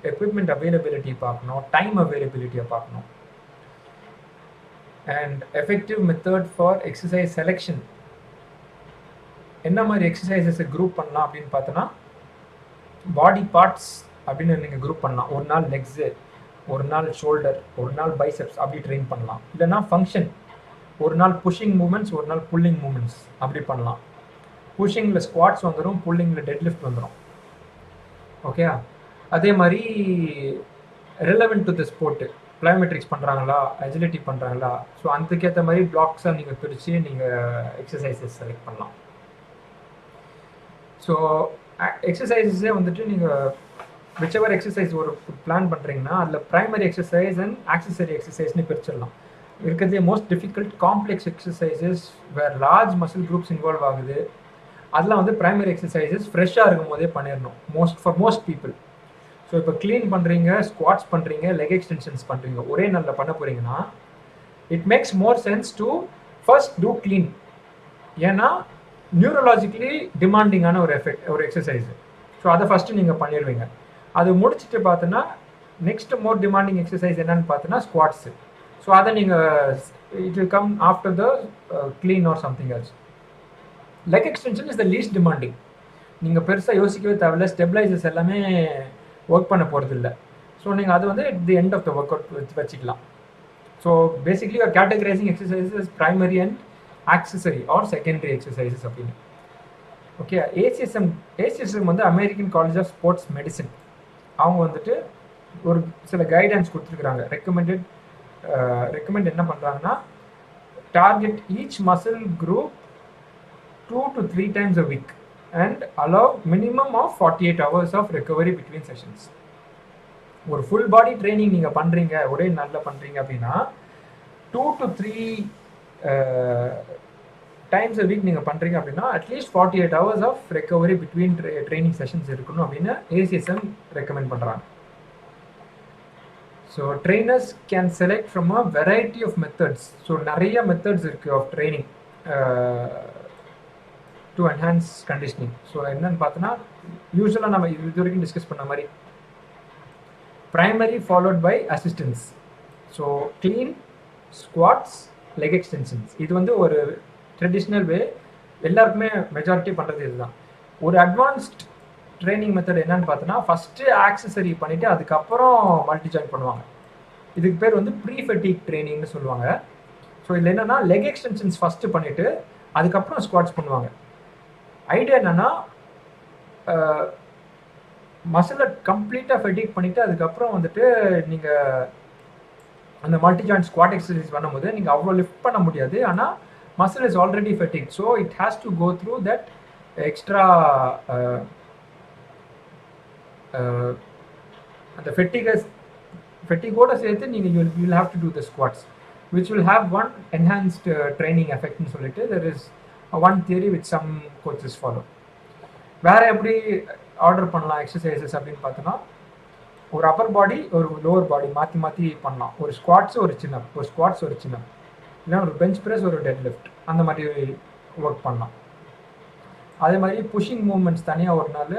எக்யூப்மெண்ட் அவைலபிலிட்டி பார்க்கணும், டைம் அவைலபிலிட்டியை பார்க்கணும். And effective method for exercise selection. என்ன மாதிரி எக்ஸசைசஸை குரூப் பண்ணலாம் அப்படின்னு பார்த்தோன்னா, பாடி பார்ட்ஸ் அப்படின்னு நீங்கள் குரூப் பண்ணலாம். ஒரு நாள் லெக்ஸு, ஒரு நாள் ஷோல்டர், ஒரு நாள் பைசெப்ஸ் அப்படி ட்ரெயின் பண்ணலாம். இல்லைனா ஃபங்க்ஷன், ஒரு நாள் புஷிங் மூமெண்ட்ஸ், ஒரு நாள் புல்லிங் மூமெண்ட்ஸ் அப்படி பண்ணலாம். புஷிங்கில் ஸ்குவாட்ஸ் வந்துடும், புல்லிங்கில் டெட் லிஃப்ட் வந்துடும். ஓகே, அதே மாதிரி ரெலவெண்ட் டு த ஸ்போர்ட்டு, பிளயோமெட்ரிக்ஸ் பண்ணுறாங்களா, அஜிலிட்டி பண்ணுறாங்களா, ஸோ அதுக்கேற்ற மாதிரி பிளாக்ஸாக நீங்கள் பிரித்து நீங்கள் எக்ஸசைசஸ் செலக்ட் பண்ணலாம். ஸோ எக்ஸசைஸஸே வந்துட்டு நீங்கள் விச்செவர் எக்ஸசைஸ் ஒரு பிளான் பண்ணுறீங்கன்னா அதில் ப்ரைமரி எக்ஸசைஸ் அண்ட் ஆக்சசரி எக்ஸசைஸ்னு பிரிச்சிடலாம். இருக்கிறதே most difficult complex exercises where large muscle groups involve ஆகுது. அதெல்லாம் வந்து ப்ரைமரி எக்ஸசைசஸ் ஃப்ரெஷ்ஷாக இருக்கும் போதே பண்ணிடணும் ஃபார் மோஸ்ட் பீப்புள். ஸோ இப்போ க்ளீன் பண்ணுறீங்க, ஸ்குவாட்ஸ் பண்ணுறீங்க, லெக் எக்ஸ்டென்ஷன்ஸ் பண்ணுறீங்க, ஒரே நாளில் பண்ண போகிறீங்கன்னா it makes more sense to first do clean. ஏன்னா நியூரலாஜிக்கலி டிமாண்டிங்கான ஒரு எக்ஸசைஸ். ஸோ அதை ஃபஸ்ட்டு நீங்கள் பண்ணிடுவீங்க. அது முடிச்சுட்டு பார்த்தோன்னா நெக்ஸ்ட் மோர் டிமாண்டிங் எக்ஸசைஸ் என்னன்னு பார்த்தோன்னா ஸ்குவாட்ஸு. ஸோ அதை நீங்கள் it will come after the clean or something else. Leg extension is the least demanding. நீங்கள் பெருசாக யோசிக்கவே தேவையில்ல, ஸ்டெபிளைசர்ஸ் எல்லாமே ஒர்க் பண்ண போகிறது இல்லை. ஸோ நீங்கள் அது வந்து the end of the workout வச்சுக்கலாம். So basically you're categorising exercises primary and accessory or secondary exercises அப்படின்னு. ஓகே, ஏசிஎஸ்எம் வந்து American College of Sports Medicine. அவங்க வந்துட்டு ஒரு சில கைடன்ஸ் கொடுத்துருக்குறாங்க. ரெக்கமெண்ட் என்ன பண்ணுறாங்கன்னா, target each muscle group 2 to 3 times a week and allow minimum of 48 hours of recovery between sessions. ஒரு ஃபுல் பாடி ட்ரைனிங் நீங்கள் பண்ணுறீங்க, ஒரே நாளில் பண்ணுறீங்க அப்படின்னா 2 to 3 times a week நீங்கள் பண்ணுறீங்க அப்படின்னா at least 48 hours of recovery between training sessions இருக்கணும் அப்படின்னு ஏசிஎஸ்எம் ரெக்கமெண்ட் பண்ணுறாங்க. So trainers can select from a variety of methods. So நிறைய மெத்தட்ஸ் இருக்குது of training to enhance conditioning. So என்னன்னு பார்த்தோன்னா யூஸ்வலாக நம்ம இது வரைக்கும் டிஸ்கஸ் பண்ண மாதிரி primary followed by assistance. So clean, squads, leg extensions. இது வந்து ஒரு ட்ரெடிஷ்னல் வே, எல்லாருக்குமே மெஜாரிட்டி பண்ணுறது இதுதான். ஒரு அட்வான்ஸ்ட் ட்ரைனிங் மெத்தட் என்னன்னு பார்த்தோன்னா ஃபஸ்ட்டு ஆக்சசரி பண்ணிவிட்டு அதுக்கப்புறம் மல்டி ஜாயின் பண்ணுவாங்க. இதுக்கு பேர் வந்து ப்ரீ ஃபெட்டிக் ட்ரைனிங்னு சொல்லுவாங்க. ஸோ இதில் என்னென்னா லெக் எக்ஸ்டென்ஷன்ஸ் ஃபஸ்ட்டு பண்ணிவிட்டு அதுக்கப்புறம் ஸ்குவாட்ஸ் பண்ணுவாங்க. ஐடியா என்னென்னா மசிலை கம்ப்ளீட்டாக ஃபெட்டிக் பண்ணிவிட்டு அதுக்கப்புறம் வந்துட்டு நீங்கள் அந்த மல்டி ஜாயிண்ட் ஸ்குவாட் எக்ஸசைஸ் பண்ணும்போது நீங்கள் அவ்வளோ லிஃப்ட் பண்ண முடியாது. ஆனால் muscle is already fatigue. So it has to go through that extra அந்த ஃபெட்டிகோட சேர்த்து நீங்கள் you'll have to do the squats which will have one enhanced training எஃபெக்ட்னு சொல்லிட்டு there is one theory which some coaches follow. வேறு எப்படி order பண்ணலாம் exercises அப்படின்னு பார்த்தோன்னா, ஒரு அப்பர் பாடி ஒரு லோவர் பாடி மாற்றி மாற்றி பண்ணலாம். ஒரு ஸ்குவாட்ஸ் ஒரு சின்ன, ஒரு ஸ்குவாட்ஸ் ஒரு சின்ன, இல்லை ஒரு பெஞ்ச் ப்ரெஸ் ஒரு டெட் லிஃப்ட், அந்த மாதிரி ஒர்க் பண்ணலாம். அதே மாதிரி புஷ்ஷிங் மூமெண்ட்ஸ் தனியாக ஒரு நாள்,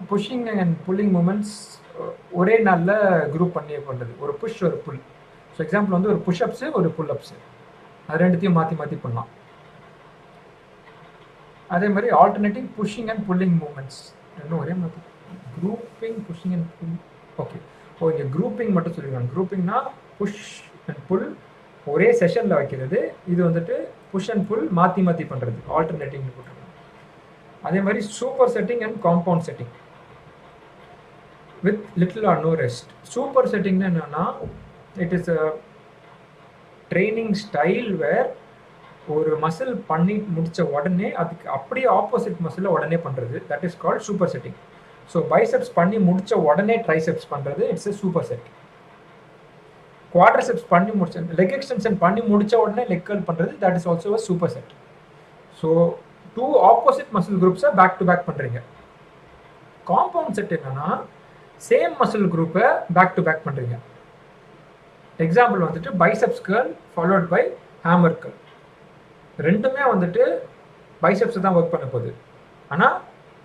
புஷ்ஷிங் அண்ட் புல்லிங் மூமெண்ட்ஸ் ஒரே நாளில் குரூப் பண்ணி பண்ணுறது. ஒரு புஷ் ஒரு புல். ஸோ எக்ஸாம்பிள் வந்து ஒரு புஷ்அப்ஸு ஒரு புல்அப்ஸு, அது ரெண்டுத்தையும் மாற்றி மாற்றி பண்ணலாம். அதே மாதிரி alternative pushing and pulling moments ரெண்டும் ஒரே மாதிரி. Grouping, pushing and pull. Okay, இங்கே குரூப்பிங் மட்டும் சொல்லிடுவாங்க. குரூப்பிங்னா புஷ் அண்ட் புல் ஒரே செஷனில் வைக்கிறது. இது வந்துட்டு புஷ் அண்ட் புல் மாற்றி மாற்றி பண்ணுறது, ஆல்டர்னேட்டிவ்னு போட்டுருக்காங்க. அதே மாதிரி super setting and compound setting with little or no rest. Super செட்டிங்னா என்னென்னா, it is a training style where ஒரு மசில் பண்ணி முடித்த உடனே அதுக்கு அப்படியே ஆப்போசிட் மசிலை உடனே பண்ணுறது, that is called super setting. So biceps பண்ணி முடித்த உடனே ட்ரைசெப்ஸ் பண்ணுறது, it's a super set. Quadriceps பண்ணி முடிச்ச, லெக் எக்ஸ்டென்ஷன் பண்ணி முடித்த உடனே லெக் கர்ல் பண்ணுறது, that is also a super set. So two opposite muscle குரூப்ஸை பேக் டு பேக் பண்ணுறீங்க. காம்பவுண்ட் செட் என்னன்னா, சேம் மசில் குரூப்பை பேக் டு பேக் பண்ணுறீங்க. எக்ஸாம்பிள் வந்துட்டு biceps curl followed by hammer curl. ரெண்டுமே வந்துட்டு பைசெப்ஸ் தான் ஒர்க் பண்ண போகுது, ஆனால்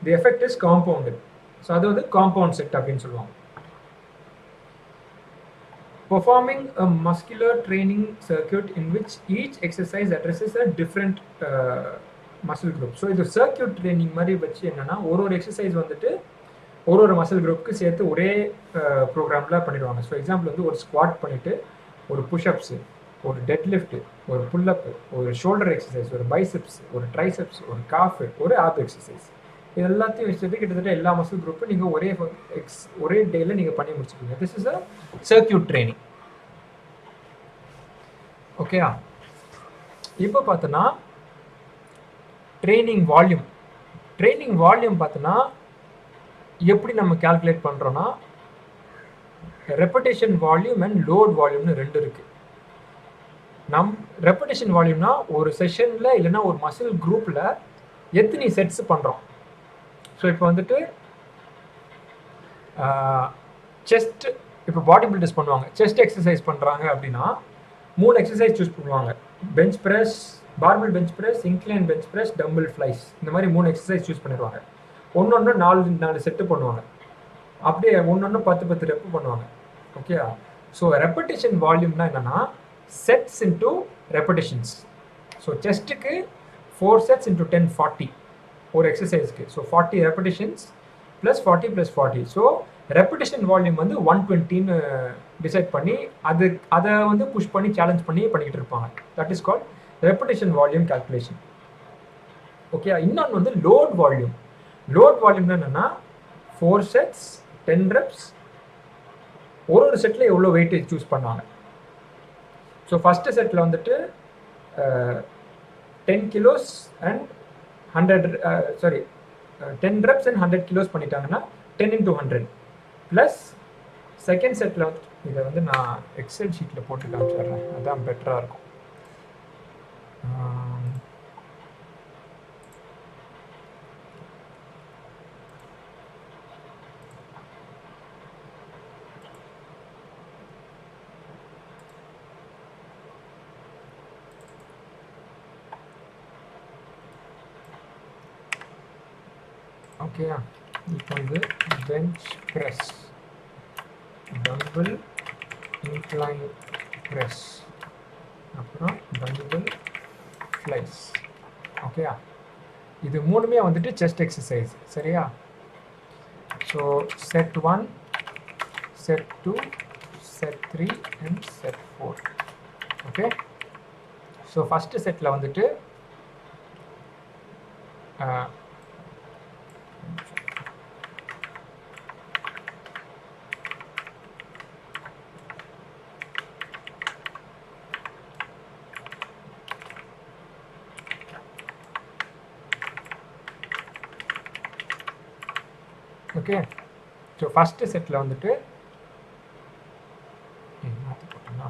தி எஃபெக்ட் இஸ் காம்பவுண்டட். ஸோ அது வந்து காம்பவுண்ட் செட் அப்படின்னு சொல்லுவாங்க. Performing a muscular training circuit in which each exercise addresses a different muscle group. So இது சர்க்கியூட் ட்ரைனிங் மாதிரி வச்சு என்னன்னா, ஒரு எக்ஸசைஸ் வந்துட்டு ஒரு மசில் குரூப்புக்கு சேர்த்து ஒரே ப்ரோக்ராமில் பண்ணிடுவாங்க. ஸோ எக்ஸாம்பிள் வந்து ஒரு ஸ்குவாட் பண்ணிவிட்டு ஒரு புஷ்அப்ஸு, ஒரு டெட் லிஃப்ட்டு, ஒரு புல்லப்பு, ஒரு ஷோல்டர் எக்ஸசைஸ், ஒரு பைசெப்ஸ், ஒரு ட்ரைசெப்ஸ், ஒரு காஃபு, ஒரு ஆப் எக்ஸசைஸ், இது எல்லாத்தையும் வச்சுட்டு கிட்டத்தட்ட எல்லா மசில் குரூப்பும் நீங்கள் ஒரே டேயில் நீங்கள் பண்ணி முடிச்சுக்கீங்க. This is a circuit training. ஓகேயா? இப்போ பார்த்தோன்னா ட்ரைனிங் வால்யூம். ட்ரைனிங் வால்யூம் பார்த்தோன்னா எப்படி நம்ம கால்குலேட் பண்ணுறோன்னா ரெப்படேஷன் வால்யூம் அண்ட் லோட் வால்யூம்னு 2 இருக்குது. ரெப்படேஷன் வால்யூம்னா ஒரு செஷனில் இல்லைன்னா ஒரு மசில் குரூப்பில் எத்தனை செட்ஸ் பண்ணுறோம். ஸோ இப்போ வந்துட்டு செஸ்ட், இப்போ பாடி பில்டர்ஸ் பண்ணுவாங்க, செஸ்ட் எக்ஸசைஸ் பண்ணுறாங்க அப்படின்னா 3 எக்ஸசைஸ் சூஸ் பண்ணுவாங்க. Bench press, barbell bench press, incline bench press, dumbbell flies, இந்த மாதிரி 3 எக்ஸசைஸ் சூஸ் பண்ணிடுவாங்க. ஒன்று 4 செட்டு பண்ணுவாங்க. அப்படியே ஒன்று 10 ரெப்பு பண்ணுவாங்க. ஓகே. ஸோ ரெப்படேஷன் வால்யூம்னா என்னென்னா செட்ஸ் இன்டூ ரெப்படேஷன்ஸ். ஸோ செஸ்ட்டுக்கு 4 sets into 10 40 ஒரு எக்ஸசைஸ்க்கு. So 40 repetitions plus 40 + 40. So repetition volume வந்து 120ன்னு டிசைட் பண்ணி அதை வந்து புஷ் பண்ணி சேலஞ்ச் பண்ணி பண்ணிக்கிட்டு இருப்பாங்க. That is called ரெப்படேஷன் volume calculation. Okay. இன்னொன்று வந்து லோட் வால்யூம். லோட் வால்யூம்னா என்னென்னா 4 sets 10 reps, ஒரு செட்டில் எவ்வளோ வெயிட்டேஜ் சூஸ் பண்ணாங்க. ஸோ ஃபஸ்ட்டு செட்டில் வந்துட்டு 10 kilos and 10 reps and 100 kilos பண்ணிட்டாங்கன்னா 10 into 100 ப்ளஸ் செகண்ட் செட்டில் வந்து இதை வந்து நான் எக்ஸல் ஷீட்டில் போட்டு காமிச்சிடுறேன், அதுதான் பெட்டராக இருக்கும். ஓகே. இப்போ வந்து bench press, dumbbell incline press, அப்புறம் டம்பிள் ஃப்ளைஸ். ஓகே. இது 3மே வந்துட்டு செஸ்ட் எக்ஸசைஸ். சரியா? So set 1, set 2, set 3 and set 4. Okay. So first செட்டில் வந்துட்டு ஓகே. ஸோ ஃபஸ்ட்டு செட்டில் வந்துட்டு மாற்றி போட்டோம்னா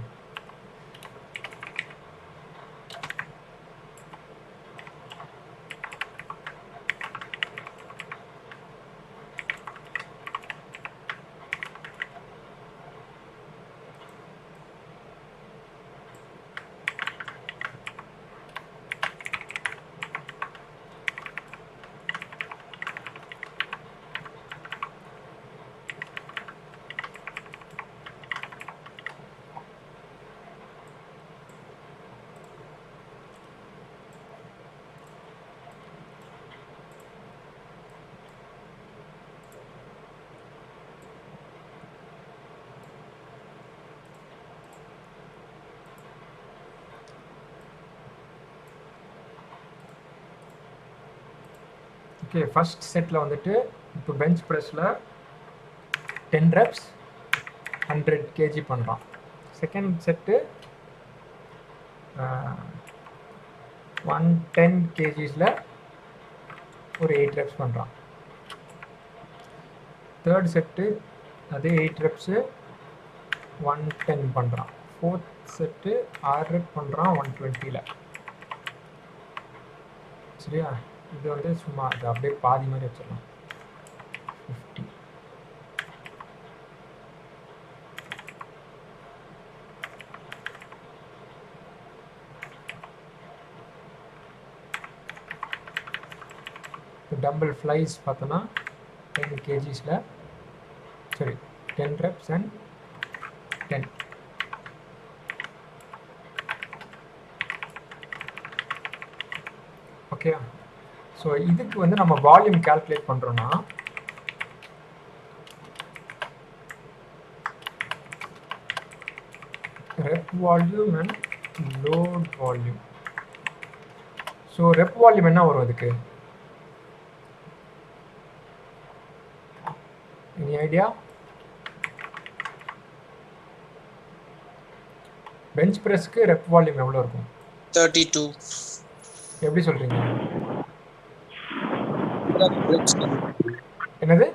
ஓகே. ஃபஸ்ட் செட்டில் வந்துட்டு இப்போ பெஞ்ச் ப்ரெஸ்ஸில் 10 reps 100 kg பண்ணுறான். செகண்ட் செட்டு 110 kgsல ஒரு 8 reps பண்ணுறான். தேர்ட் செட்டு அதே 8 reps 110 பண்ணுறான். ஃபோர்த் செட்டு 6 rep பண்ணுறான் 120ல். சரியா? இது வந்து சும்மா அது அப்படியே பாதி மாதிரி வச்சிடலாம். 50. இப்போ டம்பிள் ஃப்ளைஸ் பார்த்தோன்னா 10 kgsல, சரி 10 reps and 10. ஓகே. ஸோ இதுக்கு வந்து நம்ம வால்யூம் கால்குலேட் பண்ணுறோன்னா rep volume and load volume. So rep volume என்ன வரும் அதுக்கு? Any idea? பெஞ்ச் ப்ரெஸ்க்கு ரெப் வால்யூம் எவ்வளோ இருக்கும்? 32. எப்படி சொல்கிறீங்க? நம்பர் ஆஃப் ரெப்ஸ் என்னது?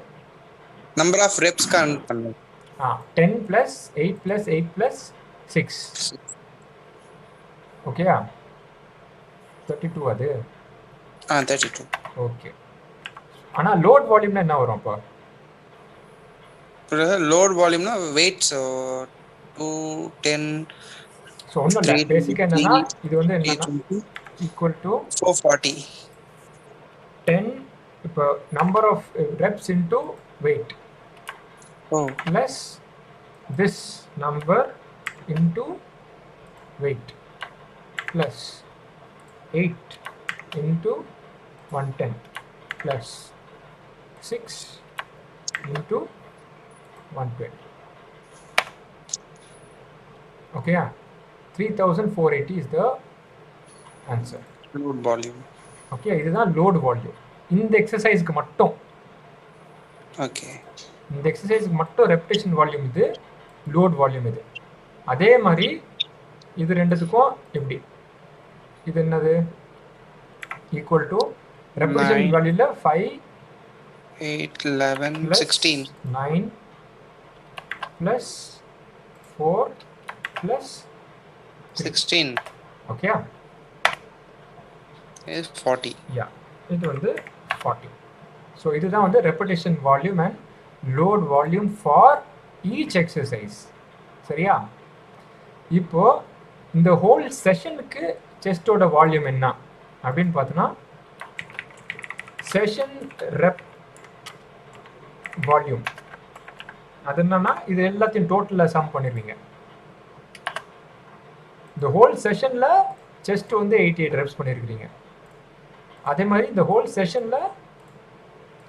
நம்பர் ஆஃப் ரெப்ஸ் கவுண்ட் பண்ணு. 10 + 8 + 8 + 6. ஓகேயா? 32 அது. 32. ஓகே. ஆனா லோட் வால்யூம்னா என்ன வரும் அப்போ? லோட் வால்யூம்னா வெயிட். ஸோ 2 10 ஸோ ஒன்றும் இல்லை, 3 பேசிக்காக என்னன்னா 3 இது வந்து என்னன்னா 320 ஈக்குவல் டு 440. 10 இப்போ number of reps into weight plus this number into weight plus 8 into 110 plus 6 into 120. Okay, 3480 is the answer. Load volume. Okay, இதுதான் load volume. இந்த எக்ஸசைஸ்க்கு மட்டும். ஓகே. இந்த எக்ஸசைஸ்க்கு மட்டும் ரெப்டேஷன் வால்யூம் இது, லோட் வால்யூம் இது. அதே மாதிரி இது ரெண்டுத்துக்கும் எப்படி? இது என்னது? ஈக்குவல் டு ரெப்டேஷன் வால்யூல 5 8 11 16 9 plus 4 plus 16. Okay is 40. Yeah, இது வந்து 40. ஸோ இதுதான் வந்து repetition volume and load volume for each exercise. சரியா? இப்போ இந்த ஹோல் செஷனுக்கு செஸ்டோட வால்யூம் என்ன அப்படின்னு பார்த்தோன்னா செஷன் ரெப் வால்யூம் அது என்னன்னா இது எல்லாத்தையும் டோட்டலில் சம் பண்ணிடுவீங்க. இந்த ஹோல் செஷனில் செஸ்ட் வந்து 88 ரெப்ஸ் பண்ணியிருக்கிறீங்க. அதே மாதிரி இந்த ஹோல் செஷனில்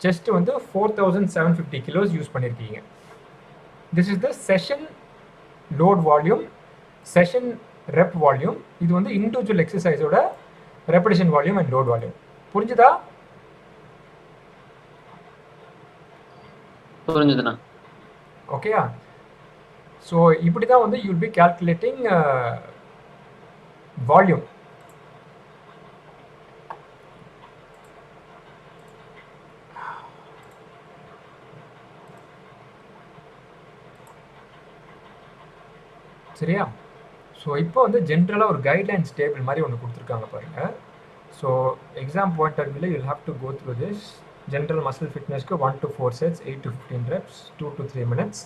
செஸ்ட் வந்து 4750 கிலோஸ் யூஸ் பண்ணியிருக்கீங்க. This is the session load volume, session rep volume. இது வந்து இண்டிவிஜுவல் எக்ஸசைஸோட repetition volume and load volume. புரிஞ்சுதா? புரிஞ்சுதுண்ணா. ஓகேயா? ஸோ இப்படி தான் வந்து யூல் பி கால்குலேட்டிங் வால்யூம். சரியா? ஸோ இப்போ வந்து ஜென்ரலாக ஒரு கைட்லைன்ஸ் டேபிள் மாதிரி ஒன்று கொடுத்துருக்காங்க பாருங்கள். ஸோ எக்ஸாம் பாயிண்ட் ஆஃப் வியூவில் you'll have to go through this. General muscle ஃபிட்னஸ்க்கு 1 to 4 sets, 8 to 15 reps, 2 to 3 minutes,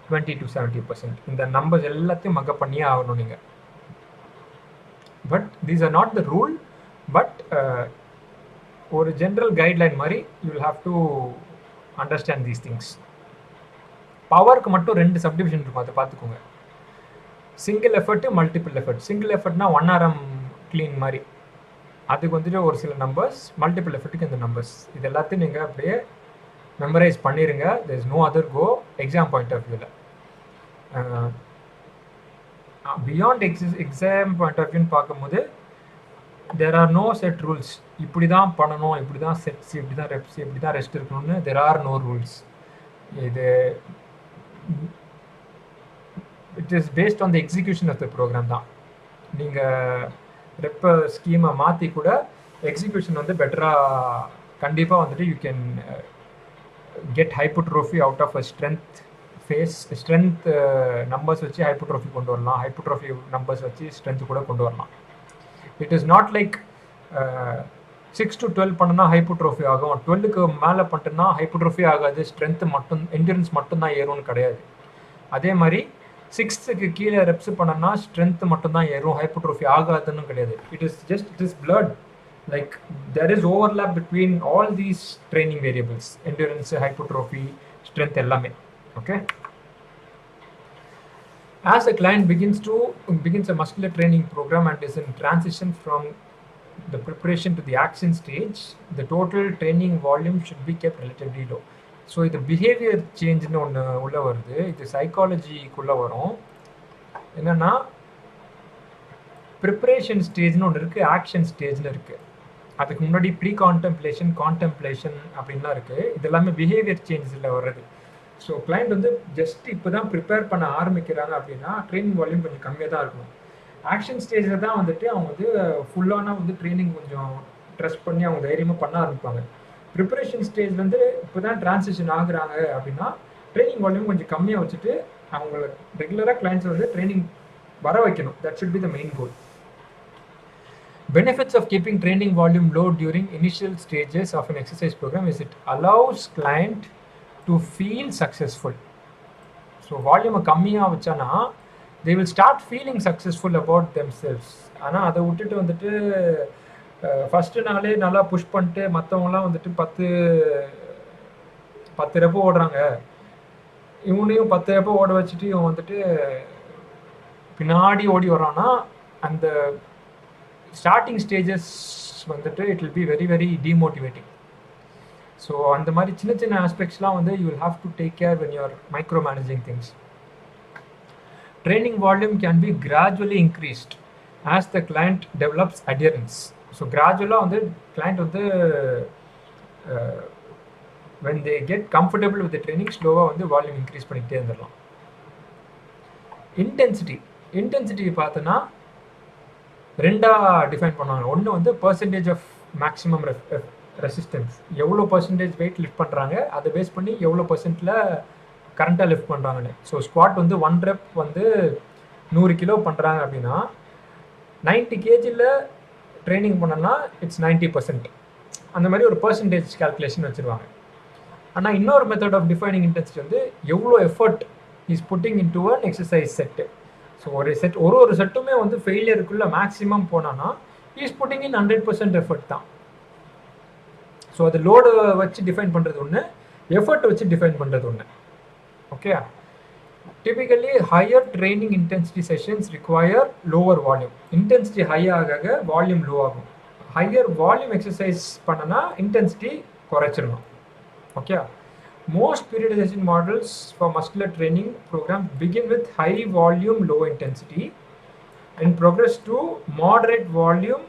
20 to 70%. இந்த நம்பர்ஸ் எல்லாத்தையும் மக்கப் பண்ணியே ஆகணும் நீங்கள். But these are not the rule, but ஒரு ஜென்ரல் கைட்லைன் மாதிரி you will have to understand these things. பவருக்கு மட்டும் 2 சப்டிவிஷன் இருக்கும், அதை பார்த்துக்கோங்க. Single effort, multiple effort. Single எஃபர்ட்னா 1 RM க்ளீன் மாதிரி, அதுக்கு வந்துட்டு ஒரு சில நம்பர்ஸ். மல்டிபிள் எஃபர்ட்டுக்கு இந்த நம்பர்ஸ். இது எல்லாத்தையும் நீங்கள் அப்படியே மெமரைஸ் பண்ணிடுங்க. There is no other go exam point of வியூவில். பியாண்ட் எக்ஸாம் பாயிண்ட் ஆஃப் வியூன்னு பார்க்கும்போது there are no set rules. இப்படி தான் பண்ணணும், இப்படி தான் செட்ஸ், இப்படி தான் ரெப்ஸ், இப்படி தான் ரெஸ்ட் இருக்கணும்னு தேர் ஆர் நோ ரூல்ஸ். இது it is based on the execution of the programme தான். நீங்கள் ரெப்ப ஸ்கீமை மாற்றி கூட எக்ஸிக்யூஷன் வந்து பெட்டராக கண்டிப்பாக வந்துட்டு you can get hypertrophy out of a strength phase. Strength numbers வச்சு ஹைப்போட்ரோஃபி கொண்டு வரலாம், ஹைப்போட்ரோஃபி நம்பர்ஸ் வச்சு ஸ்ட்ரென்த் கூட கொண்டு வரலாம். It is not like 6 to 12 பண்ணனா ஹைப்போட்ரோஃபி ஆகும், 12க்கு மேலே பண்ணிட்டுனா ஹைப்போட்ரோஃபி ஆகாது, ஸ்ட்ரென்த் மட்டும் என்டியூரன்ஸ் மட்டும்தான் ஏறும்னு கிடையாது. அதே மாதிரி 6க்கு கீழே ரெப்ஸ் பண்ணனா ஸ்ட்ரென்த் மட்டும்தான் ஏறும், ஹைப்போட்ரோஃபி ஆகாதுன்னு கிடையாது. It is blurred. Like there is overlap between all these training variables, endurance, hypertrophy, strength எல்லாமே. Okay. As a client begins a muscular training program and is in transition from the preparation to the action stage, the total training volume should be kept relatively low. So இது behaviour சேஞ்சுன்னு ஒன்று உள்ளே வருது, இது சைக்காலஜிக்குள்ளே வரும். என்னென்னா preparation ஸ்டேஜ்னு ஒன்று இருக்குது, action ஸ்டேஜ்னு இருக்குது. அதுக்கு முன்னாடி ப்ரீ கான்டெம்ப்ளேஷன், கான்டெம்ப்ளேஷன் அப்படின்லாம் இருக்குது. இது எல்லாமே பிஹேவியர் சேஞ்சஸில் வர்றது. ஸோ கிளைண்ட் வந்து ஜஸ்ட் இப்போ தான் ப்ரிப்பேர் பண்ண ஆரம்பிக்கிறாங்க அப்படின்னா ட்ரைனிங் வால்யூம் கொஞ்சம் கம்மியாக தான் இருக்கணும். ஆக்ஷன் ஸ்டேஜில் தான் வந்துட்டு அவங்க வந்து ஃபுல்லான வந்து ட்ரைனிங் கொஞ்சம் ட்ரெஸ்ட் பண்ணி அவங்க தைரியமாக பண்ண ஆரம்பிப்பாங்க. ப்ரிப்பரேஷன் ஸ்டேஜ் வந்து இப்போ தான் ட்ரான்சிஷன் ஆகுறாங்க அப்படின்னா ட்ரைனிங் வால்யூம் கொஞ்சம் கம்மியாக வச்சுட்டு அவங்கள ரெகுலராக கிளைண்ட்ஸ் வந்து ட்ரைனிங் வர வைக்கணும். That should be the main goal. Benefits of keeping training volume low during initial stages of an exercise program is it allows client to feel successful. So volume கம்மியாக வச்சானா they will start feeling successful about themselves. ஆனால் அதை விட்டுட்டு வந்துட்டு first நாளே நல்லா push பண்ணிட்டு மற்றவங்களாம் வந்துட்டு 10 ரெப்போ ஓடுறாங்க, இவனையும் 10 ரெப்போ ஓட வச்சுட்டு இவன் வந்துட்டு பின்னாடி ஓடி வரான்னா அந்த ஸ்டார்டிங் ஸ்டேஜஸ் வந்துட்டு it will be very very demotivating. So அந்த மாதிரி சின்ன சின்ன ஆஸ்பெக்ட்ஸ்லாம் வந்து you will have to take care when you are micro managing things. Training volume can be gradually increased as the client develops adherence. So கிராஜுவலாக வந்து client வந்து when they get comfortable with training ஸ்லோவாக வந்து volume increase பண்ணிக்கிட்டே இருந்துடலாம். Intensity பார்த்தோன்னா ரெண்டாக define பண்ணுவாங்க. ஒன்று வந்து பர்சன்டேஜ் ஆஃப் மேக்ஸிமம் ரெசிஸ்டன்ஸ், எவ்வளோ பர்சன்டேஜ் வெயிட் லிஃப்ட் பண்ணுறாங்க அதை பேஸ் பண்ணி எவ்வளோ பர்சன்ட்டில் கரண்ட்டாக லிஃப்ட் பண்ணுறாங்கன்னு. ஸோ ஸ்குவாட் வந்து 1 ரெப் வந்து 100 கிலோ பண்ணுறாங்க அப்படின்னா 90 கேஜியில் ட்ரைனிங் பண்ணோன்னா இட்ஸ் 90%. அந்த மாதிரி ஒரு பர்சன்டேஜ் கால்குலேஷன் வச்சுருவாங்க. ஆனால் இன்னொரு மெத்தட் ஆஃப் டிஃபைனிங் இன்டென்சிட்டி வந்து எவ்வளோ effort is putting in to an exercise set. So ஒரு செட்டுமே வந்து ஃபெயிலியருக்குள்ளே மேக்ஸிமம் போனான்னா இஸ் புட்டிங் இன் 100% எஃபர்ட் தான். ஸோ அது லோடு வச்சு டிஃபைன் பண்ணுறது ஒன்று, எஃபர்ட் வச்சு டிஃபைன் பண்ணுறது ஒன்று. Okay, typically higher training intensity sessions require lower volume. Intensity high ஆக வால்யூம் லோ ஆகும். ஹையர் வால்யூம் எக்ஸசைஸ் பண்ணனா இன்டென்சிட்டி குறைச்சிடணும். Okay, most periodization models for muscular training programs begin with high volume low intensity and progress to moderate volume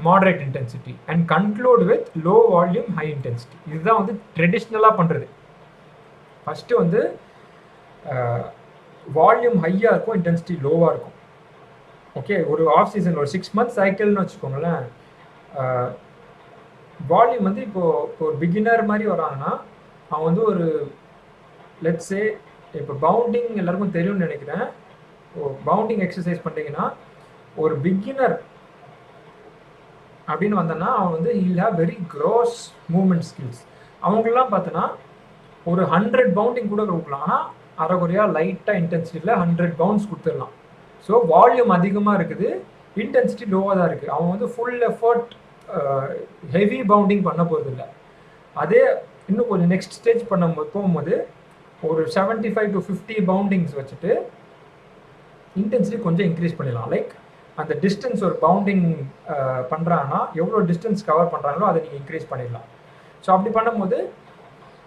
moderate intensity and conclude with low volume high intensity. இதுதான் வந்து ட்ரெடிஷ்னலாக பண்ணுறது. First வந்து volume ஹையாக இருக்கும், intensity லோவாக இருக்கும். Okay, ஒரு ஆஃப் சீசன் ஒரு 6 month சைக்கிள்னு வச்சுக்கோங்களேன். வால்யூம் வந்து இப்போ ஒரு பிகினர் மாதிரி வராங்கன்னா அவன் வந்து ஒரு லெட்ஸே இப்போ பவுண்டிங் எல்லாருக்கும் தெரியும்னு நினைக்கிறேன். பவுண்டிங் எக்ஸசைஸ் பண்ணுறீங்கன்னா ஒரு பிகினர் அப்படின்னு வந்தோன்னா அவன் வந்து he'll have very gross movement skills. அவங்களெலாம் பார்த்தோன்னா ஒரு 100 பவுண்டிங் கூட கொடுக்கலாம், ஆனால் அரைக்குறையாக லைட்டாக இன்டென்சிட்டியில் 100 பவுண்ட்ஸ் கொடுத்துடலாம். ஸோ வால்யூம் அதிகமாக இருக்குது, இன்டென்சிட்டி லோவாக தான் இருக்குது. அவன் வந்து ஃபுல் எஃபர்ட் ஹெவி பவுண்டிங் பண்ண போகிறதில்ல. அதே இன்னும் கொஞ்சம் நெக்ஸ்ட் ஸ்டேஜ் போகும்போது ஒரு 75 to 50 பவுண்டிங்ஸ் வச்சுட்டு இன்டென்சிட்டி கொஞ்சம் இன்க்ரீஸ் பண்ணிடலாம். லைக் அந்த டிஸ்டன்ஸ் ஒரு பவுண்டிங் பண்ணுறாங்கன்னா எவ்வளோ டிஸ்டன்ஸ் கவர் பண்ணுறாங்களோ அதை நீங்கள் இன்க்ரீஸ் பண்ணிடலாம். ஸோ அப்படி பண்ணும்போது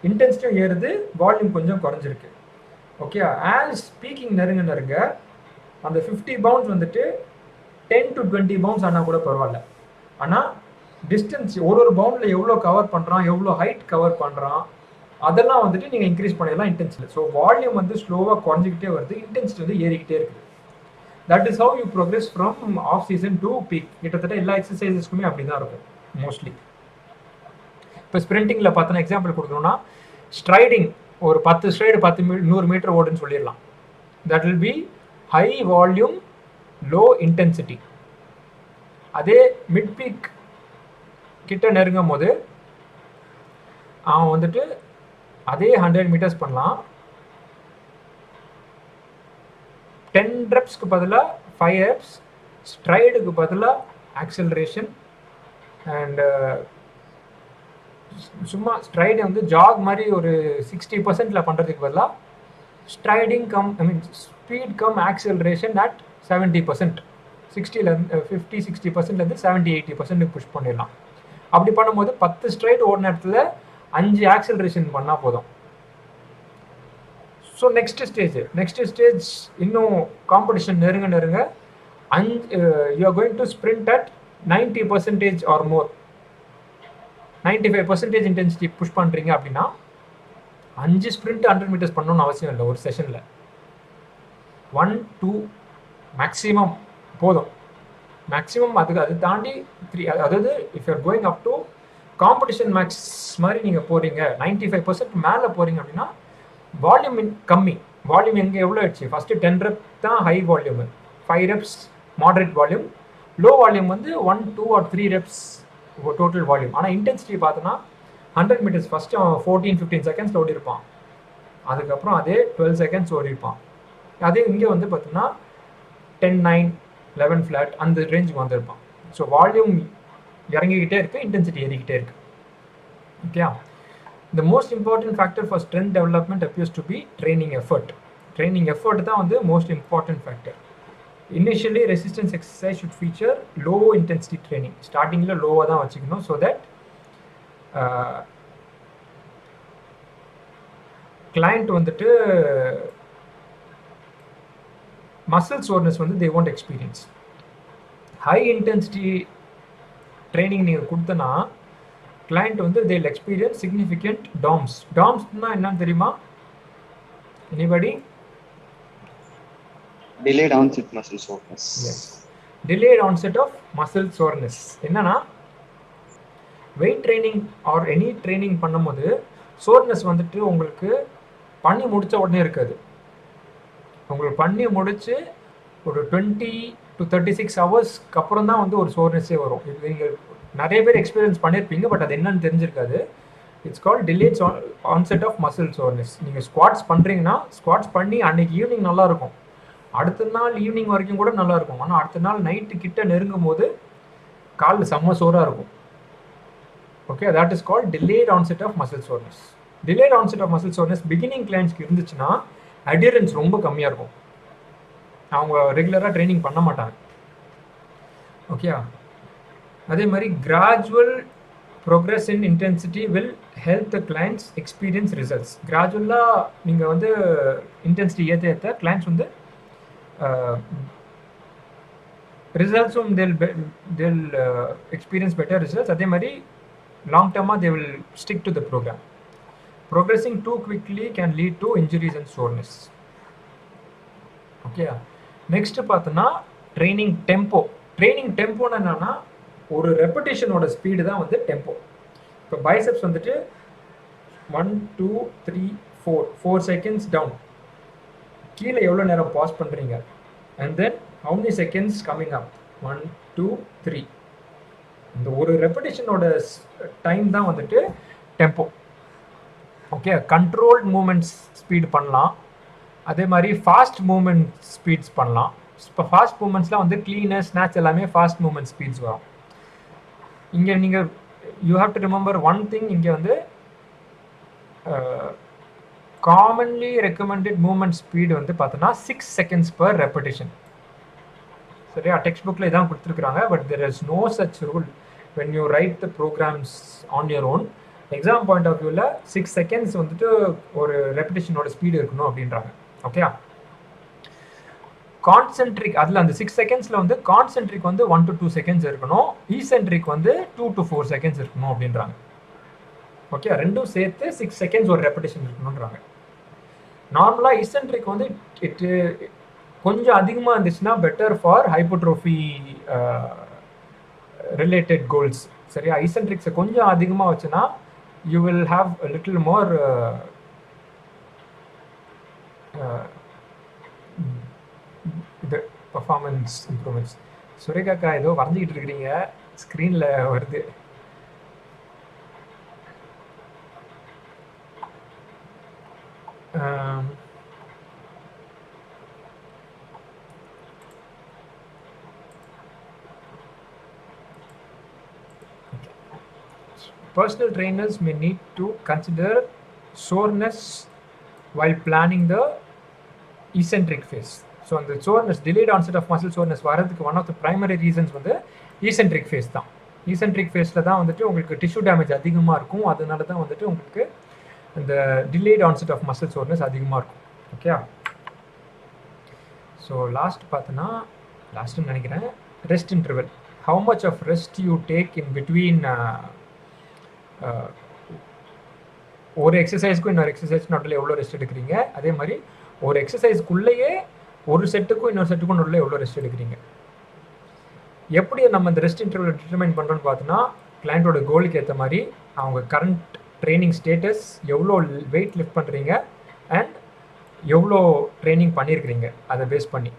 இன்டென்சிட்டியும் ஏறுது, வால்யூம் கொஞ்சம் குறைஞ்சிருக்கு. ஓகே, ஆஸ் ஸ்பீக்கிங் நெருங்க அந்த 50 பவுண்ட்ஸ் வந்துட்டு 10 to 20 பவுண்ட்ஸ் ஆனால் கூட பரவாயில்ல. ஆனால் டிஸ்டன்ஸ் ஒரு பவுண்டில் எவ்வளோ கவர் பண்ணுறான், எவ்வளோ ஹைட் கவர் பண்ணுறான், அதெல்லாம் வந்துட்டு நீங்கள் இன்க்ரீஸ் பண்ணிடலாம் இன்டென்சிட்டி. ஸோ வால்யூம் வந்து ஸ்லோவாக குறைஞ்சிக்கிட்டே வருது, இன்டென்சிட்டி வந்து ஏறிக்கிட்டே இருக்குது. That is how you progress from off season to peak. கிட்டத்தட்ட எல்லா எக்ஸசைசஸ்க்குமே அப்படி தான் இருக்கும் மோஸ்ட்லி. இப்போ ஸ்ப்ரிண்டிங்கில் பார்த்தோன்னா எக்ஸாம்பிள் கொடுக்கணும்னா ஸ்ட்ரைடிங் ஒரு 10 ஸ்ட்ரைடு 100 மீட்டர் ஓடுன்னு சொல்லிடலாம். That will be high volume low intensity. அதே மிட் பீக் கிட்ட நெருங்கும் போது அவன் வந்துட்டு அதே 100 மீட்டர்ஸ் பண்ணலாம். 10 ரெப்ஸ்க்கு பதிலாக 5 reps, ஸ்ட்ரைடுக்கு பதிலாக ஆக்சலரேஷன் அண்ட் சும்மா ஸ்ட்ரைடை வந்து ஜாக் மாதிரி ஒரு 60% பண்ணுறதுக்கு பதிலாக striding speed cum acceleration at 70%, 50-60%லேருந்து 70-80% புஷ் பண்ணிடலாம். அப்படி பண்ணும்போது 10 ஸ்ட்ரைட் ஓடின இடத்துல 5 ஆக்சலரேஷன் பண்ணால் போதும். ஸோ நெக்ஸ்ட் ஸ்டேஜ் இன்னும் காம்படிஷன் நெருங்க you are going to sprint at 90% or more. 95% intensity push பண்ணுறீங்க அப்படின்னா 5 ஸ்ப்ரிண்ட் 100 மீட்டர்ஸ் பண்ணணும்னு அவசியம் இல்லை. ஒரு செஷனில் 1-2 மேக்ஸிமம் போதும். மேக்ஸிமம் அது தாண்டி 3, அதாவது if you're going up to competition max மாதிரி நீங்கள் போகிறீங்க 95% மேலே போகிறீங்க அப்படின்னா வால்யூம் கம்மி. வால்யூம் எங்கே எவ்வளோ ஆயிடுச்சு? ஃபஸ்ட்டு 10 ரெப் தான் high volume, 5 reps moderate volume, low volume வந்து 1, 2 or 3 ரெப்ஸ் டோட்டல் வால்யூம். ஆனால் இன்டென்சிட்டி பார்த்தோன்னா 100 மீட்டர்ஸ் ஃபஸ்ட்டு 14-15 செகண்ட்ஸில் ஓடி இருப்பான், அதுக்கப்புறம் அதே 12 செகண்ட்ஸ் ஓடி இருப்பான். அதே இங்கே வந்து பார்த்தோன்னா 10, 9, 11 ஃப்ளாட் அந்த ரேஞ்சுக்கு வந்திருப்பான். ஸோ வால்யூம் இறங்கிக்கிட்டே இருக்குது, இன்டென்சிட்டி ஏறிக்கிட்டே இருக்குது. Okay. The most important factor for strength development appears to be training effort. Training effort தான் வந்து most important factor. Initially resistance exercise should feature low intensity training. ஸ்டார்டிங்கில் லோவாக தான் வச்சுக்கணும், ஸோ தட் client வந்துட்டு muscle soreness வந்து they won't experience. High intensity training நீங்கள் கொடுத்தனா client வந்து they'll experience significant DOMS. DOMS-னா என்னன்னு தெரியுமா? Anybody? Delayed onset muscle soreness. Yes. Delayed onset of muscle soreness. என்னன்னா weight training or any training பண்ணும்போது soreness வந்துட்டு உங்களுக்கு பண்ணி முடிச்ச உடனே இருக்காது. உங்களுக்கு பண்ணி முடிச்சு ஒரு 20 to 36 ஹவர்ஸ்க்கு அப்புறம் தான் வந்து ஒரு சோர்னஸே வரும். இது நீங்கள் நிறைய பேர் எக்ஸ்பீரியன்ஸ் பண்ணியிருப்பீங்க, பட் அது என்னன்னு தெரிஞ்சிருக்காது. It's called delayed onset of muscle soreness. நீங்கள் ஸ்குவாட்ஸ் பண்ணுறீங்கன்னா ஸ்குவாட்ஸ் பண்ணி அன்னைக்கு ஈவினிங் நல்லா இருக்கும், அடுத்த நாள் ஈவினிங் வரைக்கும் கூட நல்லா இருக்கும். ஆனால் அடுத்த நாள் நைட்டு கிட்ட நெருங்கும் போது காலில் செம்ம சோராக இருக்கும். Okay, that is called delayed onset of muscle soreness. Delayed onset of muscle soreness beginning கிளைண்ட்ஸ்க்கு இருந்துச்சுன்னா அடியரன்ஸ் ரொம்ப கம்மியாக இருக்கும், அவங்க ரெகுலராக ட்ரைனிங் பண்ண மாட்டாங்க. ஓகே, அதே மாதிரி gradual progress in intensity will help the clients experience results. கிராஜுவலாக நீங்கள் வந்து இன்டென்சிட்டி ஏற்ற ஏற்ற கிளைண்ட்ஸ் வந்து ரிசல்ட்ஸும் they'll எக்ஸ்பீரியன்ஸ் பெட்டர் ரிசல்ட்ஸ். அதே மாதிரி long டர்மாக they will stick to the program. Progressing too quickly can lead to injuries and soreness. Okay, next பார்த்தோன்னா training tempo. Training டெம்போன்னு என்னன்னா ஒரு ரெப்படேஷனோட ஸ்பீடு தான் வந்து டெம்போ. இப்போ பைசெப்ஸ் வந்துட்டு 1, 2, 3, 4 செகண்ட்ஸ் டவுன், கீழே எவ்வளோ நேரம் பாஸ் பண்ணுறீங்க, and then how many seconds coming up, 1, 2, 3. இந்த ஒரு ரெப்படேஷனோட டைம் தான் வந்துட்டு tempo. Okay, controlled moments speed பண்ணலாம், அதே மாதிரி ஃபாஸ்ட் மூமெண்ட் ஸ்பீட்ஸ் பண்ணலாம். இப்போ ஃபாஸ்ட் மூமெண்ட்ஸ்லாம் வந்து க்ளீனர் ஸ்நாட்ச் எல்லாமே ஃபாஸ்ட் மூமெண்ட் ஸ்பீட்ஸ் வரும். இங்கே நீங்கள் you have to remember one thing, இங்கே வந்து காமன்லி ரெக்கமெண்டட் மூமெண்ட் ஸ்பீடு வந்து பார்த்தோன்னா 6 செகண்ட்ஸ் பர் ரெப்படேஷன். சரியா, டெக்ஸ்ட் புக்கில் இதான் கொடுத்துருக்குறாங்க, but there is no such rule when you write the programmes on your own. Exam point of வியூவில் 6 செகண்ட்ஸ் வந்துட்டு ஒரு ரெப்படேஷனோட ஸ்பீடு இருக்கணும் அப்படின்றாங்க. ஓகே, கான்சென்ட்ரிக் அதில் அந்த 6 செகண்ட்ஸில் வந்து கான்சென்ட்ரிக் வந்து 1 to 2 செகண்ட்ஸ் இருக்கணும், ஈசென்ட்ரிக் வந்து 2 to 4 செகண்ட்ஸ் இருக்கணும் அப்படின்றாங்க. ஓகே, ரெண்டும் சேர்த்து 6 செகண்ட்ஸ் ஒரு ரெப்படேஷன் இருக்கணுன்றாங்க. நார்மலாக ஈசென்ட்ரிக் வந்து கொஞ்சம் அதிகமாக இருந்துச்சுன்னா பெட்டர் ஃபார் ஹைப்போட்ரோஃபி ரிலேட்டட் கோல்ஸ். சரியா, ஈசென்ட்ரிக்ஸை கொஞ்சம் அதிகமாக வச்சுன்னா you will have a little more இது பர்ஃபார்மன்ஸ் இம்ப்ரூவ்மெண்ட்ஸ். சுரேகாக்கா ஏதோ வரைஞ்சிக்கிட்டு இருக்கிறீங்க, ஸ்க்ரீனில் வருது. Personal trainers may need to consider soreness while planning the eccentric phase. So அந்த soreness, delayed onset of muscle soreness வரதுக்கு one of the primary reasons வந்து eccentric face தான். ஈசென்ட்ரிக் ஃபேஸில் தான் வந்துட்டு உங்களுக்கு டிஷ்யூ டேமேஜ் அதிகமாக இருக்கும், அதனால தான் வந்துட்டு உங்களுக்கு இந்த delayed onset of muscle soreness அதிகமாக இருக்கும். ஓகே, ஸோ லாஸ்ட் பார்த்தோன்னா லாஸ்ட்டுன்னு நினைக்கிறேன், rest interval. How much of rest you take in between ஒரு எக்ஸசைஸ்க்கும் இன்னொரு எக்ஸசைஸ் நடுவில் எவ்வளோ ரெஸ்ட் எடுக்கிறீங்க, அதே மாதிரி ஒரு எக்ஸசைஸ்க்குள்ளேயே ஒரு செட்டுக்கும் இன்னொரு செட்டுக்கும் நடுவில் எவ்வளோ ரெஸ்ட் எடுக்கிறீங்க. எப்படி நம்ம இந்த ரெஸ்ட் இன்டர்வல் டிட்டர்மைன் பண்ணுறோன்னு பார்த்தோன்னா கிளைண்ட்டோட கோலுக்கு ஏற்ற மாதிரி அவங்க கரண்ட் ட்ரைனிங் ஸ்டேட்டஸ், எவ்வளோ வெயிட் லிஃப்ட் பண்ணுறீங்க அண்ட் எவ்வளோ ட்ரைனிங் பண்ணியிருக்கிறீங்க, அதை பேஸ் பண்ணி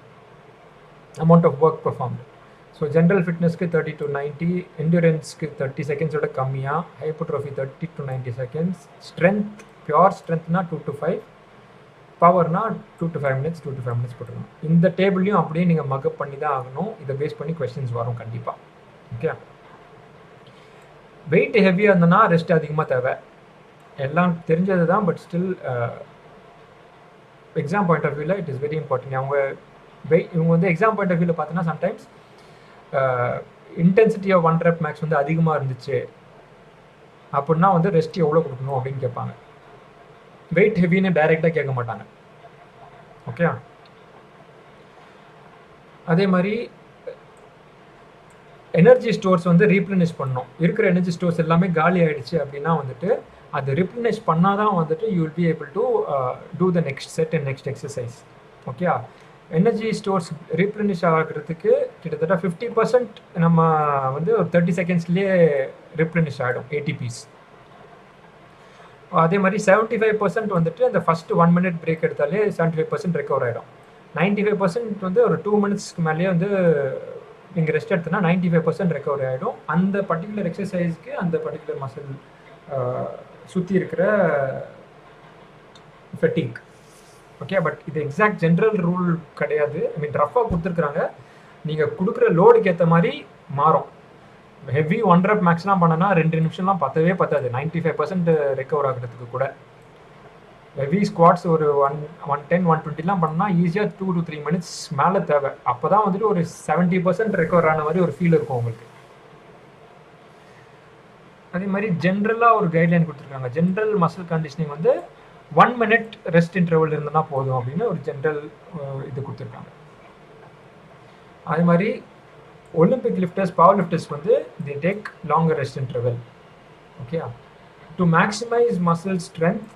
amount of work performed. So general ஃபிட்னஸ்க்கு 30 to 90, என்டூரன்ஸ்க்கு 30 செகண்ட்ஸோட கம்மியாக, hypertrophy 30 to 90 seconds, strength pure ஸ்ட்ரென்த்னா 2 to 5, பவர்னா 2 to 5 minutes, 2 to 5 minutes போட்டுருணும். இந்த டேபிளையும் அப்படியே நீங்கள் மக்கப் பண்ணி தான் ஆகணும். இதை பேஸ் பண்ணி கொஸ்டின்ஸ் வரும் கண்டிப்பாக. ஓகே, வெயிட் ஹெவியாக இருந்ததுன்னா ரெஸ்ட் அதிகமாக தேவை, எல்லாம் தெரிஞ்சது தான். But still exam point of வியூவில் இட் இஸ் வெரி இம்பார்ட்டன்ட். இவங்க வந்து எக்ஸாம் பாயிண்ட் ஆஃப் வியூவில் பார்த்தோன்னா sometimes intensity of 1 rep max வந்து அதிகமாக இருந்துச்சு அப்படின்னா வந்து ரெஸ்ட் எவ்வளோ கொடுக்கணும் அப்படின்னு கேட்பாங்க. வெயிட் ஹெவின்னு டைரெக்டாக கேட்க மாட்டாங்க. ஓகே, அதே மாதிரி எனர்ஜி ஸ்டோர்ஸ் வந்து ரீப்ளனிஷ் பண்ணணும். இருக்கிற எனர்ஜி ஸ்டோர்ஸ் எல்லாமே காலி ஆகிடுச்சு அப்படின்னா வந்துட்டு அது ரீப்ளனிஷ் பண்ணால் தான் வந்துட்டு you will be able to do the next set and next exercise. Okay, energy stores replenish ஆகிறதுக்கு கிட்டத்தட்ட 50% நம்ம வந்து ஒரு 30 செகண்ட்ஸ்லேயே ரீப்ளனிஷ் ஆகிடும் ATPs. அதே மாதிரி 75% வந்துட்டு அந்த ஃபஸ்ட்டு 1 minute பிரேக் எடுத்தாலே 75% ரெக்கவர் ஆகிடும். 95% வந்து ஒரு 2 minutesக்கு மேலேயே வந்து நீங்கள் ரெஸ்ட் எடுத்தோன்னா 95% ரெக்கவர் ஆகிடும். அந்த பர்டிகுலர் எக்ஸசைஸ்க்கு அந்த பர்டிகுலர் மசில் சுற்றி இருக்கிற ஃபெட்டிக். ஓகே, பட் இது எக்ஸாக்ட் ஜென்ரல் ரூல் கிடையாது. ஐ மீன் ரஃபாக கொடுத்துருக்குறாங்க, நீங்கள் கொடுக்குற லோடுக்கு ஏற்ற மாதிரி மாறும். ஹெவி 1 rep மேக்ஸ்லாம் பண்ணனா 2 நிமிஷம்லாம் பத்தவே பத்தாது 95% ரெக்கவர் ஆகிறதுக்கு கூட. ஹெவி ஸ்குவாட்ஸ் ஒரு 110, 120லாம் பண்ணால் ஈஸியாக 2 to 3 minutes மேலே தேவை. அப்போ தான் வந்துட்டு ஒரு 70% ரெக்கவர் ஆன மாதிரி ஒரு ஃபீல் இருக்கும் உங்களுக்கு. அதே மாதிரி ஜென்ரலாக ஒரு கைட்லைன் கொடுத்துருக்காங்க. ஜென்ரல் மசில் கண்டிஷனிங் வந்து 1 minute ரெஸ்ட் இன்டர்வல் இருந்தனா போதும் அப்படின்னு ஒரு ஜென்ரல் இது கொடுத்துருக்காங்க. அதே மாதிரி ஒலிம்பிக் லிஃப்டர்ஸ், பவர் லிஃப்டர்ஸ் வந்து they take longer rest interval. Okay, to maximize muscle strength,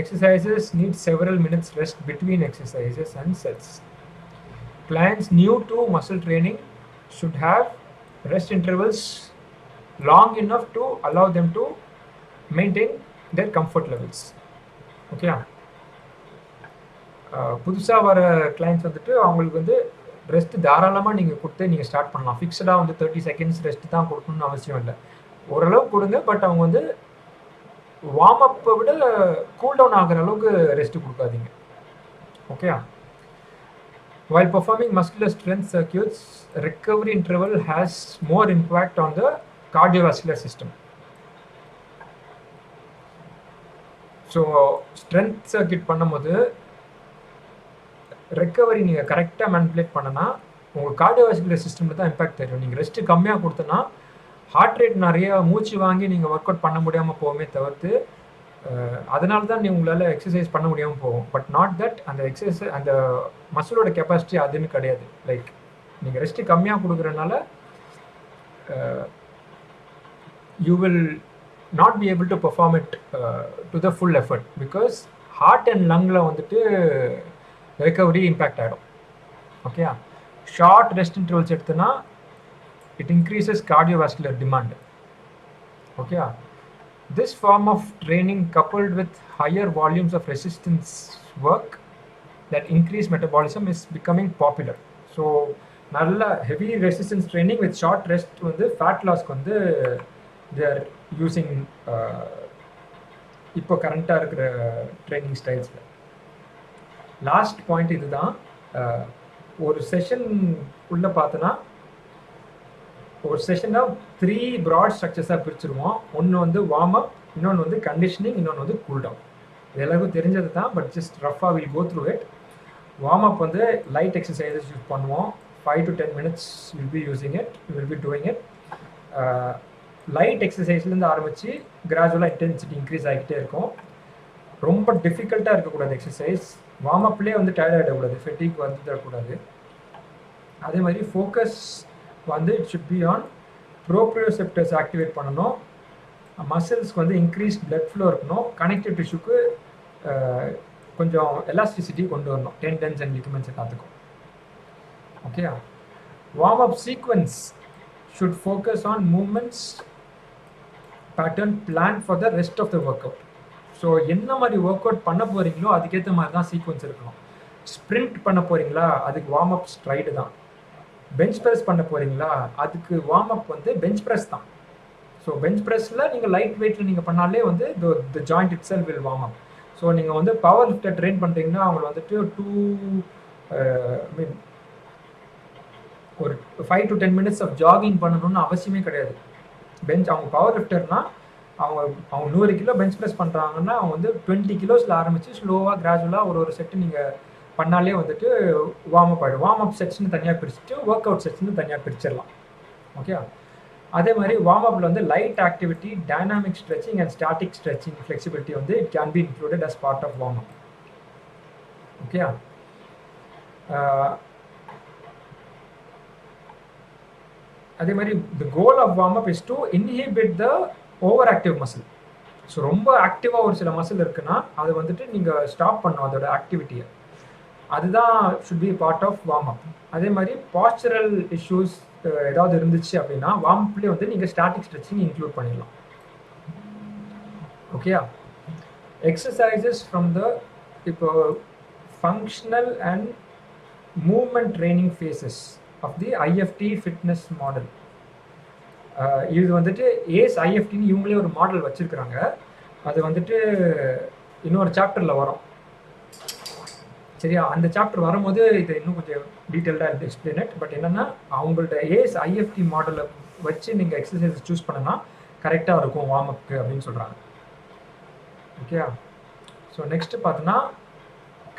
exercises need several minutes rest between exercises and sets. Clients new to muscle training should have rest intervals long enough to allow them to maintain their comfort levels. Okay, புதுசாக வர clients வந்துட்டு அவங்களுக்கு வந்து rest தாராளமாக நீங்கள் கொடுத்து நீங்கள் start பண்ணலாம். ஃபிக்ஸடாக வந்து 30 செகண்ட்ஸ் ரெஸ்ட் தான் கொடுக்கணும்னு அவசியம் இல்லை. ஓரளவு கொடுங்க, பட் அவங்க வந்து வார்ம் அப்பை விட கூல் டவுன் ஆகிற அளவுக்கு ரெஸ்ட் கொடுக்காதீங்க. Okay, while performing muscular strength circuits, recovery interval has more impact on the cardiovascular system. So strength circuit பண்ணும்போது ரெக்கவரி நீங்கள் கரெக்டாக மேனிப்புலேட் பண்ணனா உங்கள் கார்டியோவாஸ்குலர் சிஸ்டமில் தான் இம்பாக்ட் தெரியும். நீங்கள் ரெஸ்ட்டு கம்மியாக கொடுத்தனா ஹார்ட் ரேட் நிறைய மூச்சு வாங்கி நீங்கள் ஒர்க் அவுட் பண்ண முடியாமல் போகுமே தவிர்த்து அதனால தான் உங்களால் எக்ஸசைஸ் பண்ண முடியாமல் போகும். பட் நாட் தட் அந்த எக்ஸசைஸ் அந்த மசிலோட கெப்பாசிட்டி அதுன்னு கிடையாது. லைக் நீங்கள் ரெஸ்ட்டு கம்மியாக கொடுக்குறதுனால you will not be able to perform it to the full effort because heart and lungல வந்துட்டு recovery impact ஆகிடும். ஓகே, ஷார்ட் ரெஸ்ட் இன்டர்வல்ஸ் எடுத்தோன்னா it increases cardiovascular demand. Okay, this form of training coupled with higher volumes of resistance work that increase metabolism is becoming popular. So நல்ல heavy resistance training with short rest வந்து fat loss வந்து they are using இப்போ கரண்ட்டாக இருக்கிற training ஸ்டைல்ஸில். Last point இதுதான். ஒரு session உள்ளே பார்த்தோன்னா ஒரு செஷனாக 3 ப்ராட் ஸ்ட்ரக்சர்ஸாக பிரிச்சுருவோம். ஒன்று வந்து வார்ம் அப், இன்னொன்று வந்து கண்டிஷனிங், இன்னொன்று வந்து கூல் டவுன். இது எல்லாருக்கும் தெரிஞ்சது தான், பட் ஜஸ்ட் ரஃபாக will go through it. Warm up வந்து லைட் எக்ஸசைசஸ் யூஸ் பண்ணுவோம். 5 to 10 minutes will be using it, will be doing it. Light எக்ஸசைஸ்லேருந்து ஆரம்பித்து கிராஜுவலாக இன்டென்சிட்டி இன்க்ரீஸ் ஆகிக்கிட்டே இருக்கும். ரொம்ப டிஃபிகல்ட்டாக இருக்கக்கூடாது எக்ஸசைஸ். வார்ம் அப்லேயே வந்து டயர்ட் ஆகிடக்கூடாது, ஃபெட்டிக் வந்து தரக்கூடாது. அதே மாதிரி ஃபோக்கஸ் வந்து it should be on proprioceptors activate பண்ணணும். மசில்ஸ்க்கு வந்து இன்க்ரீஸ் பிளட் ஃப்ளோ இருக்கணும். கனெக்டிவ் டிஷ்யூக்கு கொஞ்சம் எலாஸ்டிசிட்டி கொண்டு வரணும், டெண்டன்ஸ் அண்ட் லிகமெண்ட்ஸ் எல்லாத்துக்கும். Okay, warm up sequence should focus on movements pattern plan for the rest of the workout. So என்ன மாதிரி ஒர்க் அவுட் பண்ண போகிறீங்களோ அதுக்கேற்ற மாதிரி தான் சீக்வன்ஸ் இருக்கணும். ஸ்ப்ரிண்ட் பண்ண போகிறீங்களா, அதுக்கு வார்ம் அப் ஸ்ட்ரைடு தான். பெஞ்ச் ப்ரெஸ் பண்ண போகிறீங்களா, அதுக்கு வார்ம் அப் வந்து பெஞ்ச் ப்ரெஸ் தான். ஸோ பெஞ்ச் ப்ரெஸ்ஸில் நீங்கள் லைட் வெயிட்டில் நீங்கள் பண்ணாலே வந்து த joint it self will warm up. So நீங்கள் வந்து பவர் லிஃப்டை ட்ரெயின் பண்ணுறீங்கன்னா அவங்க வந்துட்டு மீன் ஒரு 5 to 10 minutes ஆஃப் ஜாகிங் பண்ணணும்னு அவசியமே கிடையாது. பெஞ்ச் அவங்க பவர் லிஃப்டர்னா அவங்க 100 கிலோ பெஞ்ச் ப்ரெஸ் பண்ணுறாங்கன்னா அவங்க வந்து 20 கிலோஸில் ஆரம்பித்து ஸ்லோவாக கிராஜுவலாக ஒரு செட்டு நீங்கள் பண்ணாலே வந்துட்டு வார்ம் அப் ஆகிடும். வார்ம் அப் செட்ஸ்னு தனியாக பிரிச்சுட்டு ஒர்க் அவுட் செட்ஸ்னு தனியாக பிரிச்சிடலாம். ஓகே, அதே மாதிரி வார்ம் அப்பில் வந்து light activity, dynamic stretching and static stretching flexibility வந்து it can be included as part of warm up. Okay, அதே மாதிரி the goal of warm up is to inhibit the over active muscle. So ரொம்ப ஆக்டிவாக ஒரு சில muscle இருக்குன்னா அதை வந்துட்டு நீங்கள் ஸ்டாப் பண்ணணும் அதோட ஆக்டிவிட்டியை. அதுதான் should be part of warm up. அதே மாதிரி பாஸ்டரல் இஷ்யூஸ் ஏதாவது இருந்துச்சு அப்படின்னா வார்ம் அப்லேயே வந்து நீங்கள் ஸ்டாட்டிக் ஸ்ட்ரெச்சிங் இன்க்ளூட் பண்ணிடலாம். ஓகே, எக்ஸசைசஸ் ஃப்ரம் த இப்போ functional and movement training phases of the IFT fitness model. இது வந்துட்டு ஏஸ் ஐஎஃப்டின்னு இவங்களே ஒரு மாடல் வச்சுருக்குறாங்க. அது வந்துட்டு இன்னொரு சாப்டரில் வரும். சரியா, அந்த சாப்டர் வரும்போது இதை இன்னும் கொஞ்சம் டீட்டெயில்டாக எக்ஸ்பிளைன் இட். பட் என்னென்னா அவங்கள்ட்ட ஏஸ் ஐஎஃப்டி மாடலை வச்சு நீங்கள் எக்ஸசைஸ் சூஸ் பண்ணனா கரெக்டாக இருக்கும் வார்ம் அப்க்கு அப்படின்னு சொல்கிறாங்க. ஓகே, ஸோ நெக்ஸ்ட்டு பார்த்தோன்னா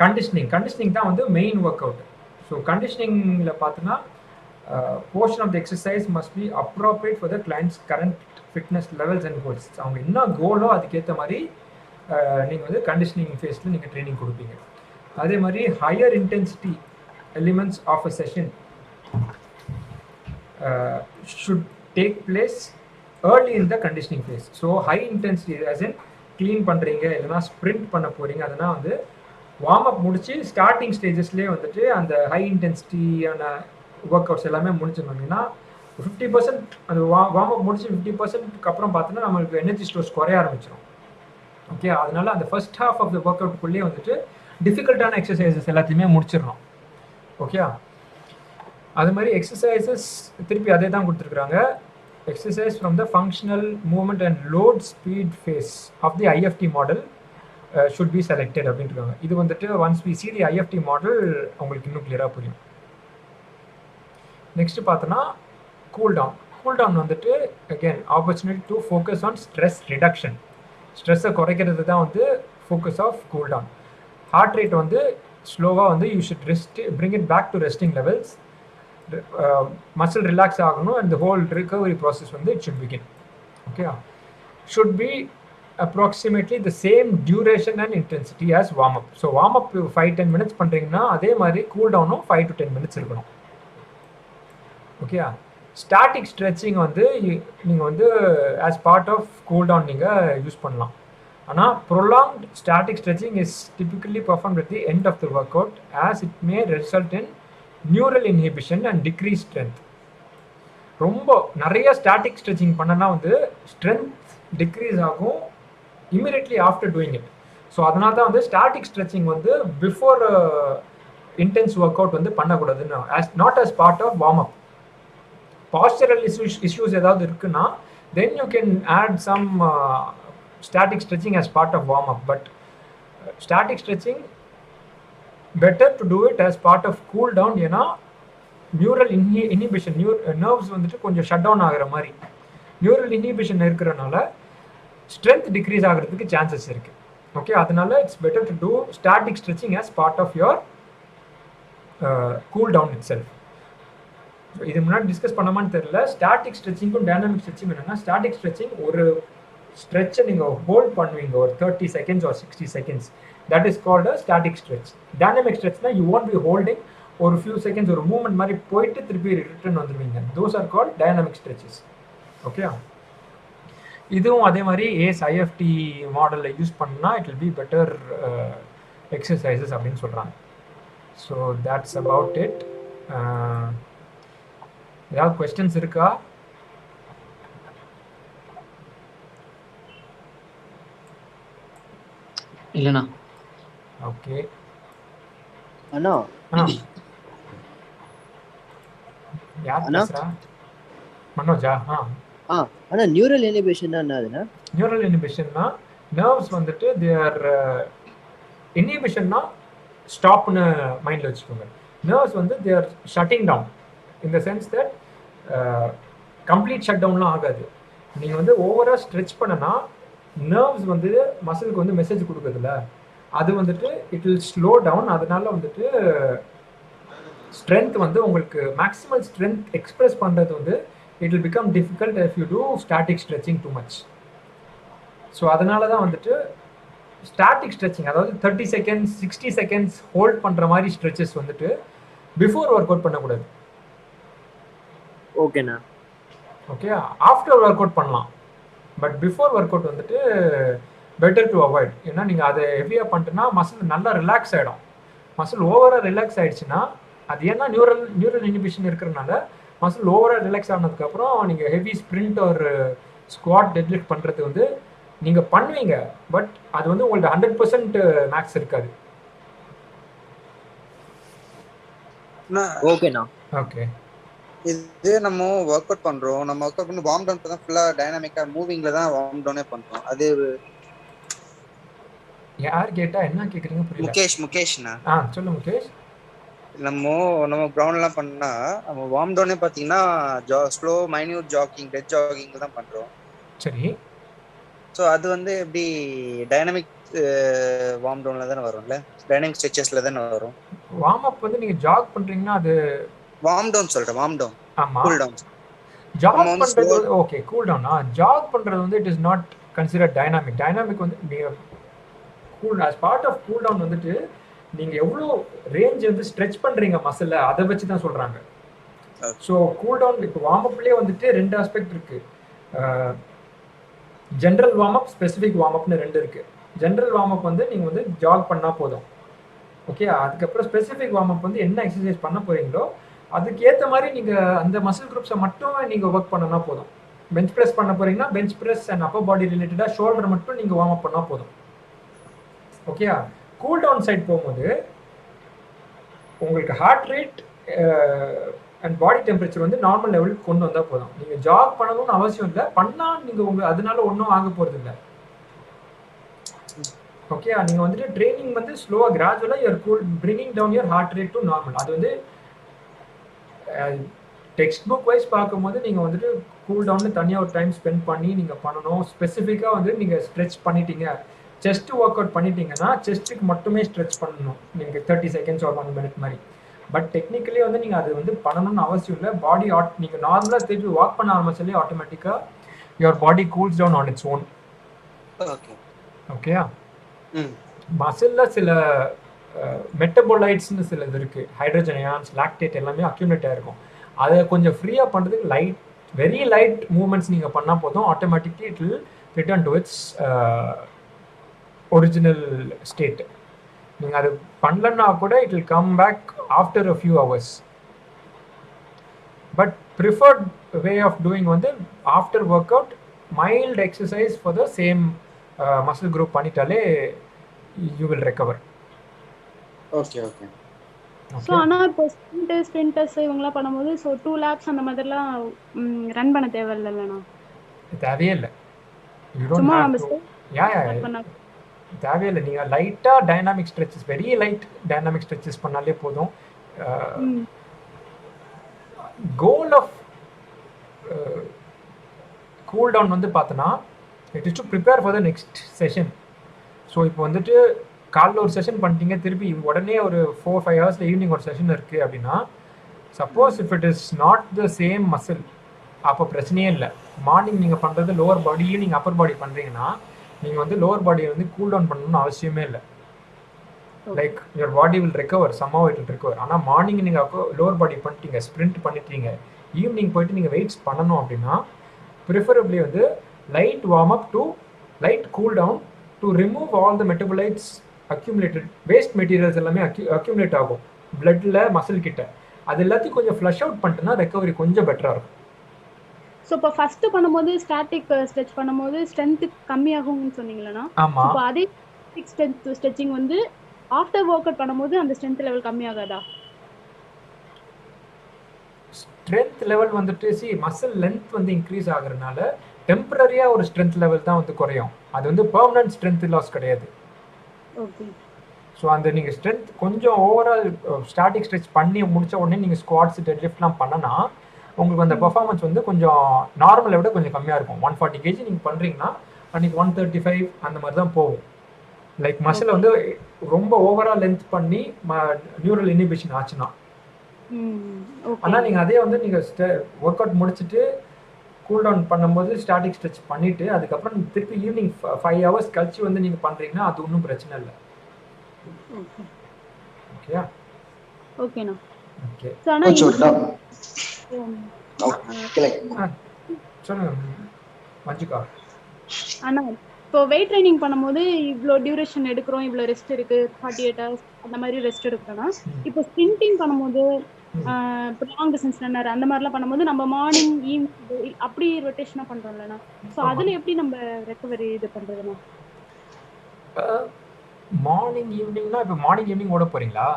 கண்டிஷனிங் தான் வந்து மெயின் ஒர்க் அவுட். ஸோ கண்டிஷனிங்கில் பார்த்தோன்னா portion of the exercise must be appropriate for the clients current fitness levels and goals. அவங்க என்ன கோலோ அதுக்கேற்ற மாதிரி நீங்கள் வந்து கண்டிஷனிங் ஃபேஸில் நீங்கள் ட்ரைனிங் கொடுப்பீங்க. அதே மாதிரி higher intensity elements of a session should take place early in the conditioning phase. So high intensity as in clean பண்ணுறீங்க இல்லைனா ஸ்ப்ரிண்ட் பண்ண போகிறீங்க, அதெல்லாம் வந்து வார்ம் அப் முடிச்சு ஸ்டார்டிங் ஸ்டேஜஸ்லேயே வந்துட்டு அந்த ஹை இன்டென்சிட்டியான ஒர்க் அவுட்ஸ் எல்லாமே முடிச்சிருந்தோம்னா 50% அந்த வார்ம் அப் முடிச்சு 50% அப்புறம் பார்த்தோன்னா நம்மளுக்கு எனர்ஜி ஸ்டோர்ஸ் குறைய ஆரம்பிச்சிடும். ஓகே, அதனால அந்த first half of the work அவுட்குள்ளேயே வந்துட்டு டிஃபிகல்ட்டான எக்ஸசைசஸ் எல்லாத்தையுமே முடிச்சிடணும். ஓகே, அது மாதிரி எக்ஸசைசஸ் திருப்பி அதே தான் கொடுத்துருக்குறாங்க. Exercise from the functional movement and load speed phase of the IFT model should be selected அப்படின்ட்டுருக்காங்க. இது வந்துட்டு once we see the IFT model உங்களுக்கு இன்னும் கிளியராக புரியும். நெக்ஸ்ட் பார்த்தோன்னா கூல்டவுன் வந்துட்டு again opportunity to focus on stress reduction. ஸ்ட்ரெஸ்ஸை குறைக்கிறது தான் வந்து focus of cooldown. Heart rate வந்து ஸ்லோவாக வந்து you should bring it back to resting levels. Muscle relax ஆகணும் and the whole recovery process வந்து it should begin. Okay, should be approximately the same duration and intensity as warm up. So warm up 5-10 minutes பண்ணுறீங்கன்னா அதே மாதிரி cool டவுனும் 5 to 10 minutes இருக்கணும். Okay, static stretching வந்து நீங்கள் வந்து as part of cool down நீங்கள் யூஸ் பண்ணலாம். ஆனால் prolonged static stretching is typically performed at the end of the workout as it may result in neural inhibition and degrees strength. ரொம்ப நிறைய static stretching பண்ணனா வந்து strength decrease ஆகும் immediately after doing it. So அதனால தான் வந்து static stretching வந்து before intense workout வந்து பண்ணக்கூடாதுன்னு not as part of warm up. Postural issues ஏதாவது இருக்குன்னா then you can add some static stretching as part of warm up. But static stretching better to do it as part of cool down. ஏன்னா neural inhibition nerves வந்துட்டு கொஞ்சம் shut down ஆகிற மாதிரி neural inhibition இருக்கிறனால strength decrease ஆகிறதுக்கு chances இருக்குது. Okay, அதனால it's better to do static stretching as part of your cool down itself. இது முன்னாடி டிஸ்கஸ் பண்ணமான்னு தெரியல. ஸ்டாட்டிக் ஸ்ட்ரெச்சிங்கும் டைனாமிக் ஸ்ட்ரெச்சிங் என்னன்னா, ஸ்டாட்டிக் ஸ்ட்ரெச்சிங் ஒரு ஸ்ட்ரெச்சை நீங்கள் ஹோல்ட் பண்ணுவீங்க ஒரு 30 seconds or 60 seconds. That is called a static stretch. Dynamic ஸ்ட்ரெச்னா யூ வாண்ட் பி ஹோல்டிங் ஒரு ஃபியூ செகண்ட்ஸ் ஒரு மூவ்மெண்ட் மாதிரி போயிட்டு திருப்பி ரிட்டர்ன் வந்துடுவீங்க. Those are called dynamic stretches. Okay, இதுவும் அதே மாதிரி ஏஸ் ஐஎஃப்டி மாடலில் யூஸ் பண்ணால் it will be better exercises அப்படின்னு சொல்கிறாங்க. So that's about it. ஏதாவது கொஸ்டின்ஸ் இருக்கா? இல்லண்ணா. ஓகே. அண்ணா ஆ யார் அண்ணா பேசுறா? மனோஜா? அண்ணா நியூரல் இனிபிஷன் என்னதுண்ணா? நியூரல் இனிபிஷன்னா நர்வ்ஸ் வந்துட்டு தேர் இனிபிஷன்னா ஸ்டாப்னு மைண்டில் வச்சுக்கோங்க. நர்வ்ஸ் வந்து they're shutting down in the sense that complete shut டவுன்லாம் ஆகாது. நீங்கள் வந்து ஓவராக ஸ்ட்ரெச் பண்ணனா நர்வ்ஸ் வந்து மசிலுக்கு வந்து மெசேஜ் கொடுக்குதுல்ல, அது வந்துட்டு இட் வில் ஸ்லோ டவுன். அதனால வந்துட்டு ஸ்ட்ரென்த் வந்து உங்களுக்கு மேக்ஸிமல் ஸ்ட்ரென்த் எக்ஸ்பிரஸ் பண்ணுறது வந்து it will become difficult if you do static stretching too much. ஸோ அதனால தான் வந்துட்டு ஸ்டாட்டிக் ஸ்ட்ரெச்சிங், அதாவது 30 செகண்ட்ஸ் 60 செகண்ட்ஸ் ஹோல்ட் பண்ணுற மாதிரி ஸ்ட்ரெச்சஸ் வந்துட்டு பிஃபோர் ஒர்க் அவுட் பண்ணக்கூடாது. ஓகேண்ணா. ஓகே, ஆஃப்டர் ஒர்க் அவுட் பண்ணலாம், பட் பிஃபோர் ஒர்க் அவுட் வந்துட்டு பெட்டர் டு அவாய்ட். ஏன்னா நீங்கள் அதை ஹெவியாக பண்ணிட்டுனா மசில் நல்லா ரிலாக்ஸ் ஆகிடும். மசில் ஓவராக ரிலாக்ஸ் ஆகிடுச்சுன்னா அது ஏன்னா நியூரல் இனிபிஷன் இருக்கிறதுனால மசில் ஓவராக ரிலாக்ஸ் ஆனதுக்கப்புறம் நீங்கள் ஹெவி ஸ்ப்ரிண்ட் ஒரு ஸ்குவாட் டெட்லிஃப்ட் பண்ணுறது வந்து நீங்கள் பண்ணுவீங்க, பட் அது வந்து உங்கள்ட்ட 100% மேக்ஸ் இருக்காது. ஓகேண்ணா. ஓகே, இது நம்ம ஒர்க் அவுட் பண்றோம், நம்ம ஒர்க் அவுட் பண்ணி வார்ம் டவுன் தான் ஃபுல்லா டைனாமிக்கா மூவிங்ல தான் வார்ம் டவுனே பண்றோம். அது யார் கேட்டா என்ன கேக்குறீங்க புரியல. முகேஷ்ண்ணா. சொல்லு முகேஷ். நம்ம கிரவுண்ட்லாம் பண்ணா நம்ம வார்ம் டவுனே பாத்தீங்கன்னா slow minute jogging dead jogging தான் பண்றோம். சரி, ஸோ அது வந்து எப்படி டைனமிக் வார்ம் டவுன்ல தானே வரும்ல, டைனமிக் ஸ்ட்ரெச்சஸ்ல தானே வரும். வார்ம் அப் வந்து நீங்க ஜாக் பண்றீங்கன்னா அது வார்ம் டவுன் சொல்றேன். வார்ம் டவுன், ஆமா, கூல் டவுன். ஜாக் பண்றது ஓகே, கூல் டவுனா. ஜாக் பண்றது வந்து it is not consider dynamic. Dynamic வந்து நீங்க cool as part of cool down வந்துட்டு நீங்க எவ்வளோ ரேஞ்ச் வந்து ஸ்ட்ரெச் பண்றீங்க மசில்ல அதை வச்சு தான் சொல்றாங்க. ஸோ கூல் டவுன் இப்போ வார்ம் அப்லேயே வந்துட்டு 2 ஆஸ்பெக்ட் இருக்கு. General warm up, specific warm அப்னு 2 இருக்கு. ஜென்ரல் வார்ம் அப் வந்து நீங்க வந்து ஜாக் பண்ணா போதும். ஓகே, அதுக்கப்புறம் ஸ்பெசிஃபிக் வார்ம் அப் வந்து என்ன எக்ஸசைஸ் பண்ண போறீங்களோ அதுக்கேற்ற மாதிரி நீங்க அந்த மசில் குரூப்ஸை மட்டும் நீங்க ஒர்க் பண்ணனா போதும். பெஞ்ச் ப்ரெஸ் பண்ண போறீங்கன்னா பெஞ்ச் ப்ரெஸ் அண்ட் அப்பர் பாடி ரிலேட்டடா ஷோல்டர் மட்டும் நீங்க வார்ம் அப் பண்ணா போதும். ஓகே, கூல் டவுன் சைட் போகும்போது உங்களுக்கு heart rate and body temperature வந்து நார்மல் லெவலுக்கு கொண்டு வந்தா போதும். நீங்க ஜாக் பண்ணணும்னு அவசியம் இல்லை, பண்ணா நீங்க அதனால ஒன்றும் ஆக போறது இல்லை. ஓகே, நீங்க வந்துட்டு ட்ரைனிங் வந்து ஸ்லோவா கிராஜுவலா you're cool bringing down your heart rate to normal. அது வந்து டெக்ஸ்ட் புக் வைஸ் பார்க்கும்போது நீங்கள் வந்துட்டு கூல் டவுன்னு தனியாக ஒரு டைம் ஸ்பெண்ட் பண்ணி நீங்கள் பண்ணணும். ஸ்பெசிஃபிக்காக வந்து நீங்கள் ஸ்ட்ரெச் பண்ணிட்டீங்க, செஸ்ட் ஒர்க் அவுட் பண்ணிட்டீங்கன்னா செஸ்ட்டுக்கு மட்டுமே ஸ்ட்ரெச் பண்ணணும் நீங்கள் 30 செகண்ட்ஸ் ஒரு 1 மினிட் மாதிரி. பட் டெக்னிக்கலி வந்து நீங்கள் அது வந்து பண்ணணும்னு அவசியம் இல்லை. பாடி நீங்கள் நார்மலாக திருப்பி வாக் பண்ண ஆரம்பிச்சாலே ஆட்டோமேட்டிக்காக your body cools down on its own. ஓகேயா, மசிலில் சில மெட்டபோலைட்ஸ்னு சில இது இருக்குது, ஹைட்ரஜன் அயான்ஸ், லாக்டேட் எல்லாமே அக்யூமுலேட் ஆகிருக்கும். அதை கொஞ்சம் ஃப்ரீயாக பண்ணுறதுக்கு வெரி லைட் மூவ்மெண்ட்ஸ் நீங்கள் பண்ணால் போதும், automatically it will return to its original state. நீங்கள் அது பண்ணலன்னா கூட it will come back after a few hours. But preferred way of doing வந்து after workout mild exercise for the same muscle group பண்ணிட்டாலே you will recover. Okay. So ஆனால் இப்போ ஸ்ப்ரிண்டர்ஸ் இவங்கெல்லாம் பண்ணும்போது ஸோ 2 laps அந்த மாதிரிலாம் ரன் பண்ண தேவையில்லைண்ணா? தேவையே இல்லை. சும்மா நம்ம தேவையில்லை. நீங்கள் லைட்டாக dynamic stretches, very light dynamic stretches பண்ணாலே போதும். கோல் ஆஃப் கூல் டவுன் வந்து பார்த்தோன்னா it is to prepare for the next session. So இப்போ வந்துட்டு காலைல ஒரு செஷன் பண்ணிட்டீங்க, திருப்பி உடனே ஒரு 4-5 ஹவர்ஸில் ஈவினிங் ஒரு செஷன் இருக்குது அப்படின்னா, suppose if it is not the same muscle அப்போ பிரச்சனையே இல்லை. மார்னிங் நீங்கள் பண்ணுறது லோவர் பாடி, ஈவினிங் அப்பர் பாடி பண்ணுறீங்கன்னா நீங்கள் வந்து லோவர் பாடியை வந்து கூல் டவுன் பண்ணணும்னு அவசியமே இல்லை. Like your body will recover, somehow it will recover. ஆனால் மார்னிங் நீங்கள் லோவர் பாடி பண்ணிட்டீங்க, ஸ்ப்ரிண்ட் பண்ணிட்டீங்க, ஈவினிங் போயிட்டு நீங்கள் வெயிட்ஸ் பண்ணணும் அப்படின்னா ப்ரிஃபரபிளி வந்து light warm up to light cool down to remove all the metabolites accumulated waste materials எல்லாமே அக்யூமுலேட் ஆகும் பிளட்ல மசில் கிட்ட. அது எல்லாத்தையும் கொஞ்சம் ஃப்ளஷ் அவுட் பண்ணிட்டுனா ரெக்கவரி கொஞ்சம் பெட்டராக இருக்கும். ஸோ இப்போ ஃபர்ஸ்ட் பண்ணும்போது ஸ்டாட்டிக் ஸ்ட்ரெச் பண்ணும்போது ஸ்ட்ரென்த் கம்மியாகும்னு சொன்னீங்களா? ஆமாம். இப்போ அதே ஸ்ட்ரெச்சிங் வந்து ஆஃப்டர் ஒர்க் அவுட் பண்ணும்போது அந்த ஸ்ட்ரென்த் லெவல் கம்மியாகாதா? ஸ்ட்ரென்த் லெவல் வந்துட்டு மசில் லென்த் வந்து இன்க்ரீஸ் ஆகுறதுனால டெம்பரரியா ஒரு ஸ்ட்ரென்த் லெவல் தான் வந்து குறையும். அது வந்து பெர்மனன்ட் ஸ்ட்ரென்த் லாஸ் கிடையாது. ஓகே. ஸோ அந்த நீங்கள் ஸ்ட்ரென்த் கொஞ்சம் ஓவரால் ஸ்டாட்டிக் ஸ்ட்ரெச் பண்ணி முடிச்ச உடனே நீங்கள் ஸ்குவாட்ஸ் டெட்லிஃப்ட்லாம் பண்ணனா உங்களுக்கு அந்த பெர்ஃபார்மன்ஸ் வந்து கொஞ்சம் நார்மலை விட கொஞ்சம் கம்மியாக இருக்கும். 140 kg நீங்கள் பண்ணுறீங்கன்னா அன்றைக்கி 135 அந்த மாதிரி தான் போகும். லைக் மசில் வந்து ரொம்ப ஓவரால் லென்த் பண்ணி நியூரல் இனிபிஷன் ஆச்சுன்னா. ஆனால் நீங்கள் அதே வந்து நீங்கள் ஒர்க் அவுட் முடிச்சுட்டு கூல் டவுன் பண்ணும்போது ஸ்டாட்டிக் ஸ்ட்ரெச் பண்ணிவிட்டு அதுக்கப்புறம் திருப்பி ஈவினிங் 5 hours கழிச்சு வந்து நீங்கள் பண்ணுறீங்கன்னா அது ஒன்றும் பிரச்சனை இல்லை. ஓகேயா? ஓகேண்ணா. ஓகே. சொல்லுங்க மஞ்சுகா. அண்ணா இப்போ வெயிட் ட்ரைனிங் பண்ணும்போது இவ்வளோ டியூரேஷன் எடுக்கிறோம், இவ்வளோ ரெஸ்ட் இருக்கு, 48 hours அந்த மாதிரி ரெஸ்ட் எடுக்கிறோன்னா, இப்போ ஸ்ப்ரிண்டிங் பண்ணும்போது இப்போ லாங் டிஸ்டன்ஸ் ரன்னர் அந்த மாதிரிலாம் பண்ணும்போது நம்ம மார்னிங் ஈவினிங் அப்படி ரொட்டேஷனாக பண்ணுறோம்லண்ணா. ஸோ அதில் எப்படி நம்ம ரெக்கவரி இது பண்ணுறதுண்ணா? மார்னிங் ஈவினிங்னா இப்போ மார்னிங் ஈவினிங் ஓட போறீங்களா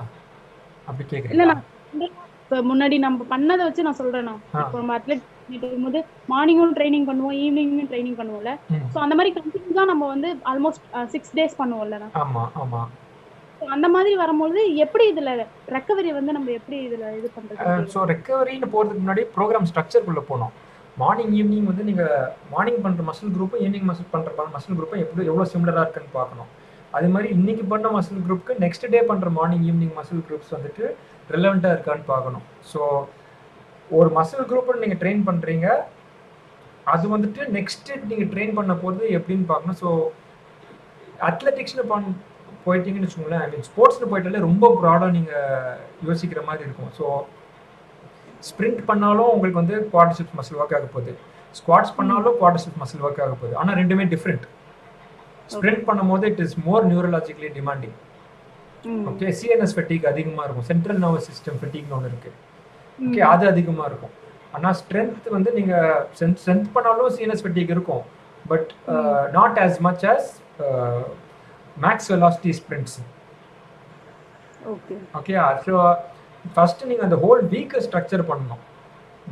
அப்படி கேட்குறீங்களா? இல்லைண்ணா, இப்போ முன்னாடி நம்ம பண்ணதை வச்சு நான் சொல்கிறேண்ணா. இப்போ நம்ம அத்லெட் போது மார்னிங்கும் ட்ரைனிங் பண்ணுவோம், ஈவினிங்கும் ட்ரைனிங் பண்ணுவோம்ல. ஸோ அந்த மாதிரி கண்டினியூஸாக நம்ம வந்து ஆல்மோஸ்ட் 6 days பண்ணுவோம்லண்ணா. ஆமாம் ஆமாம். அந்த மாதிரி வரும்போது எப்படி இதில் ரெக்கவரி வந்து நம்ம எப்படி இதில் இது பண்ணுறது? ஸோ ரெக்கவரின்னு போகிறதுக்கு முன்னாடி ப்ரோக்ராம் ஸ்ட்ரக்சருக்குள்ளே போகணும். மார்னிங் ஈவினிங் வந்து நீங்கள் மார்னிங் பண்ணுற மசில் குரூப்பும் ஈவினிங் பண்ணுற மசில் குரூப்பும் எவ்வளோ சிமிலராக இருக்குன்னு பார்க்கணும். அது மாதிரி இன்னைக்கு பண்ண மசில் குரூப்புக்கு நெக்ஸ்ட் டே பண்ணுற மார்னிங் ஈவினிங் மசில் குரூப்ஸ் வந்துட்டு ரெலவெண்ட்டாக இருக்கான்னு பார்க்கணும். ஸோ ஒரு மசில் குரூப்பை நீங்கள் ட்ரெயின் பண்ணுறீங்க, அது வந்துட்டு நெக்ஸ்ட்டு நீங்கள் ட்ரெயின் பண்ண போகிறது எப்படின்னு பார்க்கணும். ஸோ அத்லெட்டிக்ஸ்னு போயிட்டீங்கன்னு வச்சுக்கோங்களேன், ஐ மீன் ஸ்போர்ட்ஸ்னு போயிட்டாலே ரொம்ப ப்ராடாக நீங்கள் யோசிக்கிற மாதிரி இருக்கும். ஸோ ஸ்ப்ரிண்ட் பண்ணாலும் உங்களுக்கு வந்து குவாட்ரிசெப்ஸ் மசில் ஒர்க் ஆக போகுது, ஸ்குவாட்ஸ் பண்ணாலும் குவாட்ரிசெப்ஸ் மசில் ஒர்க் ஆக போகுது. ஆனால் ரெண்டுமே டிஃப்ரெண்ட். ஸ்ப்ரிண்ட் பண்ணும்போது it is more neurologically demanding. Okay, CNS fatigue அதிகமாக இருக்கும், சென்ட்ரல் நர்வஸ் சிஸ்டம் ஃபெட்டிக்னு ஒன்று இருக்குது. ஓகே, அது அதிகமாக இருக்கும். ஆனால் ஸ்ட்ரென்த் வந்து நீங்கள் ஸ்ட்ரென்த் பண்ணாலும் சிஎன்எஸ் ஃபெட்டிக் இருக்கும், but not as much as max velocity sprints. Okay, so first நீங்கள் அந்த ஹோல் வீக்கை ஸ்ட்ரக்சர் பண்ணணும்.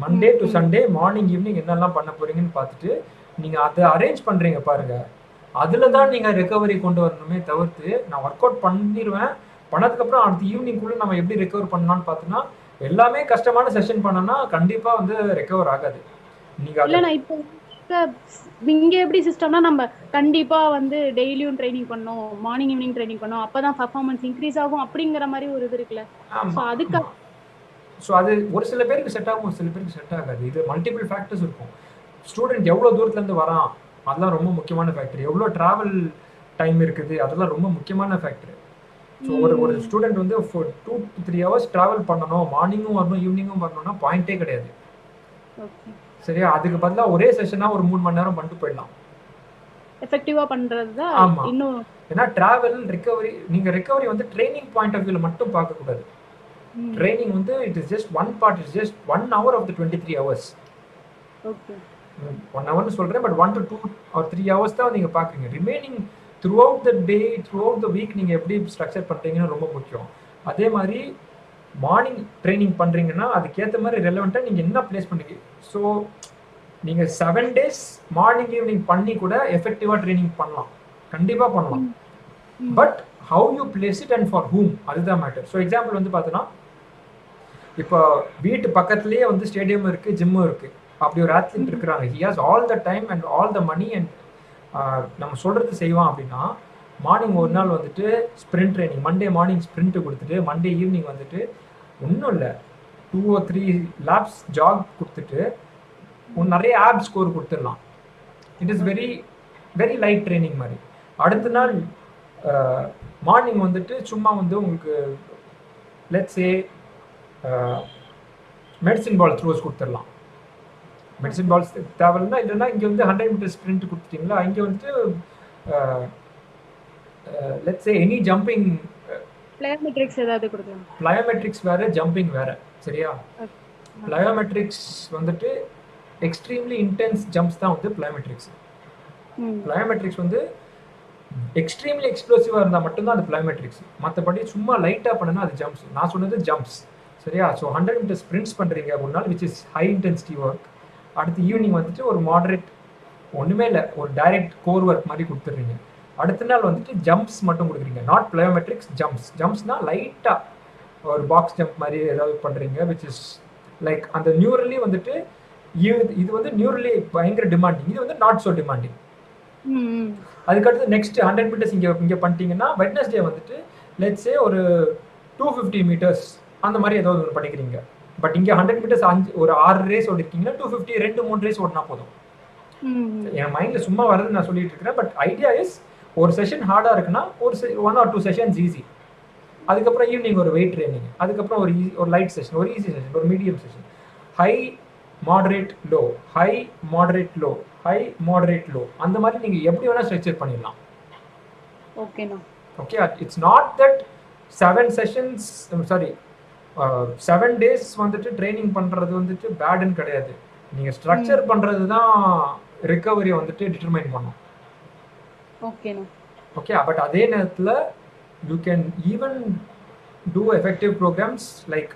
Monday to Sunday morning evening என்னெல்லாம் பண்ண போகிறீங்கன்னு பார்த்துட்டு நீங்கள் அதை அரேஞ்ச் பண்ணுறீங்க பாருங்கள். அதில் தான் நீங்கள் ரெக்கவரி கொண்டு வரணுமே தவிர்த்து நான் ஒர்க் அவுட் பண்ணிடுவேன், பண்ணதுக்கப்புறம் அடுத்த ஈவினிங்குள்ளே நம்ம எப்படி ரெக்கவர் பண்ணலான்னு பார்த்தோன்னா எல்லாமே கஷ்டமான செஷன் பண்ணோன்னா கண்டிப்பாக வந்து ரெக்கவர் ஆகாது. நீங்கள் இப்போ இங்கே எப்படி சிஸ்டம்னா நம்ம கண்டிப்பாக வந்து டெய்லியும் ட்ரைனிங் பண்ணோம், மார்னிங் ஈவினிங் ட்ரைனிங் பண்ணோம், அப்போ தான் பர்ஃபார்மன்ஸ் இன்க்ரீஸ் ஆகும் அப்படிங்கிற மாதிரி ஒரு இது இருக்குல்ல. ஸோ அது ஒரு சில பேருக்கு செட் ஆகும், ஒரு சில பேருக்கு செட் ஆகாது. இது மல்டிபிள் ஃபேக்டர்ஸ் இருக்கும். ஸ்டூடெண்ட் எவ்வளோ தூரத்துலேருந்து வரான் அதெல்லாம் ரொம்ப முக்கியமான ஃபேக்டர். எவ்வளோ ட்ராவல் டைம் இருக்குது அதெல்லாம் ரொம்ப முக்கியமான ஃபேக்டர். ஸோ ஒரு ஸ்டூடெண்ட் வந்து 2 to 3 hours ட்ராவல் பண்ணணும், மார்னிங்கும் வரணும் ஈவினிங்கும் வரணும்னா பாயிண்டே கிடையாது. சரியா? அதுக்கு பதிலாக ஒரே செஷனாக ஒரு 3 மணி நேரம் பண்ணிட்டு போயிடலாம். எஃபெக்டிவா பண்றது தான் இன்னும். ஏன்னா டிராவல் ரெக்கவரி, நீங்கள் ரெக்கவரி வந்து ட்ரைனிங் பாயிண்ட் ஆஃப் வியூவில் மட்டும் பார்க்கக்கூடாது. ட்ரைனிங் வந்து it is just one part, it's just 1 hour of the 23 hours. Okay, 1 hourனு சொல்கிறேன், பட் 1 to 2 or 3 hours தான் நீங்கள் பார்க்குறீங்க. Remaining through out the day, through out the week நீங்கள் எப்படி ஸ்ட்ரக்சர் பண்ணுறீங்கன்னு ரொம்ப முக்கியம். அதே மாதிரி மார்னிங் ட்ரைனிங் பண்ணுறீங்கன்னா அதுக்கேற்ற மாதிரி ரெலவெண்ட்டாக நீங்கள் என்ன பிளேஸ் பண்ணுறீங்க. ஸோ நீங்கள் 7 days மார்னிங் ஈவினிங் பண்ணி கூட எஃபெக்டிவாக ட்ரைனிங் பண்ணலாம், கண்டிப்பாக பண்ணலாம். But how you place it and for ஹூம், அதுதான் மேட்டர். ஸோ எக்ஸாம்பிள் வந்து பார்த்தோன்னா இப்போ வீட்டு பக்கத்துலேயே வந்து ஸ்டேடியம் இருக்குது, ஜிம்மும் இருக்குது. அப்படி ஒரு ஆத்லீட் இருக்கிறாங்க, he has all the time and all the money and நம்ம சொல்கிறது செய்வான் அப்படின்னா மார்னிங் ஒரு நாள் வந்துட்டு sprint training, Monday morning sprint கொடுத்துட்டு மண்டே ஈவினிங் வந்துட்டு ஒன்றும் இல்லை 2 or 3 laps ஜாக் கொடுத்துட்டு நிறைய ஆப் ஸ்கோர் கொடுத்துடலாம். It is very very light training மாதிரி. அடுத்த நாள் மார்னிங் வந்துட்டு சும்மா வந்து உங்களுக்கு let's say medicine ball throws கொடுத்துடலாம். மெடிசின் பால்ஸ் தேவைன்னா இல்லைன்னா இங்கே வந்து 100 meters ஸ்ப்ரிண்ட் கொடுத்துட்டிங்களா, இங்கே வந்துட்டு லெட்ஸ் சே எனி ஜம்பிங் பிளயோமெட்ரிக்ஸ் ஏதாவது கொடுக்கலாம். பிளயோமெட்ரிக்ஸ் வேறு, ஜம்பிங் வேறு. சரியா? பிளயோமெட்ரிக்ஸ் வந்துட்டு எக்ஸ்ட்ரீம்லி இன்டென்ஸ் ஜம்ப்ஸ் தான் வந்து பிளயோமெட்ரிக்ஸ். பிளயோமெட்ரிக்ஸ் வந்து எக்ஸ்ட்ரீம்லி எக்ஸ்ப்ளோசிவாக இருந்தால் மட்டும்தான் அது பிளயோமெட்ரிக்ஸ். மற்றபடி சும்மா லைட்டாக பண்ணுனா அது ஜம்ப்ஸ். நான் சொன்னது ஜம்ப்ஸ். சரியா? ஸோ 100 மீட்டர் ஸ்ப்ரிண்ட்ஸ் பண்ணுறீங்க ஒரு நாள், which is high intensity work. அடுத்து ஈவினிங் வந்துட்டு ஒரு மாடரேட், ஒன்றுமே இல்லை, ஒரு டைரக்ட் கோர் ஒர்க் மாதிரி கொடுத்துட்றீங்க. அடுத்த நாள் வந்துட்டு ஜம்ப்ஸ் மட்டும் கொடுக்குறீங்க, நாட் பிளயோமெட்ரிக்ஸ், ஜம்ப்ஸ். ஜம்ப்ஸ்னால் லைட்டாக ஒரு பாக்ஸ் ஜம்ப் மாதிரி ஏதாவது பண்ணுறீங்க, விச் இஸ் லைக் அந்த நியூரலி வந்துட்டு இது வந்து நியூரலி பயங்கர டிமாண்டிங், இது வந்து நாட் ஸோ டிமாண்டிங். அதுக்கடுத்து நெக்ஸ்ட் 100 மீட்டர்ஸ் இங்கே பண்ணிட்டீங்கன்னா வெட்னஸ்டே வந்துட்டு லெட்ஸே ஒரு 250 மீட்டர்ஸ் அந்த மாதிரி ஏதாவது ஒன்று பண்ணிக்கிறீங்க. பட் இங்கே 100 மீட்டர்ஸ் ஒரு 6 ரேஸ் ஓடிருக்கீங்கன்னா 250 2-3 ரேஸ் ஓடினா போதும். என் மைண்டில் சும்மா வருது நான் சொல்லிட்டு இருக்கிறேன். பட் ஐடியா இஸ் ஒரு செஷன் ஹார்டாக இருக்குன்னா ஒரு 1 or 2 செஷன்ஸ் ஈஸி. அதுக்கப்புறம் ஈவினிங் ஒரு வெயிட் ட்ரைனிங், அதுக்கப்புறம் ஒரு லைட் செஷன், ஒரு ஈஸி செஷன், ஒரு medium session, high moderate low, high moderate low, high moderate low, அந்த மாதிரி நீங்கள் எப்படி வேணால் ஸ்ட்ரக்சர் பண்ணிடலாம். ஓகேண்ணா. Okay, it's not that 7 sessions, sorry 7 days வந்துட்டு ட்ரைனிங் பண்ணுறது வந்துட்டு பேடுன்னு கிடையாது. நீங்கள் ஸ்ட்ரக்சர் பண்ணுறது தான் ரிகவரி வந்துட்டு டிட்டர்மைன் பண்ணும். ஓகேண்ணா. ஓகே, பட் அதே நேரத்தில் you can even do effective programs like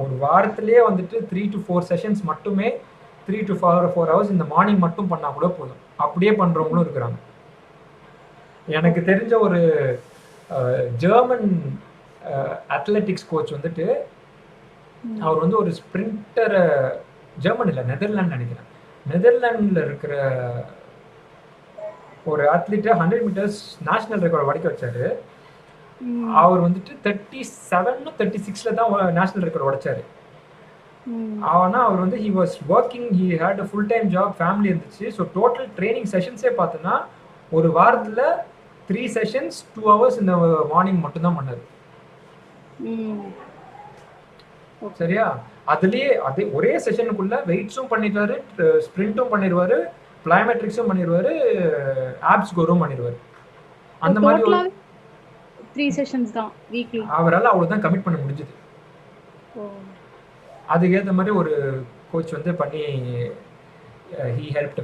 ஒரு வாரத்திலே வந்துட்டு 3 to 4 செஷன்ஸ் மட்டுமே 3 to 4 hours இந்த மார்னிங் மட்டும் பண்ணால் கூட போதும். அப்படியே பண்ணுறவங்களும் இருக்கிறாங்க. எனக்கு தெரிஞ்ச ஒரு ஜெர்மன் அத்லெட்டிக்ஸ் கோச் வந்துட்டு அவர் வந்து ஒரு ஸ்ப்ரிண்டர், ஜெர்மன் இல்லை நெதர்லாண்ட் நினைக்கிறேன், நெதர்லாண்டில் இருக்கிற ஒரு அத்லீட்டை 100 மீட்டர்ஸ் நேஷனல் ரெக்கார்டு வடிக்க வச்சாரு. அவர் வந்துட்டு 37-36 தான் நேஷனல் ரெக்கார்டு உடைச்சாரு. ஆனால் அவர் வந்து he was working, he had a full time job, family இருந்துச்சு. ஸோ டோட்டல் ட்ரைனிங் செஷன்ஸே பார்த்தோன்னா ஒரு வாரத்தில் 3 செஷன்ஸ் 2 hours இந்த மார்னிங் மட்டும்தான் பண்ணாரு. சரியா? அதுலேயே அதே ஒரே செஷனுக்குள்ள வெயிட்ஸும் பண்ணிடுவாரு, ஸ்ப்ரிண்ட்டும் பண்ணிடுவாரு, பிளயோமெட்ரிக்ஸும் பண்ணிடுவாரு, ஆப்ஸ் கோரும் பண்ணிடுவாரு. அந்த மாதிரி 3 செஷன்ஸ் தான் வீக்லி. அவரால் அவ்வளோதான் கமிட் பண்ண முடிஞ்சது. அதுக்கேற்ற மாதிரி ஒரு கோச் வந்து பண்ணி ஹீ ஹெல்ப்ட்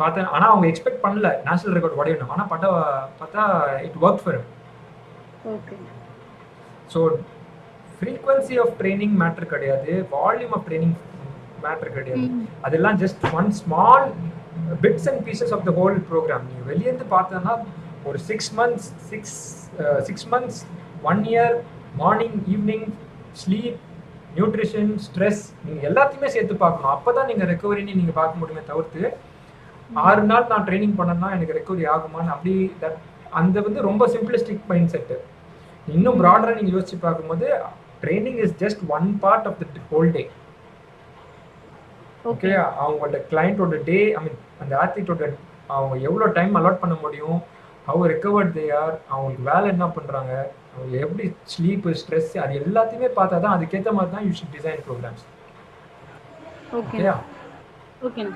பார்த்தேன். ஆனால் அவங்க எக்ஸ்பெக்ட் பண்ணல நேஷனல் ரெக்கார்ட் உடையணும். ஆனால் பார்த்தா it work for him. Okay. So frequency of training matter கிடையாது, வால்யூம் ஆஃப் ட்ரைனிங் மேட்டர் கிடையாது. அதெல்லாம் just one small bits and pieces of the whole program. நீங்கள் வெளியேருந்து பார்த்தோன்னா ஒரு 6 months 1 year morning evening sleep, nutrition, stress, நீங்கள் எல்லாத்தையுமே சேர்த்து பார்க்கணும். அப்போ தான் நீங்கள் ரெக்கவரின்னு நீங்கள் பார்க்க முடியுமே தவிர்த்து 6 நாள் நான் ட்ரைனிங் பண்ணேன்னா எனக்கு ரெக்கவரி ஆகுமான்னு அப்படி அந்த வந்து ரொம்ப சிம்பிளிஸ்டிக் மைண்ட் செட்டு. இன்னும் ப்ராடராக நீங்கள் யோசிச்சு பார்க்கும்போது training is just one part of the whole day. Okay, அவங்களோட கிளைண்ட்டோட டே, ஐ மீன் அந்த ஆத்லீட்டோட அவங்க எவ்வளோ டைம் அலாட் பண்ண முடியும், ஹவு ரெக்கவர்ட் தே ஆர், அவங்களுக்கு வேலை என்ன பண்ணுறாங்க, அவங்க எப்படி ஸ்லீப்பு, ஸ்ட்ரெஸ், அது எல்லாத்தையுமே பார்த்தா தான் அதுக்கேற்ற மாதிரி தான் யூ ஷுட் டிசைன் ப்ரோக்ராம்ஸ். ஓகேயா? ஓகேண்ணா.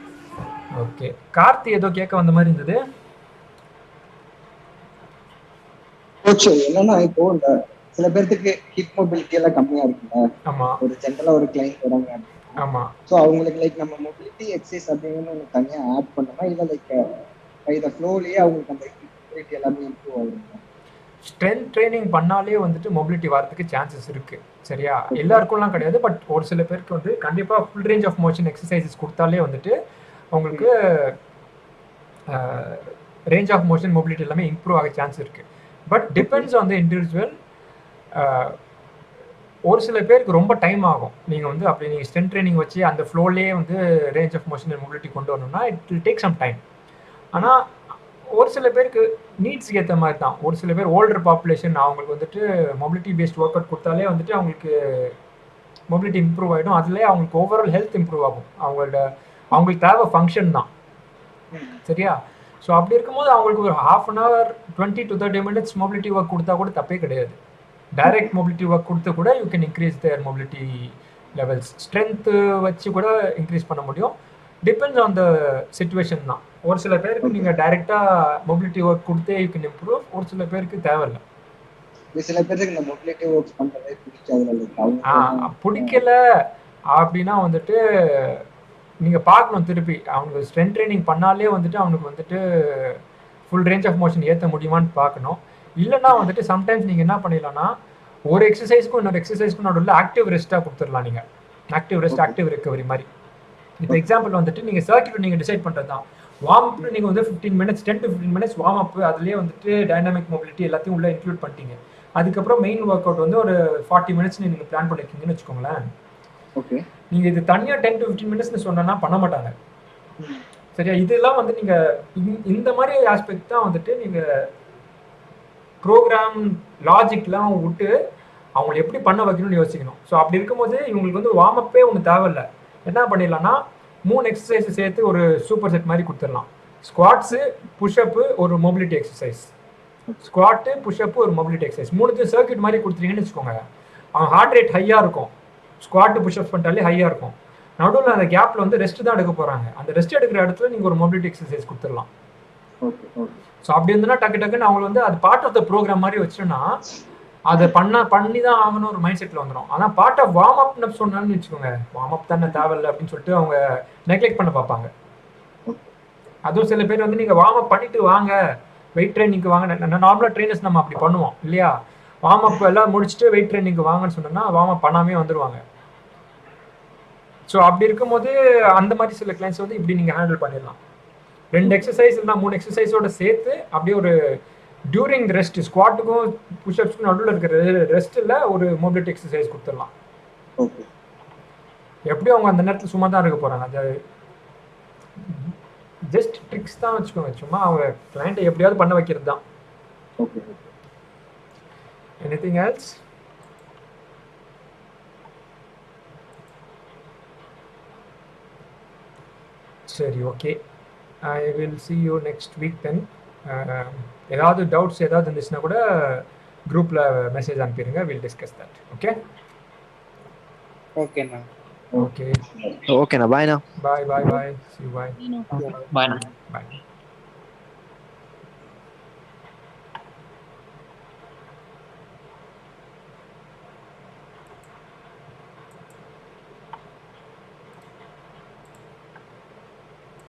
ஓகே, கார்த்தி ஏதோ கேட்க வந்த மாதிரி இருந்தது. என்னன்னா இப்போ இந்த சில பேருக்கு ஹிப் மொபிலிட்டி எல்லாம் கம்மியா இருக்குல்ல. ஆமா, ஒரு ஜென்ரலா ஒரு கிளைண்ட் வராங்க. ஆமா, சோ அவங்களுக்கு லைக் நம்ம மொபிலிட்டி எக்ஸசைஸ் அப்படின்னு ஒன்று தனியா ஆட் பண்ணோம்னா இல்ல லைக் இந்த ஃப்ளோலயே அவங்களுக்கு அந்த மொபிலிட்டி எல்லாமே இம்ப்ரூவ் ஆகுது. ஸ்ட்ரென்த் ட்ரைனிங் பண்ணாலே வந்துட்டு மொபிலிட்டி வரதுக்கு சான்சஸ் இருக்கு. சரியா? எல்லாருக்கும்லாம் கிடையாது, பட் ஒரு சில பேருக்கு வந்து கண்டிப்பாக full range of motion exercises கொடுத்தாலே வந்துட்டு உங்களுக்கு ரேஞ்ச் ஆஃப் மோஷன் மொபிலிட்டி எல்லாமே இம்ப்ரூவ் ஆக சான்ஸ் இருக்கு. But depends on the individual. ஒரு சில பேருக்கு ரொம்ப டைம் ஆகும். நீங்கள் வந்து அப்படி நீங்கள் ஸ்ட்ரென்த் ட்ரைனிங் வச்சு அந்த ஃப்ளோலேயே வந்து range of motion and mobility கொண்டு வரணும்னா it will take some time. ஆனால் ஒரு சில பேருக்கு நீட்ஸ்க்கு ஏற்ற மாதிரி தான். ஒரு சில பேர் ஓல்டர் பாப்புலேஷன், அவங்களுக்கு வந்துட்டு மொபிலிட்டி பேஸ்ட் ஒர்க் அவுட் கொடுத்தாலே வந்துட்டு அவங்களுக்கு மொபிலிட்டி இம்ப்ரூவ் ஆகிடும். அதுலேயே அவங்களுக்கு ஓவரால் ஹெல்த் இம்ப்ரூவ் ஆகும். அவங்களுக்கு தேவை ஃபங்க்ஷன் தான். சரியா? ஸோ அப்படி இருக்கும்போது அவங்களுக்கு ஒரு 1/2 an hour 20 to 30 minutes mobility work கொடுத்தா கூட தப்பே கிடையாது. டைரக்ட் மொபிலிட்டி ஒர்க் கொடுத்து கூட you can increase there mobility levels. Strength வச்சு கூட இன்க்ரீஸ் பண்ண முடியும். டிபெண்ட்ஸ் ஆன் த சிச்சுவேஷன் தான். ஒரு சில பேருக்கு நீங்கள் டைரெக்டாக மொபிலிட்டி ஒர்க் கொடுத்தே யூ கேன் இம்ப்ரூவ், ஒரு சில பேருக்கு தேவையில்லை. சில பேருக்கு இந்த மொபிலிட்டி ஒர்க்ஸ் பண்ணுறதே பிடிக்கல அப்படின்னா வந்துட்டு நீங்கள் பார்க்கணும் திருப்பி. அவனுக்கு ஸ்ட்ரென்த் ட்ரைனிங் பண்ணாலே வந்துட்டு அவனுக்கு வந்துட்டு ஃபுல் ரேஞ்ச் ஆஃப் மோஷன் ஏற்ற முடியுமான்னு பார்க்கணும். இல்லைன்னா வந்துட்டு சம்டைம்ஸ் நீங்கள் என்ன பண்ணிடலாம்னா ஒரு எக்ஸசைஸ்க்கும் இன்னொரு எக்ஸசைஸ்க்கும் நடுவில் ஆக்டிவ் ரெஸ்ட்டாக கொடுத்துடலாம். நீங்கள் ஆக்டிவ் ரெஸ்ட் ஆக்டிவ் ரெக்கவரி மாதிரி. இப்போ எக்ஸாம்பிள் வந்துட்டு நீங்கள் சர்க்கியூட் நீங்கள் டிசைட் பண்ணுறது தான். வார்ம் அப் நீங்கள் வந்து 15 minutes 10 to 15 minutes warm up, அதுலேயே வந்துட்டு டைனாமிக் மொபிலிட்டி எல்லாத்தையும் உள்ளே இன்க்ளூட் பண்ணிட்டீங்க. அதுக்கப்புறம் மெயின் ஒர்க் அவுட் வந்து ஒரு 40 மினிட்ஸ் நீங்கள் பிளான் பண்ணியிருக்கீங்கன்னு வச்சுக்கோங்களேன். ஓகே, நீங்கள் இது தனியாக 10 to 15 மினிட்ஸ்னு சொன்னா பண்ண மாட்டாங்க. சரியா? இதெல்லாம் வந்து நீங்கள் இந்த மாதிரி ஆஸ்பெக்ட் தான் வந்துட்டு நீங்கள் ப்ரோக்ராம் லாஜிக்லாம் விட்டு அவங்களை எப்படி பண்ண வைக்கணும்னு யோசிக்கணும். ஸோ அப்படி இருக்கும்போது இவங்களுக்கு வந்து வார்ம் அப்பே ஒன்று தேவையில்லை. என்ன பண்ணிடலாம்னா 3 எக்ஸசைஸ் சேர்த்து ஒரு சூப்பர் செட் மாதிரி கொடுத்துடலாம். ஸ்குவாட்ஸு, புஷ்அப்பு, ஒரு மொபிலிட்டி எக்ஸசைஸ். ஸ்குவாட்டு, புஷ்அப்பு, ஒரு மொபிலிட்டி எக்ஸசைஸ் 3 சர்க்கியூட் மாதிரி கொடுத்துட்டீங்கன்னு வச்சுக்கோங்க. அவன் ஹார்ட் ரேட் ஹையாக இருக்கும். ஸ்குவாட்டு புஷ்அப் பண்ணிட்டாலே ஹையாக இருக்கும். நடுவில் அந்த கேப்பில் வந்து ரெஸ்ட் தான் எடுக்க போகிறாங்க. அந்த ரெஸ்ட் எடுக்கிற இடத்துல நீங்கள் ஒரு மொபிலிட்டி எக்ஸசைஸ் கொடுத்துடலாம். Okay, okay. ஸோ அப்படி இருந்ததுன்னா டக்குன்னு அவங்க வந்து அது பார்ட் ஆஃப் த ப்ரோக்ராம் மாதிரி வச்சுன்னா அதை பண்ணி தான் ஆகணும் ஒரு மைண்ட் செட்டில் வந்துடும். ஆனால் பார்ட் ஆஃப் வார்ம் அப்னு சொன்னான்னு வச்சுக்கோங்க, வார்ம் அப் தானே தேவையில்லை அப்படின்னு சொல்லிட்டு அவங்க நெக்லெக்ட் பண்ண பார்ப்பாங்க. அதுவும் சில பேர் வந்து நீங்கள் வார்ம் அப் பண்ணிட்டு வாங்க, வெயிட் ட்ரைனிங்க்கு வாங்க. நார்மலாக ட்ரைனர்ஸ் நம்ம அப்படி பண்ணுவோம் இல்லையா? வார்ம் அப் எல்லாம் முடிச்சுட்டு வெயிட் ட்ரைனிங்க்கு வாங்கன்னு சொன்னோன்னா வார்ம் அப் பண்ணாமே வந்துடுவாங்க. ஸோ அப்படி இருக்கும்போது அந்த மாதிரி சில கிளைண்ட்ஸ் வந்து இப்படி நீங்கள் ஹேண்டில் பண்ணிடலாம். 2 எக்ஸசைஸ் இல்லைனா 3 எக்ஸசைஸோட சேர்த்து அப்படியே ஒரு டியூரிங் ரெஸ்ட், ஸ்குவாட்டுக்கும் புஷ்அப்ஸ்க்கும் நடுவில் இருக்கிற ரெஸ்ட்டில் ஒரு மொபிலிட்டி எக்ஸசைஸ் கொடுத்துடலாம். ஓகே, எப்படியும் அவங்க அந்த நேரத்தில் சும்மா தான் இருக்க போகிறாங்க. அது ஜஸ்ட் ட்ரிக்ஸ் தான் வச்சுக்கோங்க. சும்மா அவங்க கிளைண்ட்டை எப்படியாவது பண்ண வைக்கிறது தான். ஓகே. Anything else? சரி, okay. I will see you next week then. ஏதாவது டவுட்ஸ் ஏதாவது இருந்துச்சுன்னா கூட குரூப்பில் மெசேஜ் அனுப்பிடுங்க. Will discuss that. ஓகே ஓகேண்ணா. ஓகே, ஓகேண்ணா, பாய்ண்ணா. பாய் பாய் பாய். See you, bye. Bye now. Bye.